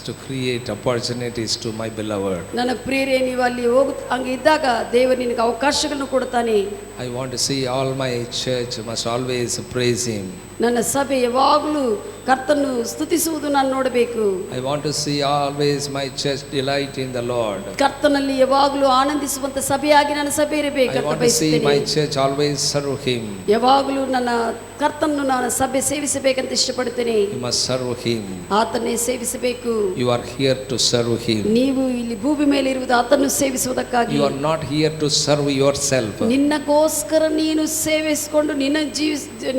to create opportunities to my beloved. ನನ್ನ ಪ್ರಿಯರೇ, ನೀವು ಅಲ್ಲಿ ಹಂಗೆ ಇದ್ದಾಗ ದೇವರು ನಿನಗೆ ಅವಕಾಶಗಳನ್ನು ಕೊಡ್ತಾನೆ. I want to see all my church must always praise him. ನನ್ನ ಸಭೆ ಯಾವಾಗಲೂ ಕರ್ತನನ್ನು ಸ್ತುತಿಸುವುದು ನಾನು ನೋಡಬೇಕು. I want to see always my church delight in the Lord. ಕರ್ತನಲ್ಲಿ ಯಾವಾಗಲೂ ಆನಂದಿಸುವಂತ ಸಭೆಯಾಗಿ ನನ್ನ ಸಭೆ ಇರಬೇಕು I ಅಂತ want to see ಬಯಸುತ್ತೇನೆ. my church always serve him. ಯಾವಾಗಲೂ ನನ್ನ ಕರ್ತನನ್ನು ನಾನು ಸಭೆ ಸೇವಿಸಬೇಕಂತ ಇಷ್ಟಪಡುತ್ತೇನೆ. You must serve him. ಆತನ್ನೇ ಸೇವಿಸಬೇಕು. You are here to serve him. ನೀವು ಇಲ್ಲಿ ಭೂಮಿ ಮೇಲೆ ಇರುವುದು ಆತನ್ನು ಸೇವಿಸುವುದಕ್ಕಾಗಿ. You are not here to serve yourself. ನಿನ್ನಗೋಸ್ಕರ ನೀನು ಸೇವಿಸಿಕೊಂಡು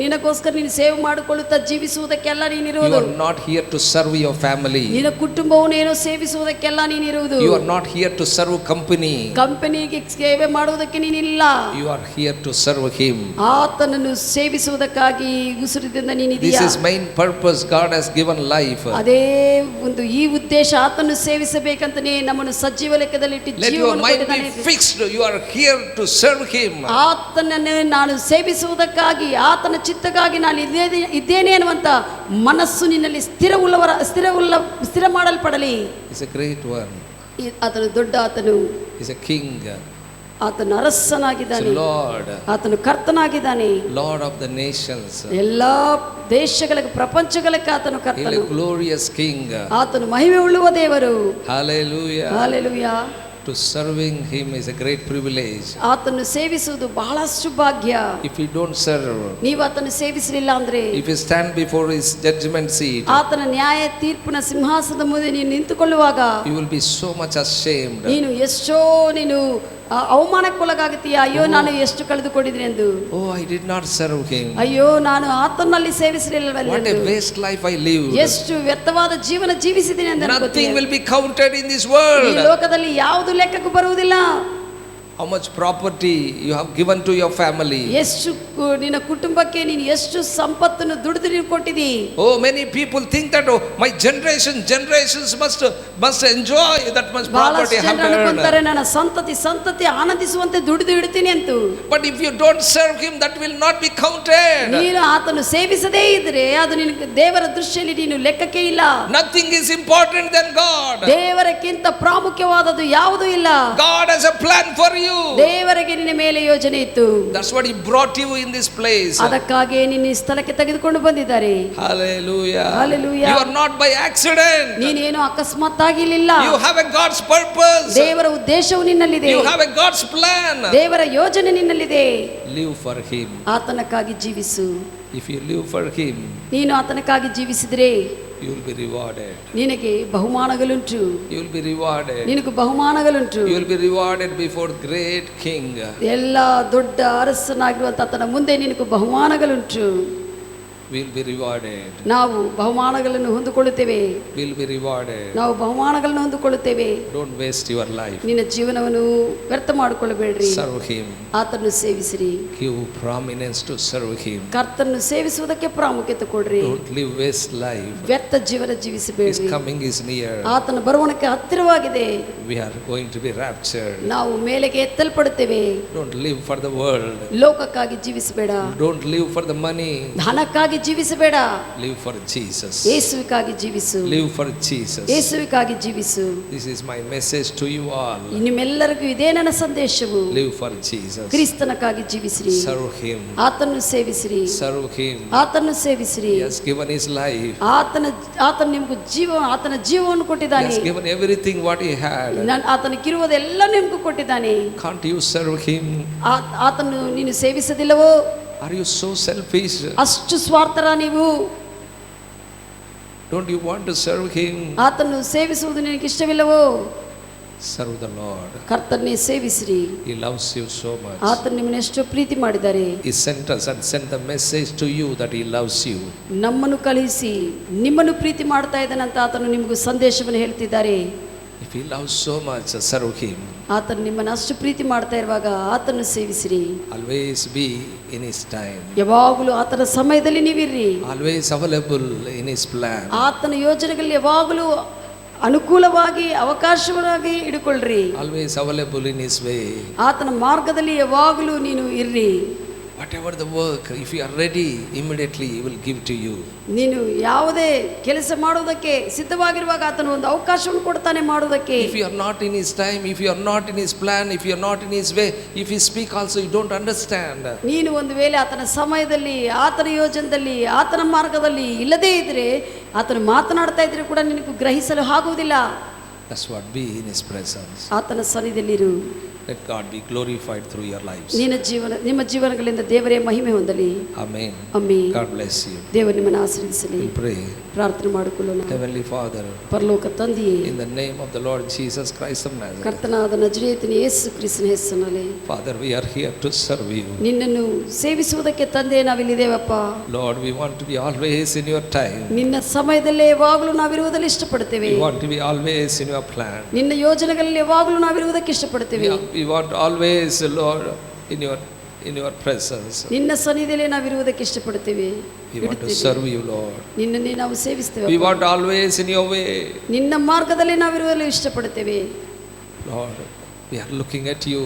ನಿನಗೋಸ್ಕರ ನೀನು ಸೇವೆ ಮಾಡಿಕೊಳ್ಳುತ್ತಾ ಜೀವಿಸುವುದಕ್ಕೆಲ್ಲ ನೀನಿರುವುದು. You are not here to serve your family. ನಿನ್ನ ಕುಟುಂಬವನ್ನೇನೋ ಸೇವಿಸುವುದಕ್ಕೆಲ್ಲ ನೀನಿರುವುದು. You are not here to serve ಕಂಪನಿಗೆ ಸೇವೆ ಮಾಡುವುದಕ್ಕೆ ನೀನಿಲ್ಲ. You are here to serve him. ಆತನನ್ನು ಸೇವಿಸುವುದಕ್ಕಾಗಿ ಉಸಿರಿನಿಂದ ನೀನಿದೆಯಾ? This is main purpose God has given life. ಅದೇ ಒಂದು ಈ ಉದ್ದೇಶ, ಆತನನ್ನು ಸೇವಿಸಬೇಕಂತನೇ ನಮ್ಮನ್ನು ಸಜೀವ ಲೆಕ್ಕದಲ್ಲಿ ಇಟ್ಟು Let your mind be fixed. You are here to serve him. ಆತನನ್ನು ನಾನು ಸೇವಿಸುವುದಕ್ಕಾಗಿ, ಆತನ ಚಿತ್ತಕ್ಕಾಗಿ ನಾನು ಇದ್ದೇನೆ ಅನ್ನುವಂತ ಮನಸ್ಸು ನಿನ್ನಲ್ಲಿ ಸ್ಥಿರ ಮಾಡಲ್ಪಡಲಿ. He's a great one. ಆತನು ದೊಡ್ಡ, ಆತನು He's a king. ಆತನು ಅರಸನಾಗಿದ್ದಾನೆ. Lord. ಆತನು ಕರ್ತನಾಗಿದ್ದಾನೆ. Lord of the nations. ಎಲ್ಲಾ ದೇಶಗಳಿಗೆ, ಪ್ರಪಂಚಗಳಿಗೆ ಆತನು ಕರ್ತನು. Glorious king. ಆತನು ಮಹಿಮೆ ಉಳ್ಳುವ ದೇವರು. Hallelujah. Hallelujah. To serving him is a great privilege. ಆತನು ಸೇವಿಸುವುದು ಬಹಳಷ್ಟು ಭಾಗ್ಯ. If you don't serve, ನೀವು ಆತನು ಸೇವಿಸಲಿಲ್ಲ ಅಂದ್ರೆ, if you stand before his judgment seat, ಆತನ ನ್ಯಾಯ ತೀರ್ಪಿನ ಸಿಂಹಾಸನದ ಮುಂದೆ ನೀನು ನಿಂತುಕೊಳ್ಳುವಾಗ you will be so much ashamed. ನೀನು ಅವಮಾನಕ್ಕೊಳಗಾಗುತ್ತೀಯ. ಅಯ್ಯೋ, ನಾನು ಎಷ್ಟು ಕಳೆದುಕೊಂಡಿದ್ದೀನಿ ಎಂದು. Oh, I did not serve him. ಅಯ್ಯೋ, ನಾನು ಆತನಲ್ಲಿ ಸೇವಿಸಲಿಲ್ಲವಲ್ಲ. What a waste life I lived. ಎಷ್ಟು ವ್ಯರ್ಥವಾದ ಜೀವನ ಜೀವಿಸಿದ್ದೀನಿ ಎಂದು. Nothing will be counted in this world. ಈ ಲೋಕದಲ್ಲಿ ಯಾವುದು ಲೆಕ್ಕಕ್ಕೂ ಬರುವುದಿಲ್ಲ. How much property you have given to your family. ಎಷ್ಟು ನಿನ್ನ ಕುಟುಂಬಕ್ಕೆ ನೀನು ಎಷ್ಟು ಸಂಪತ್ತನ್ನು ದುಡಿದು ನೀನು ಕೊಟ್ಟಿದಿ. Oh, many people think that my generations must enjoy that much property I have earned. ನನ್ನ ಸಂತತಿ ಆನಂದಿಸುವಂತೆ ದುಡಿದು ಇಡ್ತೀನಿ ಅಂತ. But if you don't serve him, that will not be counted. ನೀನು ಆತನು ಸೇವಿಸದೇ ಇದ್ರೆ ಅದು ನಿನಗೆ ದೇವರ ದೃಷ್ಟಿಯಲ್ಲಿ ನೀನು ಲೆಕ್ಕಕ್ಕೆ ಇಲ್ಲ. Nothing is important than God. ದೇವರಕ್ಕಿಂತ ಪ್ರಾಮುಖ್ಯವಾದದ್ದು ಯಾವುದೂ ಇಲ್ಲ. God has a plan for you. ದೇವರಿಗೆ ನಿನ್ನ ಮೇಲೆ ಯೋಜನೆ ಇತ್ತು. That's what he brought you in this place. ಅದಕ್ಕಾಗಿ ನಿನ್ನ ಈ ಸ್ಥಳಕ್ಕೆ ತೆಗೆದುಕೊಂಡು ಬಂದಿದ್ದಾರೆ. Hallelujah. Hallelujah. You are not by accident. ನೀನೇನು ಅಕಸ್ಮಾತ್ ಆಗಿಲ್ಲ. You have a God's purpose. ದೇವರ ಉದ್ದೇಶವು ನಿನ್ನಲ್ಲಿದೆ. You have a God's plan. ದೇವರ ಯೋಜನೆ ನಿನ್ನಲ್ಲಿದೆ. Live for him. ಆತನಕ್ಕಾಗಿ ಜೀವಿಸು. If you live for him, ನೀನು ಆತನಕ್ಕಾಗಿ ಜೀವಿಸಿದ್ರೆ you will be rewarded. ನಿನಗೆ ಬಹುಮಾನಗಳುಂಟು. You will be rewarded. ನಿನಗೆ ಬಹುಮಾನಗಳುಂಟು. You will be rewarded before great king. ಎಲ್ಲ ದೊಡ್ಡ ಅರಸನಾಗಿರುವಂತ ಆತನ ಮುಂದೆ ನಿನಗೆ ಬಹುಮಾನಗಳುಂಟು. Will be rewarded. ನಾವು ಬಹುಮಾನಗಳನ್ನು ಹೊಂದಿಕೊಳ್ಳುತ್ತೇವೆ. Will be rewarded. ನಾವು ಬಹುಮಾನಗಳನ್ನು ಹೊಂದಿಕೊಳ್ಳುತ್ತೇವೆ. Don't waste your life. ನಿನ್ನ ಜೀವನವನ್ನು ವ್ಯರ್ಥ ಮಾಡಿಕೊಳ್ಳಬೇಡ್ರಿ. Serve him. ಆತನನ್ನು ಸೇವಿಸಿರಿ. Give prominence to serve him. ಕರ್ತನನ್ನು ಸೇವಿಸುವುದಕ್ಕೆ ಪ್ರಾಮುಖ್ಯತೆ ಕೊಡ್ರಿ. Don't live waste life. ವ್ಯರ್ಥ ಜೀವನ ಜೀವಿಸಬೇಡ್ರಿ. His coming is near. ಆತನ ಬರುವಣಕ್ಕೆ ಹತ್ತಿರವಾಗಿದೆ. We are going to be raptured. ನಾವು ಮೇಲೆಗೆ ಎತ್ತಲ್ಪಡುತ್ತೇವೆ. Don't live for the world. ಲೋಕಕ್ಕಾಗಿ ಜೀವಿಸಬೇಡ. Don't live for the money. ಹಣಕ್ಕಾಗಿ ಜೀವಿಸಬೇಡ. Live for Jesus. ಯೇಸುವಿಗಾಗಿ ಜೀವಿಸು. Live for Jesus. ಯೇಸುವಿಗಾಗಿ ಜೀವಿಸು. This is my message to you all. ನಿಮ್ಮೆಲ್ಲರಿಗೂ ಇದೇ ನನ್ನ ಸಂದೇಶವು. Live for Jesus. ಕ್ರಿಸ್ತನಕ್ಕಾಗಿ ಜೀವಿಸಿರಿ. Serve him. ಆತನನ್ನು ಸೇವಿಸಿರಿ. Serve him. ಆತನನ್ನು ಸೇವಿಸಿರಿ. He has given his life. ಆತನ ನಿಮಗೂ ಆತನ ಜೀವವನ್ನು ಕೊಟ್ಟಿದ್ದಾನೆ. He has given everything what he had. ಆತನಕ್ಕಿರುವುದೆಲ್ಲ ನಿಮಗೂ ಕೊಟ್ಟಿದ್ದಾನೆ. Can't you serve him? ಆತನು ನೀನು ಸೇವಿಸದಿಲ್ಲವೋ? Are you so selfish? ಅಷ್ಟು ಸ್ವಾರ್ಥರ ನೀವು? Don't you want to serve him? ಆತನು ಸೇವಿಸುವುದು ನಿನಗೆ ಇಷ್ಟವಿಲ್ಲವೋ? Serve the Lord. ಕರ್ತನ್ನೇ ಸೇವಿಸಿರಿ. He loves you so much. ಆತನು ನಿಮ್ಮನ್ನು ಎಷ್ಟು ಪ್ರೀತಿ ಮಾಡಿದ್ದಾರೆ. He sent us and sent the message to you that He loves you. ನಮ್ಮನ್ನು ಕಳುಹಿಸಿ ನಿಮ್ಮನ್ನು ಪ್ರೀತಿ ಮಾಡ್ತಾ ಇದ್ದಾನಂತ ಆತನು ನಿಮಗೂ ಸಂದೇಶವನ್ನು ಹೇಳ್ತಿದ್ದಾರೆ. If He loves so much, serve Him. ಆತನು ನಿಮ್ಮನ್ನು ಅಷ್ಟು ಪ್ರೀತಿ ಮಾಡ್ತಾ ಇರುವಾಗ ಆತನ್ನು ಸೇವಿಸಿರಿ. Always be in His time. ಯಾವಾಗಲೂ ಆತನ ಸಮಯದಲ್ಲಿ ನೀವಿರ್ರಿ. Always available in His plan. ಆತನ ಯೋಜನೆಗಳಲ್ಲಿ ಯಾವಾಗಲೂ ಅನುಕೂಲವಾಗಿ ಅವಕಾಶವಾಗಿ ಇಡುಕೊಳ್ಳ್ರಿ. Always available in His way. ಆತನ ಮಾರ್ಗದಲ್ಲಿ ಯಾವಾಗಲೂ ನೀನು ಇರ್ರಿ. Whatever the work, if you are ready, immediately He will give to you. ನೀನು ಯಾವುದೇ ಕೆಲಸ ಮಾಡುವುದಕ್ಕೆ ಸಿದ್ಧವಾಗಿರುವಾಗ ಆತನು ಒಂದು ಅವಕಾಶವನ್ನು ಕೊಡ್ತಾನೆ ಮಾಡುವುದಕ್ಕೆ. If you are not in His time, if you are not in His plan, if you are not in His way, if He speak also you don't understand. ನೀನು ಒಂದು ವೇಳೆ ಆತನ ಸಮಯದಲ್ಲಿ ಆತನ ಯೋಜನೆಯಲ್ಲಿ ಆತನ ಮಾರ್ಗದಲ್ಲಿ ಇಲ್ಲದೇ ಇದ್ರೆ ಆತನು ಮಾತನಾಡ್ತಾ ಇದ್ರೆ ಕೂಡ ನಿನಗೆ ಗ್ರಹಿಸಲು ಆಗುವುದಿಲ್ಲ. That's what, be in His presence. ಆತನ ಸನ್ನಿಧಿಯಲ್ಲಿರು. Let God be glorified through your lives. ನಿಮ್ಮ ಜೀವನಗಳಿಂದ ದೇವರೇ ಮಹಿಮೆ ಹೊಂದಲಿ. Amen. Amen. God bless you. ದೇವರು ನಿಮ್ಮನ್ನು ಆಶೀರ್ವದಿಸಲಿ. We pray. ಪ್ರಾರ್ಥನೆ ಮಾಡಿಕೊಳ್ಳೋಣ. Heavenly Father, ಪರಲೋಕ ತಂದೆಯೇ, in the name of the Lord Jesus Christ of Nazareth, ಕರ್ತನಾದ ನಜರೇತಿನ ಯೇಸು ಕ್ರಿಸ್ತನ ಹೆಸರಿನಲ್ಲಿ Father, we are here to serve you. ನಿನ್ನನ್ನು ಸೇವಿಸುವುದಕ್ಕೆ ತಂದೆ ನಾವಿಲ್ಲಿದ್ದೇವಪ್ಪ. Lord, we want to be always in your time. ನಿನ್ನ ಸಮಯದಲ್ಲೇ ಯಾವಾಗಲೂ ನಾವಿರುವುದನ್ನು ಇಷ್ಟಪಡ್ತೇವೆ. We want to be always in your plan. ನಿನ್ನ ಯೋಜನೆಗಳಲ್ಲಿ ಯಾವಾಗಲೂ ನಾವಿರುವುದಕ್ಕೆ ಇಷ್ಟಪಡ್ತೇವೆ. We want always, Lord, in your presence. ನಿನ್ನ ಸನ್ನಿಧಿಯಲ್ಲಿ ನಾವಿರುವುದಕ್ಕೆ ಇಷ್ಟಪಡ್ತೇವೆ. We want to serve you, Lord. ನಿನ್ನನ್ನೇ ನಾವು ಸೇವಿಸ್ತೇವೆ. We want always in your way. ನಿನ್ನ ಮಾರ್ಗದಲ್ಲಿ ನಾವಿರುವಲ್ಲಿ ಇಷ್ಟಪಡ್ತೇವೆ. Lord, we are looking at you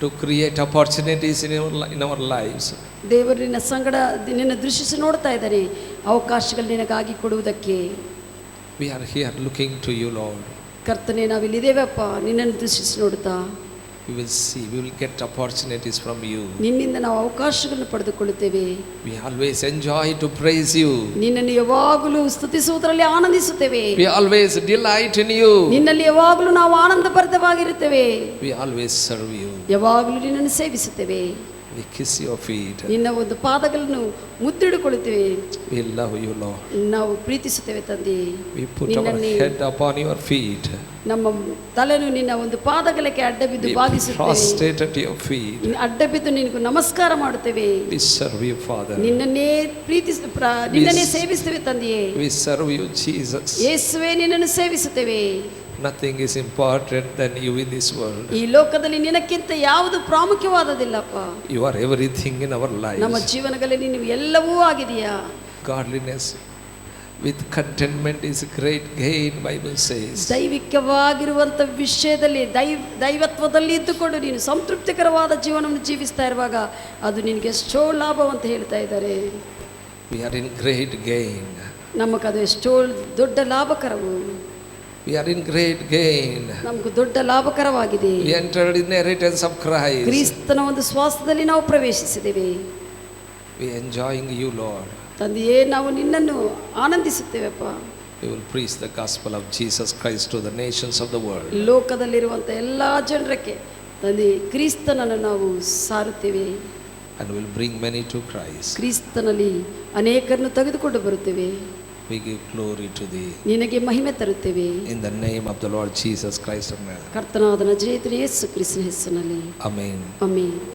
to create opportunities in our lives. ದೇವರು ನಿನ್ನ ಸಂಗಡ ನಿನ್ನ ದೃಷ್ಟಿಸಿ ನೋಡ್ತಾ ಇದ್ದಾರೆ ಅವಕಾಶಗಳು ನಿನಗಾಗಿ ಕೊಡುವುದಕ್ಕೆ. We are here looking to you, Lord. ಕರ್ತನೇ ನಾವಿಲ್ಲಿದ್ದೇವಪ್ಪ ನಿನ್ನನ್ನು ದೃಷ್ಟಿಸಿ ನೋಡ್ತಾ. We will get opportunities from you. ನಿನ್ನಿಂದ ನಾವು ಅವಕಾಶಗಳನ್ನು ಪಡೆದುಕೊಳ್ಳುತ್ತೇವೆ. We always enjoy to praise you. ನಿನ್ನನ್ನು ಯಾವಾಗಲೂ ಸ್ತುತಿಸುವುದರಲ್ಲಿ ಆನಂದಿಸುತ್ತೇವೆ. We always delight in you. ನಿನ್ನಲ್ಲಿ ಯಾವಾಗಲೂ ನಾವು ಆನಂದಭರಿತವಾಗಿರುತ್ತೇವೆ. We always serve you. ಯಾವಾಗಲೂ ನಿನ್ನನ್ನು ಸೇವಿಸುತ್ತೇವೆ. We kiss your feet. ನಿನ್ನ ಒಂದು ಪಾದಗಳನ್ನು ಮುತ್ತಿಡಿಕೊಳ್ಳುತ್ತೇವೆ. We love you, Lord. ನಾವು ಪ್ರೀತಿಸುತ್ತೇವೆ ತಂದೆ. We put our head upon your feet. ನಮ್ಮ ತಲೆಯನ್ನು ನಿನ್ನ ಒಂದು ಪಾದಗಳಿಗೆ ಅಡ್ಡ ಬಿದ್ದು ಭಾಗಿಸುತ್ತೇವೆ. Prostrate at your feet. ಅಡ್ಡ ಬಿದ್ದು ನಿನಗೆ ನಮಸ್ಕಾರ ಮಾಡುತ್ತೇವೆ. We serve you, Father. ನಿನ್ನನ್ನೇ ನಿನ್ನನ್ನೇ ಸೇವಿಸುತ್ತೇವೆ ತಂದೆಯೇ. We serve you, Jesus. ಯೇಸುವೇ ನಿನ್ನನ್ನು ಸೇವಿಸುತ್ತೇವೆ. Nothing is important than you in this world. ಈ ಲೋಕದಲ್ಲಿ ನಿನಕ್ಕಿಂತ ಯಾವುದು ಪ್ರಾಮುಖ್ಯವಾದದಿಲ್ಲಪ್ಪ. You are everything in our lives. ನಮ್ಮ ಜೀವನಗಳಲ್ಲಿ ನೀನು ಎಲ್ಲವೂ ಆಗಿದೆಯಾ. Godliness with contentment is great gain, Bible says. ದೈವಿಕವಾಗಿರುವಂಥ ವಿಷಯದಲ್ಲಿ ದೈವತ್ವದಲ್ಲಿ ಇದ್ದುಕೊಂಡು ನೀನು ಸಂತೃಪ್ತಿಕರವಾದ ಜೀವನವನ್ನು ಜೀವಿಸ್ತಾ ಇರುವಾಗ ಅದು ನಿನಗೆ ಎಷ್ಟೋ ಲಾಭವಂತ ಹೇಳ್ತಾ ಇದ್ದಾರೆ. We are in great gain. ನಮಗದು ಎಷ್ಟೋ ದೊಡ್ಡ ಲಾಭಕರವು. We are in great gain. ನಮಗೆ ದೊಡ್ಡ ಲಾಭಕರವಾಗಿದೆ. We entered in the inheritance of Christ. ಕ್ರಿಸ್ತನ ಒಂದು ಸ್ವಾಸ್ಥ್ಯದಲ್ಲಿ ನಾವು ಪ್ರವೇಶಿಸಿದ್ದೇವೆ. We enjoying you, Lord. ತಂದೆಯೇ ನಾವು ನಿನ್ನನ್ನು ಆನಂದಿಸುತ್ತೇವೆಪ್ಪ. We will preach the gospel of Jesus Christ to the nations of the world. ಲೋಕದಲ್ಲಿರುವಂಥ ಎಲ್ಲ ಜನರಿಗೆ ತಂದೆ ಕ್ರಿಸ್ತನನ್ನು ನಾವು ಸಾರುತ್ತೇವೆ. And will bring many to Christ. ಕ್ರಿಸ್ತನಲ್ಲಿ ಅನೇಕರನ್ನು ತೆಗೆದುಕೊಂಡು ಬರುತ್ತೇವೆ. We give glory to thee. ನಿನಗೆ ಮಹಿಮೆ ತರುತ್ತೇವೆ. In the name of the Lord Jesus Christ of Nazareth. ಕರ್ತನಾದ ನಜರೇತಿನ ಯೇಸು ಕ್ರಿಸ್ತನ ಹೆಸರಿನಲ್ಲಿ. Amen. ಆಮೆನ್.